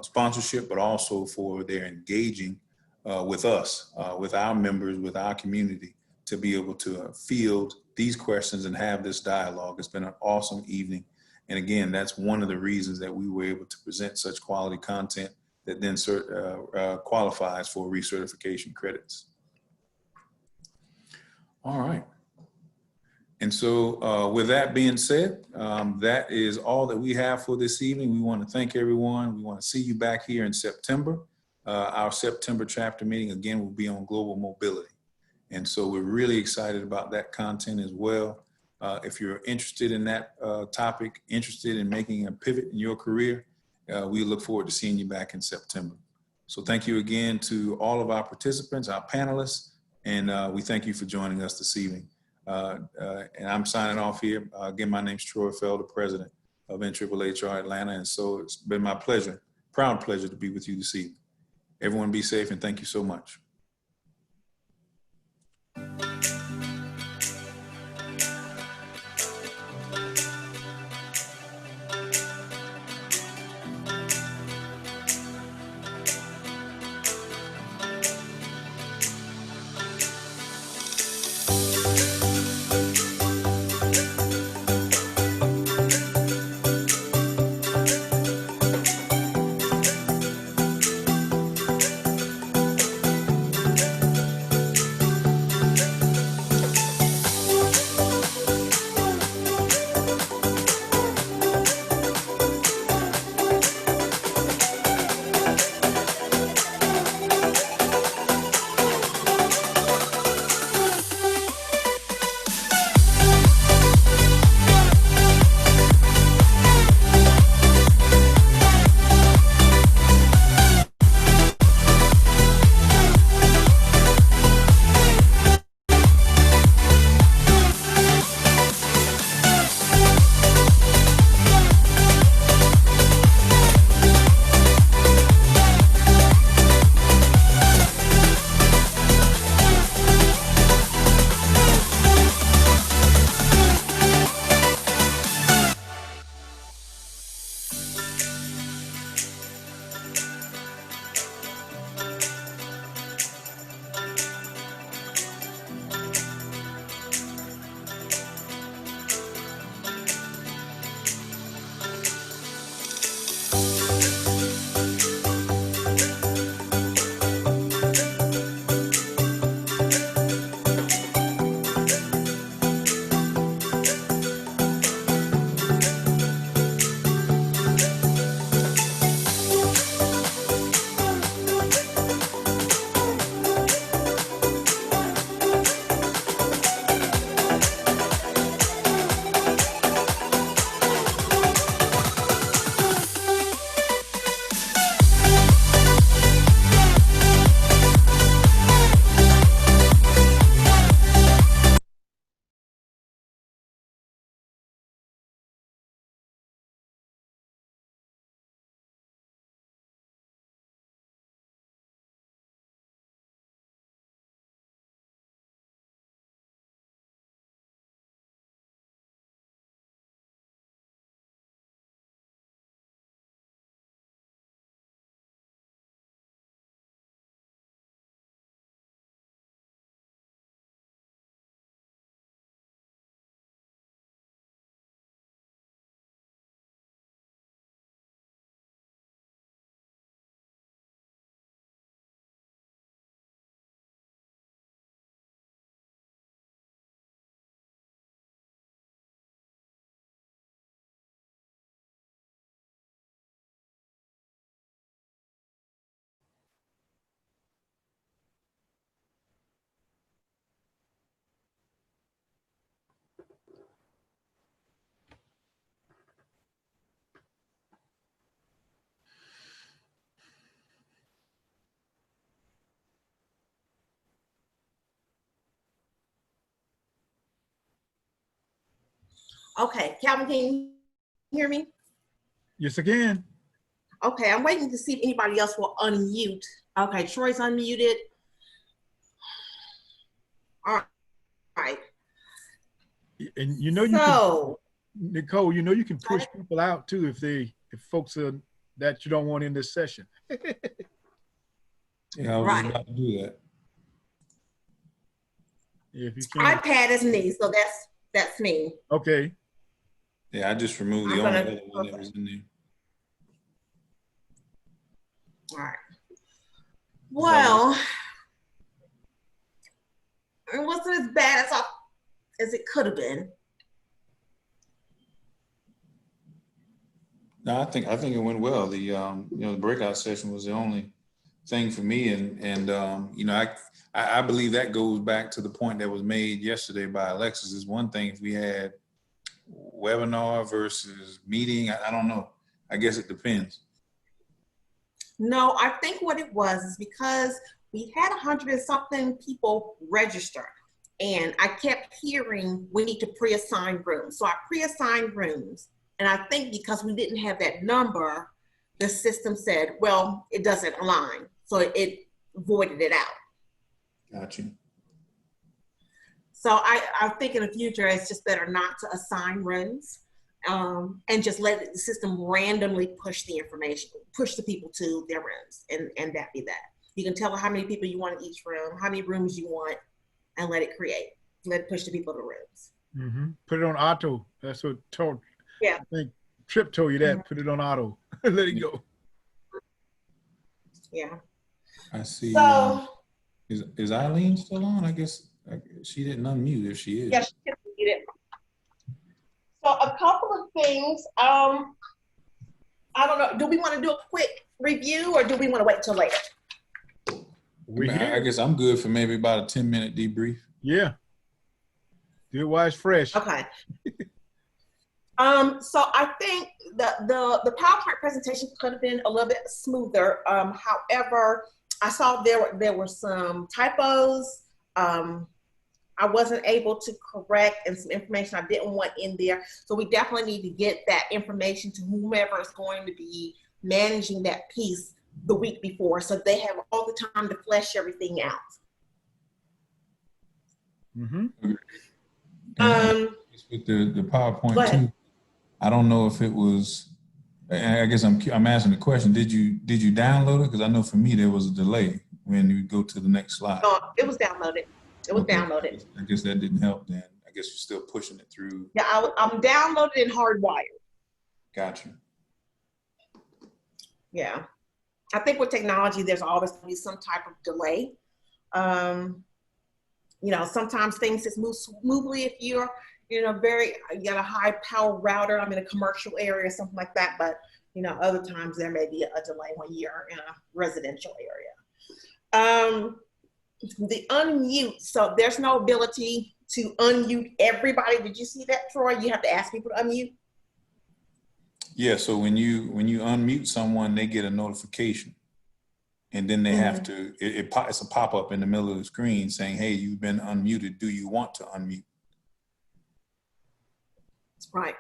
F: sponsorship, but also for their engaging with us, with our members, with our community, to be able to field these questions and have this dialogue. It's been an awesome evening. And again, that's one of the reasons that we were able to present such quality content that then qualifies for recertification credits. All right. And so with that being said, that is all that we have for this evening. We want to thank everyone. We want to see you back here in September. Our September chapter meeting, again, will be on global mobility. And so we're really excited about that content as well. If you're interested in that topic, interested in making a pivot in your career, we look forward to seeing you back in September. So thank you again to all of our participants, our panelists, and we thank you for joining us this evening. And I'm signing off here. Again, my name's Troy Felder, president of NAAAHR Atlanta. And so it's been my pleasure, proud pleasure to be with you this evening. Everyone be safe and thank you so much.
E: Okay, Calvin, can you hear me?
B: Yes, again.
E: Okay, I'm waiting to see if anybody else will unmute. Okay, Troy's unmuted. All right.
B: And you know, Nicole, you know, you can push people out too if folks are that you don't want in this session.
F: Yeah, I was just about to do that.
B: If you can.
E: iPad is me, so that's me.
B: Okay.
F: Yeah, I just removed the only other one that was in there.
E: All right. Well, it wasn't as bad as it could have been.
F: No, I think it went well. The the breakout session was the only thing for me, and I believe that goes back to the point that was made yesterday by Alexis. Is one thing if we had webinar versus meeting. I don't know. I guess it depends.
E: No, I think what it was is because we had 100 and something people register, and I kept hearing we need to pre-assign rooms. So I pre-assigned rooms, and I think because we didn't have that number, the system said, well, it doesn't align. So it voided it out.
F: Got you.
E: So I think in the future, it's just better not to assign rooms and just let the system randomly push the information, push the people to their rooms, and that be that. You can tell how many people you want in each room, how many rooms you want, and let it create. Let it push the people to rooms.
B: Mm-hmm. Put it on auto. That's what told.
E: Yeah.
B: I think Trip told you that. Mm-hmm. Put it on auto. Let it go.
E: Yeah.
F: I see.
E: So
F: is Eileen still on? I guess she didn't unmute if she is.
E: Yeah, she didn't unmute it. So a couple of things. I don't know. Do we want to do a quick review or do we want to wait till later?
F: I guess I'm good for maybe about a 10-minute debrief.
B: Yeah. Do it while it's fresh.
E: Okay. So I think the PowerPoint presentation could have been a little bit smoother. However, I saw there were some typos. I wasn't able to correct, and some information I didn't want in there. So we definitely need to get that information to whomever is going to be managing that piece the week before, so they have all the time to flesh everything out.
B: Mm-hmm.
F: With the PowerPoint too, I don't know if it was. I guess I'm asking the question. Did you download it? Because I know for me there was a delay when you go to the next slide.
E: No, it was downloaded. It was downloaded.
F: I guess that didn't help then. I guess you're still pushing it through.
E: Yeah, I'm downloaded and hardwired.
F: Gotcha.
E: Yeah. I think with technology, there's always going to be some type of delay. Sometimes things just move smoothly if you're, you got a high power router. I'm in a commercial area or something like that. But, other times there may be a delay when you're in a residential area. The unmute, so there's no ability to unmute everybody. Did you see that, Troy? You have to ask people to unmute?
F: Yeah, so when you unmute someone, they get a notification. And then they have to, it's a pop-up in the middle of the screen saying, hey, you've been unmuted. Do you want to unmute?
E: Right.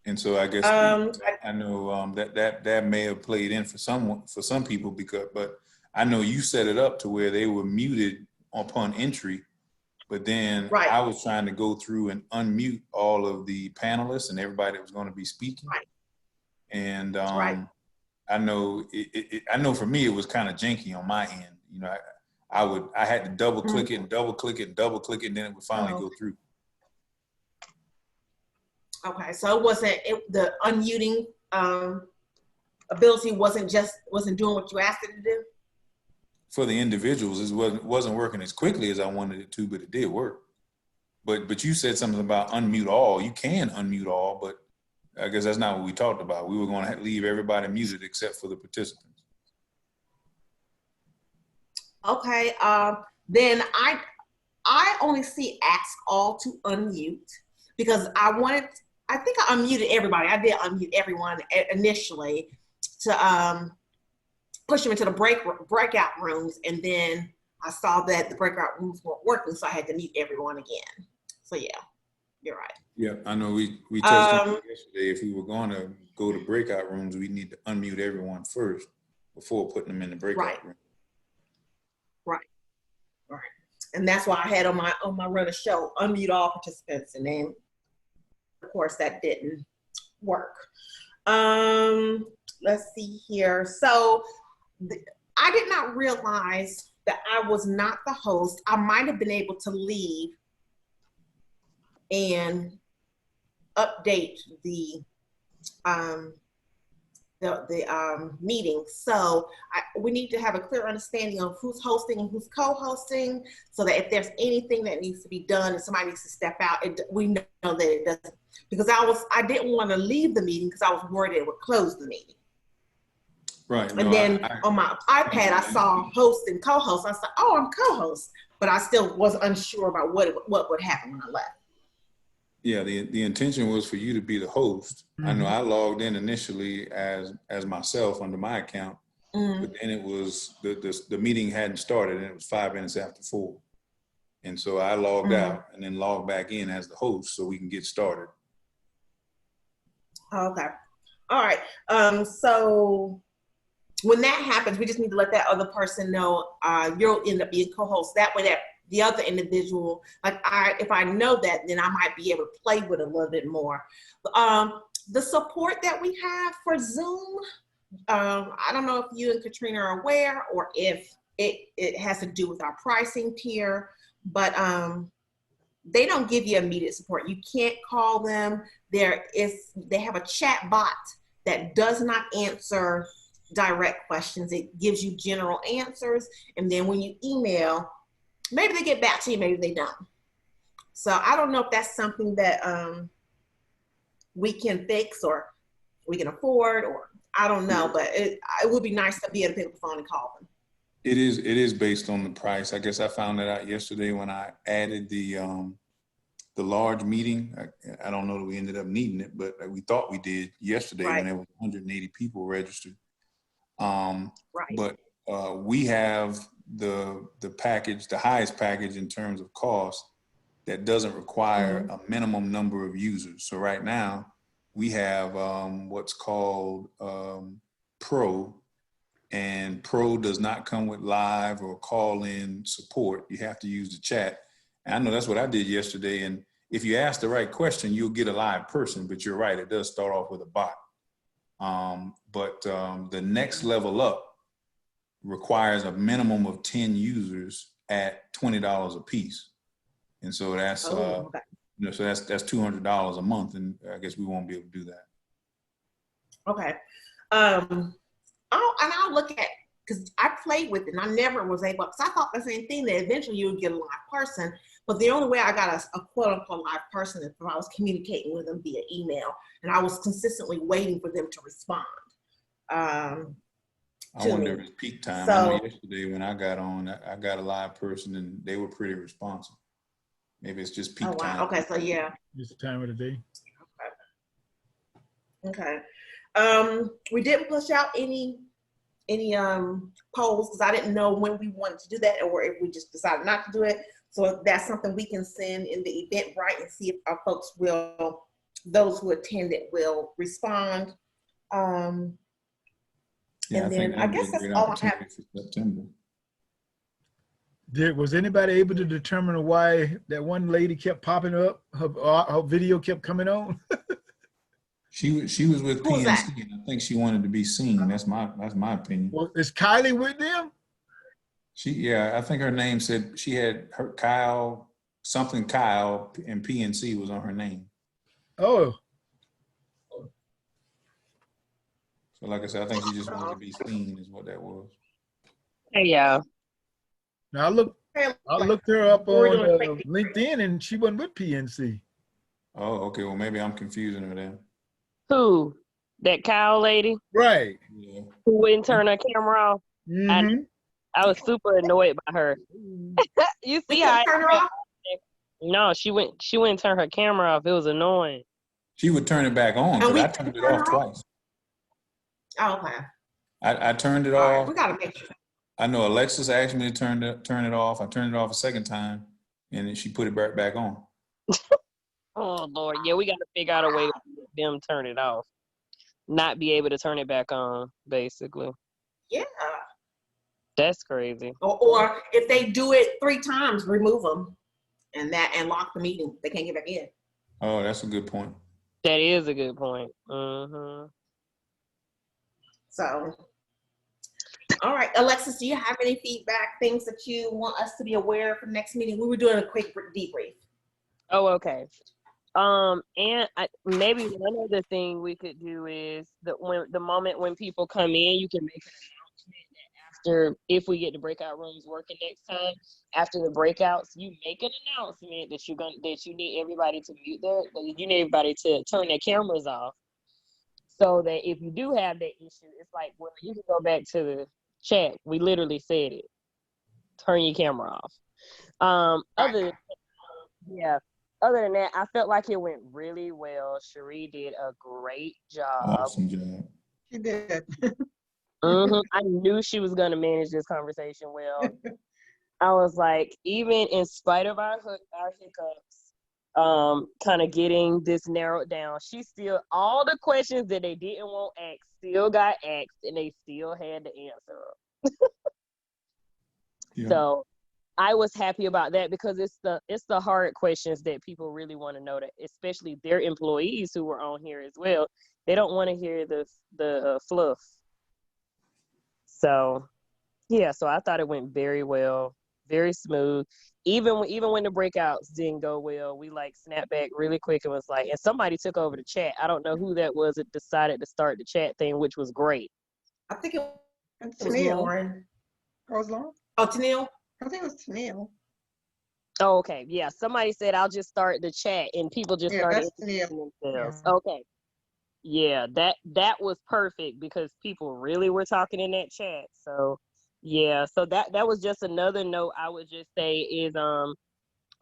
F: And so I guess I know that may have played in for some people but I know you set it up to where they were muted upon entry, but then I was trying to go through and unmute all of the panelists and everybody that was going to be speaking.
E: Right.
F: And I know I know for me it was kind of janky on my end. I had to double click it and double click it and double click it, and then it would finally go through.
E: Okay, so it wasn't the unmuting ability wasn't doing what you asked it to do?
F: For the individuals, it wasn't working as quickly as I wanted it to, but it did work. But you said something about unmute all. You can unmute all, but I guess that's not what we talked about. We were going to leave everybody muted except for the participants.
E: Okay, then I only see ask all to unmute because I think I unmuted everybody. I did unmute everyone initially to push them into the breakout rooms, and then I saw that the breakout rooms weren't working, so I had to mute everyone again. So yeah. You're right.
F: Yeah, I know we touched on it yesterday. If we were going to go to breakout rooms, we need to unmute everyone first before putting them in the breakout room.
E: Right. And that's why I had on my runner show, unmute all participants, and then of course that didn't work. Let's see here. So I did not realize that I was not the host. I might have been able to leave and update the meeting. So we need to have a clear understanding of who's hosting and who's co-hosting, so that if there's anything that needs to be done and somebody needs to step out, we know that it doesn't. Because I didn't want to leave the meeting because I was worried it would close the meeting.
F: Right.
E: And then on my iPad, I saw host and co-host. I said, oh, I'm co-host, but I still was unsure about what would happen when I left.
F: Yeah, the intention was for you to be the host. I know I logged in initially as myself under my account, but then it was the meeting hadn't started and it was 5 minutes after 4. And so I logged out and then logged back in as the host so we can get started.
E: Okay. All right. So when that happens, we just need to let that other person know you'll end up being co-host. That way that the other individual, if I know that, then I might be able to play with it a little bit more. The support that we have for Zoom, I don't know if you and Katrina are aware or if it has to do with our pricing tier, but they don't give you immediate support. You can't call them. They have a chat bot that does not answer direct questions. It gives you general answers. And then when you email, maybe they get back to you, maybe they don't. So I don't know if that's something that we can fix or we can afford, or I don't know, but it would be nice to be able to pick up the phone and call them.
F: It is based on the price. I guess I found that out yesterday when I added the large meeting. I don't know that we ended up needing it, but we thought we did yesterday when there was 180 people registered. But we have the package, the highest package in terms of cost, that doesn't require a minimum number of users. So right now we have what's called Pro, and Pro does not come with live or call-in support. You have to use the chat. And I know that's what I did yesterday. And if you ask the right question, you'll get a live person, but you're right, it does start off with a bot. But the next level up requires a minimum of 10 users at $20 a piece. And so that's, so that's $200 a month. And I guess we won't be able to do that.
E: Okay. I'll look at, because I played with it and I never was able, because I thought the same thing, that eventually you would get a live person, but the only way I got a quote unquote live person is if I was communicating with them via email, and I was consistently waiting for them to respond.
F: I wonder if it's peak time. So, I know yesterday when I got on, I got a live person and they were pretty responsive. Maybe it's just peak time.
E: Okay, so yeah.
B: Just the time of the day.
E: Okay. We didn't push out any polls because I didn't know when we wanted to do that, or if we just decided not to do it. So that's something we can send in the Eventbrite and see if our folks will, those who attended will respond. And then I guess that's all I have.
F: September.
B: Was anybody able to determine why that one lady kept popping up? Her video kept coming on.
F: She was with PNC, and I think she wanted to be seen. That's my opinion.
B: Well, is Kylie with them?
F: I think her name said she had her Kyle, and PNC was on her name.
B: Oh.
F: So like I said, I think she just wanted to be seen is what that was.
M: Hey, y'all.
B: Now I looked her up on LinkedIn and she wasn't with PNC.
F: Oh, okay. Well, maybe I'm confusing her then.
M: Who? That Kyle lady?
B: Right.
M: Yeah. Who wouldn't turn her camera off?
B: Mm-hmm.
M: I was super annoyed by her. You see how
E: turn her off?
M: No, she wouldn't turn her camera off. It was annoying.
F: She would turn it back on because I turned it off twice.
E: Oh, okay.
F: I turned it off.
E: Right, we gotta make sure.
F: I know Alexis asked me to turn it off. I turned it off a second time, and then she put it back on.
Q: Oh Lord, yeah, we got to figure out a way to let them turn it off, not be able to turn it back on, basically.
E: Yeah.
Q: That's crazy.
E: Or if they do it 3 times, remove them and lock the meeting. They can't get back in.
F: Oh, that's a good point.
Q: That is a good point. Mm-hmm.
E: So, all right, Alexis, do you have any feedback, things that you want us to be aware of for the next meeting? We were doing a quick debrief.
Q: Oh, okay. Maybe one other thing we could do is the moment when people come in, you can make an announcement that after, if we get the breakout rooms working next time, after the breakouts, you make an announcement that you need everybody to you need everybody to turn their cameras off, so that if you do have that issue, it's like, well, you can go back to the chat. We literally said it. Turn your camera off. Other than that, I felt like it went really well. Cherie did a great job.
F: Awesome job.
C: She did.
Q: I knew she was going to manage this conversation well. I was like, even in spite of our hiccups, kind of getting this narrowed down, she still, all the questions that they didn't want asked still got asked, and they still had to answer them.
F: Yeah.
Q: So I was happy about that, because it's the hard questions that people really want to know, that especially their employees who were on here as well. They don't want to hear the fluff. So yeah, so I thought it went very well, very smooth. Even when the breakouts didn't go well, we like snapped back really quick and was like, and somebody took over the chat. I don't know who that was that decided to start the chat thing, which was great.
E: I think it was
C: Tennille.
E: Lauren.
C: Rosalyn?
E: Oh, Tennille?
C: I think it was Tennille.
Q: Oh, okay. Yeah. Somebody said, I'll just start the chat, and people just started introducing themselves.
C: Yeah.
Q: Okay. Yeah, that was perfect, because people really were talking in that chat. So yeah, so that was just another note I would just say is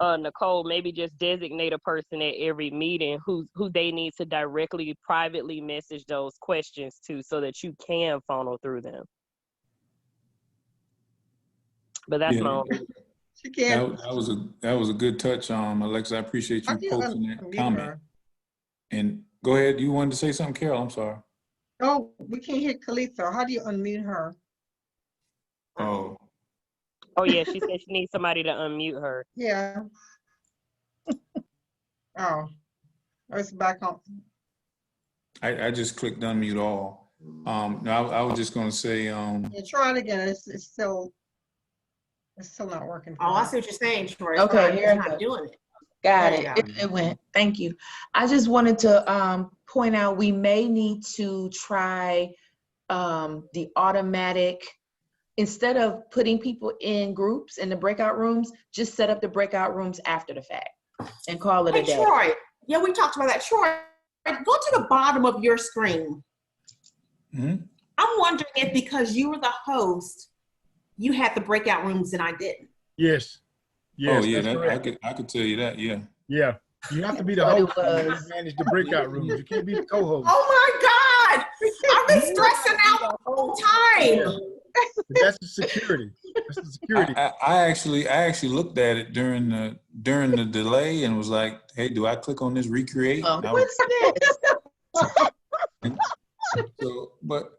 Q: Nicole, maybe just designate a person at every meeting who they need to directly privately message those questions to, so that you can funnel through them. But that's my only.
C: She can't.
F: That was a good touch, Alexa. I appreciate you posting that comment.
C: Her.
F: And go ahead. You wanted to say something, Carol? I'm sorry.
C: Oh, we can't hear Kalitha. How do you unmute her?
F: Oh.
Q: Oh yeah, she said she needs somebody to unmute her.
C: Yeah. Oh, it's back on.
F: I just clicked unmute all. No, I was just going to say.
C: Yeah, try it again. It's still not working.
E: Oh, I see what you're saying, Troy.
A: Okay,
E: here
A: it's
E: not doing it.
A: Got
E: There
A: it.
E: you go.
A: It went. Thank you. I just wanted to point out, we may need to try the automatic, instead of putting people in groups in the breakout rooms, just set up the breakout rooms after the fact and call it a day.
E: Troy. Yeah, we talked about that. Troy, go to the bottom of your screen.
F: Mm-hmm.
E: I'm wondering if, because you were the host, you had the breakout rooms and I didn't.
B: Yes. Yes.
F: Oh yeah,
B: that's correct.
F: I could tell you that. Yeah.
B: Yeah. You have to be the host to manage the breakout rooms. You can't be the co-host.
E: Oh my God! I've been stressing out the whole time.
B: That's the security. That's the security.
F: I actually looked at it during the delay and was like, hey, do I click on this recreate?
A: What's this?
F: So, but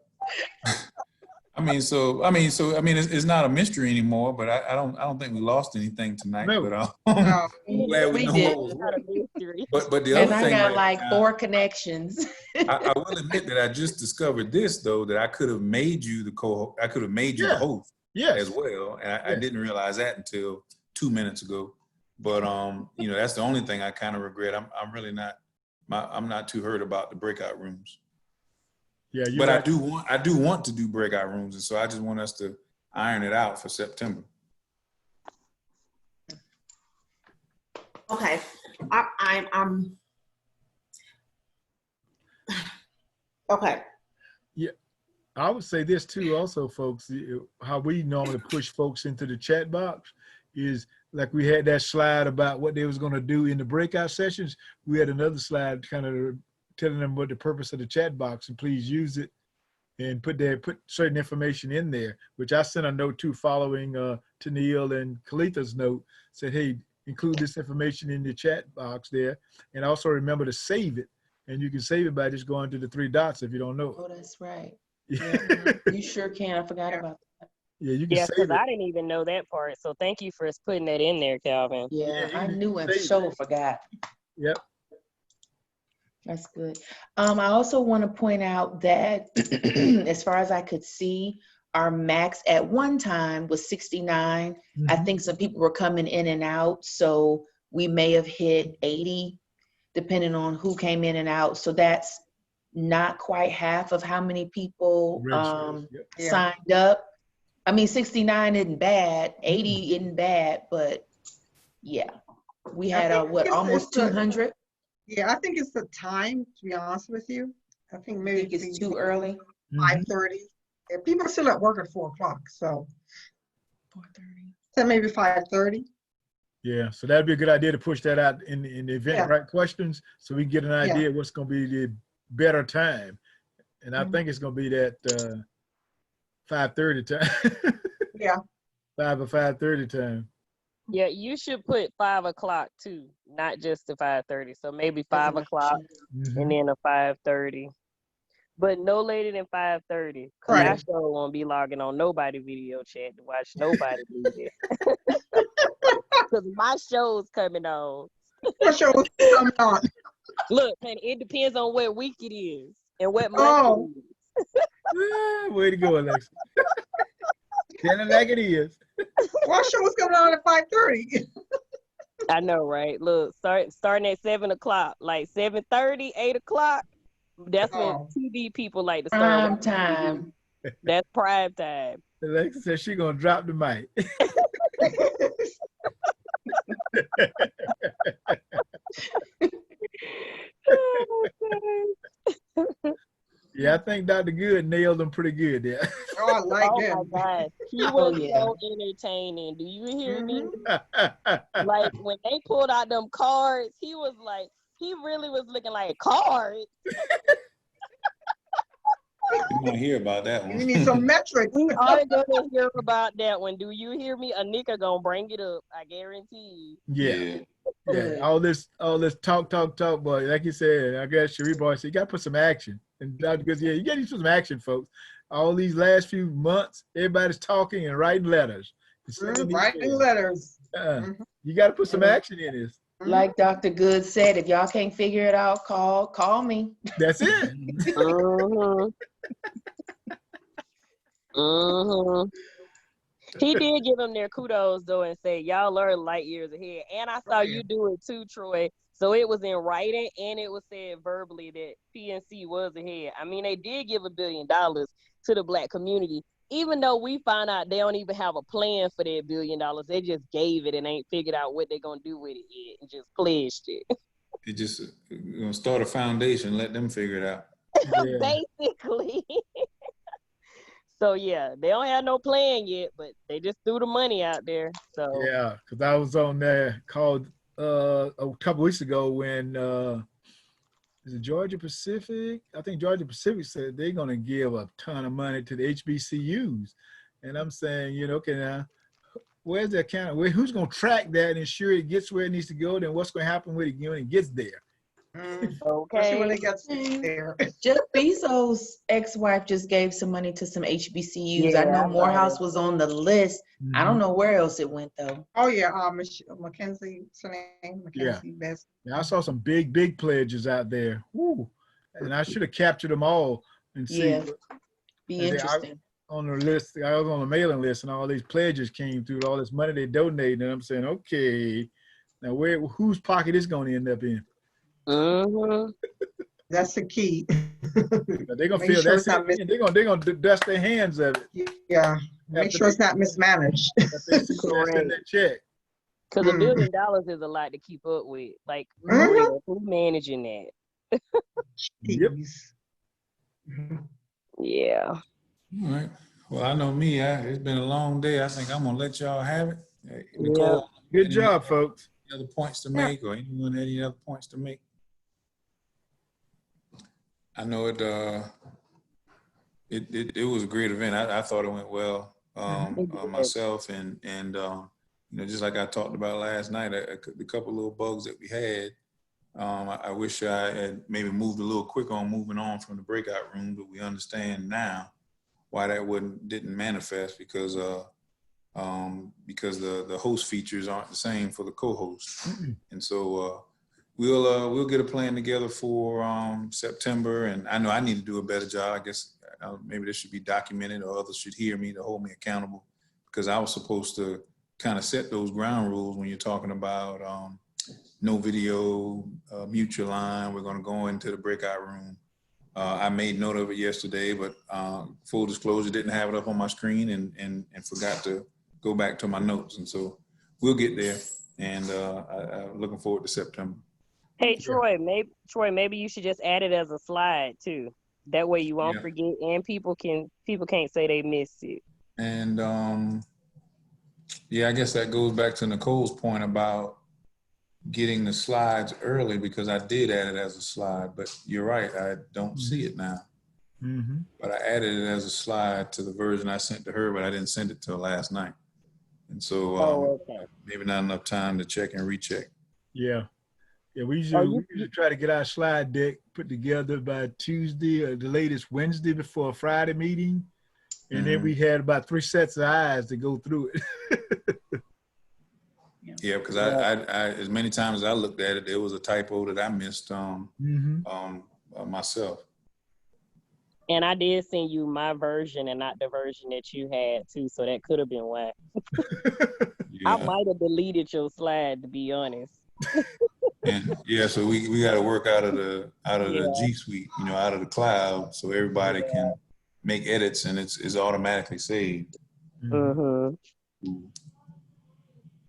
F: I mean, it's not a mystery anymore. But I don't think we lost anything tonight.
B: No.
F: But I'm glad we know
A: did.
F: what was working. But the
A: And
F: other
A: I
F: thing,
A: got like 4 connections.
F: I will admit that I just discovered this though, that I could have made you the co-host. I could have made you the host as well, and I didn't realize that until 2 minutes ago. But that's the only thing I kind of regret. I'm really not. I'm not too hurt about the breakout rooms.
B: Yeah,
F: but I do want to do breakout rooms, and so I just want us to iron it out for September.
E: Okay, I'm okay.
B: Yeah, I would say this too. Also, folks, how we normally push folks into the chat box is like we had that slide about what they was going to do in the breakout sessions. We had another slide kind of telling them what the purpose of the chat box, and please use it and put certain information in there, which I sent a note to following Tennille and Kalitha's note, said, hey, include this information in the chat box there. And also remember to save it. And you can save it by just going to the 3 dots if you don't know it.
A: Oh, that's right. Yeah, you sure can. I forgot about that.
B: Yeah, you can
Q: Yeah,
B: save
Q: because
B: it.
Q: I didn't even know that part. So thank you for putting that in there, Calvin.
A: Yeah,
B: Yeah,
A: I
B: you
A: knew and
B: save
A: so
B: it.
A: forgot.
B: Yep.
A: That's good. I also want to point out that as far as I could see, our max at one time was 69. I think some people were coming in and out, so we may have hit 80, depending on who came in and out. So that's not quite half of how many people signed up. I mean, 69 isn't bad, 80 isn't bad, but yeah, we had almost 200.
C: Yeah, I think it's the time, to be honest with you. I think maybe
A: it's too early.
C: 5:30. Yeah, people are still at work at 4 o'clock, so
A: 4:30.
C: So maybe 5:30.
B: Yeah, so that'd be a good idea to push that out in the Eventbrite questions, so we can get an idea of what's going to be the better time. And I think it's going to be that 5:30 time.
C: Yeah.
B: 5 or 5:30 time.
Q: Yeah, you should put 5 o'clock too, not just the 5:30. So maybe 5 o'clock and then a 5:30. But no later than 5:30. Cause I sure won't be logging on nobody video chat to watch nobody do that. Cause my show's coming on.
C: What show's coming on?
Q: Look, and it depends on what week it is and what month it is.
B: Way to go, Alexa. Tell it like it is.
C: What show is coming on at 5:30?
Q: I know, right? Look, starting at 7 o'clock, like 7:30, 8 o'clock. That's when TV people like to start.
A: Prime time.
Q: That's prime time.
B: Alexa says she's gonna drop the mic. Yeah, I think Dr. Goode nailed them pretty good there.
C: Oh, I like
Q: oh
C: him.
Q: my God. He was so entertaining. Do you hear me? Like when they pulled out them cards, he was like, he really was looking like cards.
F: You might hear about that one.
C: You need some metrics.
Q: We are gonna hear about that one. Do you hear me? Anika gonna bring it up. I guarantee you.
B: Yeah. All this talk, boy. Like you said, I guess Cherie boy said you gotta put some action. And Dr. Goode, you gotta use some action, folks. All these last few months, everybody's talking and writing letters.
C: Writing letters.
B: You gotta put some action in this.
A: Like Dr. Goode said, if y'all can't figure it out, call me.
B: That's it.
Q: He did give them their kudos though and say y'all are light years ahead. And I saw you do it too, Troy. So it was in writing and it was said verbally that PNC was ahead. I mean, they did give $1 billion to the Black community, even though we found out they don't even have a plan for that $1 billion. They just gave it and ain't figured out what they're gonna do with it yet and just pledged it.
F: It just gonna start a foundation, let them figure it out.
Q: Basically. So yeah, they don't have no plan yet, but they just threw the money out there. So
B: yeah, because I was on there called a couple weeks ago when is it Georgia Pacific? I think Georgia Pacific said they're gonna give a ton of money to the HBCUs, and I'm saying, okay, now where's that kind of who's gonna track that and ensure it gets where it needs to go? Then what's gonna happen with it when it gets there?
C: Especially when it gets there.
A: Jeff Bezos' ex-wife just gave some money to some HBCUs. I know Morehouse was on the list. I don't know where else it went though.
C: Oh yeah, Mackenzie, what's her name? Mackenzie Best.
B: Yeah, I saw some big pledges out there. Woo. And I should have captured them all and see.
A: Yeah, be interesting.
B: On the list, I was on the mailing list, and all these pledges came through. All this money they donated, and I'm saying, okay, now whose pocket is going to end up in?
C: That's the key.
B: They're gonna feel that's it. They're gonna dust their hands of it.
C: Yeah. Make sure it's not mismanaged.
B: That check.
Q: Because $1 billion is a lot to keep up with. Like, who's managing that?
B: Yep.
Q: Yeah.
F: All right. Well, I know me. It's been a long day. I think I'm gonna let y'all have it. Nicole,
B: good job, folks.
F: Any other points to make, or anyone any other points to make? I know it was a great event. I thought it went well. Myself and you know, just like I talked about last night, the couple little bugs that we had, I wish I had maybe moved a little quicker on moving on from the breakout room, but we understand now why that didn't manifest, because the host features aren't the same for the co-host. And so we'll get a plan together for September, and I know I need to do a better job. I guess maybe this should be documented, or others should hear me to hold me accountable, because I was supposed to kind of set those ground rules when you're talking about no video, mute your line, we're going to go into the breakout room. I made note of it yesterday, but full disclosure, didn't have it up on my screen and forgot to go back to my notes. And so we'll get there, and I'm looking forward to September.
Q: Hey, Troy, maybe you should just add it as a slide too. That way you won't forget, and people can't say they missed it.
F: And yeah, I guess that goes back to Nicole's point about getting the slides early, because I did add it as a slide, but you're right, I don't see it now. But I added it as a slide to the version I sent to her, but I didn't send it till last night. And so maybe not enough time to check and recheck.
B: Yeah. Yeah, we usually try to get our slide deck put together by Tuesday or the latest Wednesday before a Friday meeting. And then we had about 3 sets of eyes to go through it.
F: Yeah, because I as many times as I looked at it, there was a typo that I missed myself.
Q: And I did send you my version and not the version that you had too, so that could have been why. I might have deleted your slide, to be honest.
F: And yeah, so we got to work out of the G Suite, you know, out of the cloud, so everybody can make edits and it's automatically saved.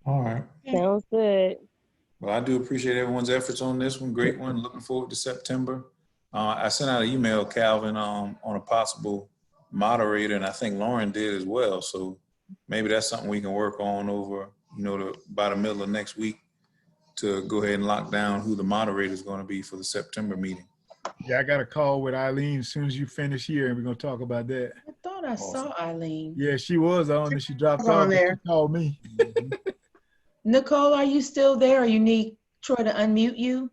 F: All right.
Q: Sounds good.
F: Well, I do appreciate everyone's efforts on this one. Great one. Looking forward to September. I sent out an email, Calvin, on a possible moderator, and I think Lauren did as well. So maybe that's something we can work on over, you know, by the middle of next week, to go ahead and lock down who the moderator is going to be for the September meeting.
B: Yeah, I got a call with Eileen as soon as you finish here, and we're going to talk about that.
A: I thought I saw Eileen.
B: Yeah, she was on, and she dropped off, and she called me.
A: Nicole, are you still there, or you need Troy to unmute you?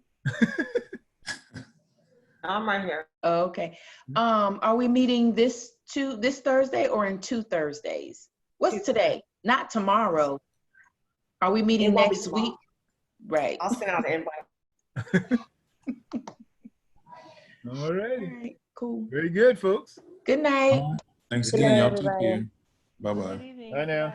E: I'm right here.
A: Oh, okay. Are we meeting this Thursday or in 2 Thursdays? What's today? Not tomorrow. Are we meeting next week? Right.
E: I'll send out an invite.
B: All right.
A: Cool.
B: Very good, folks.
A: Good night.
F: Thanks again. Y'all take care. Bye-bye.
B: Bye now.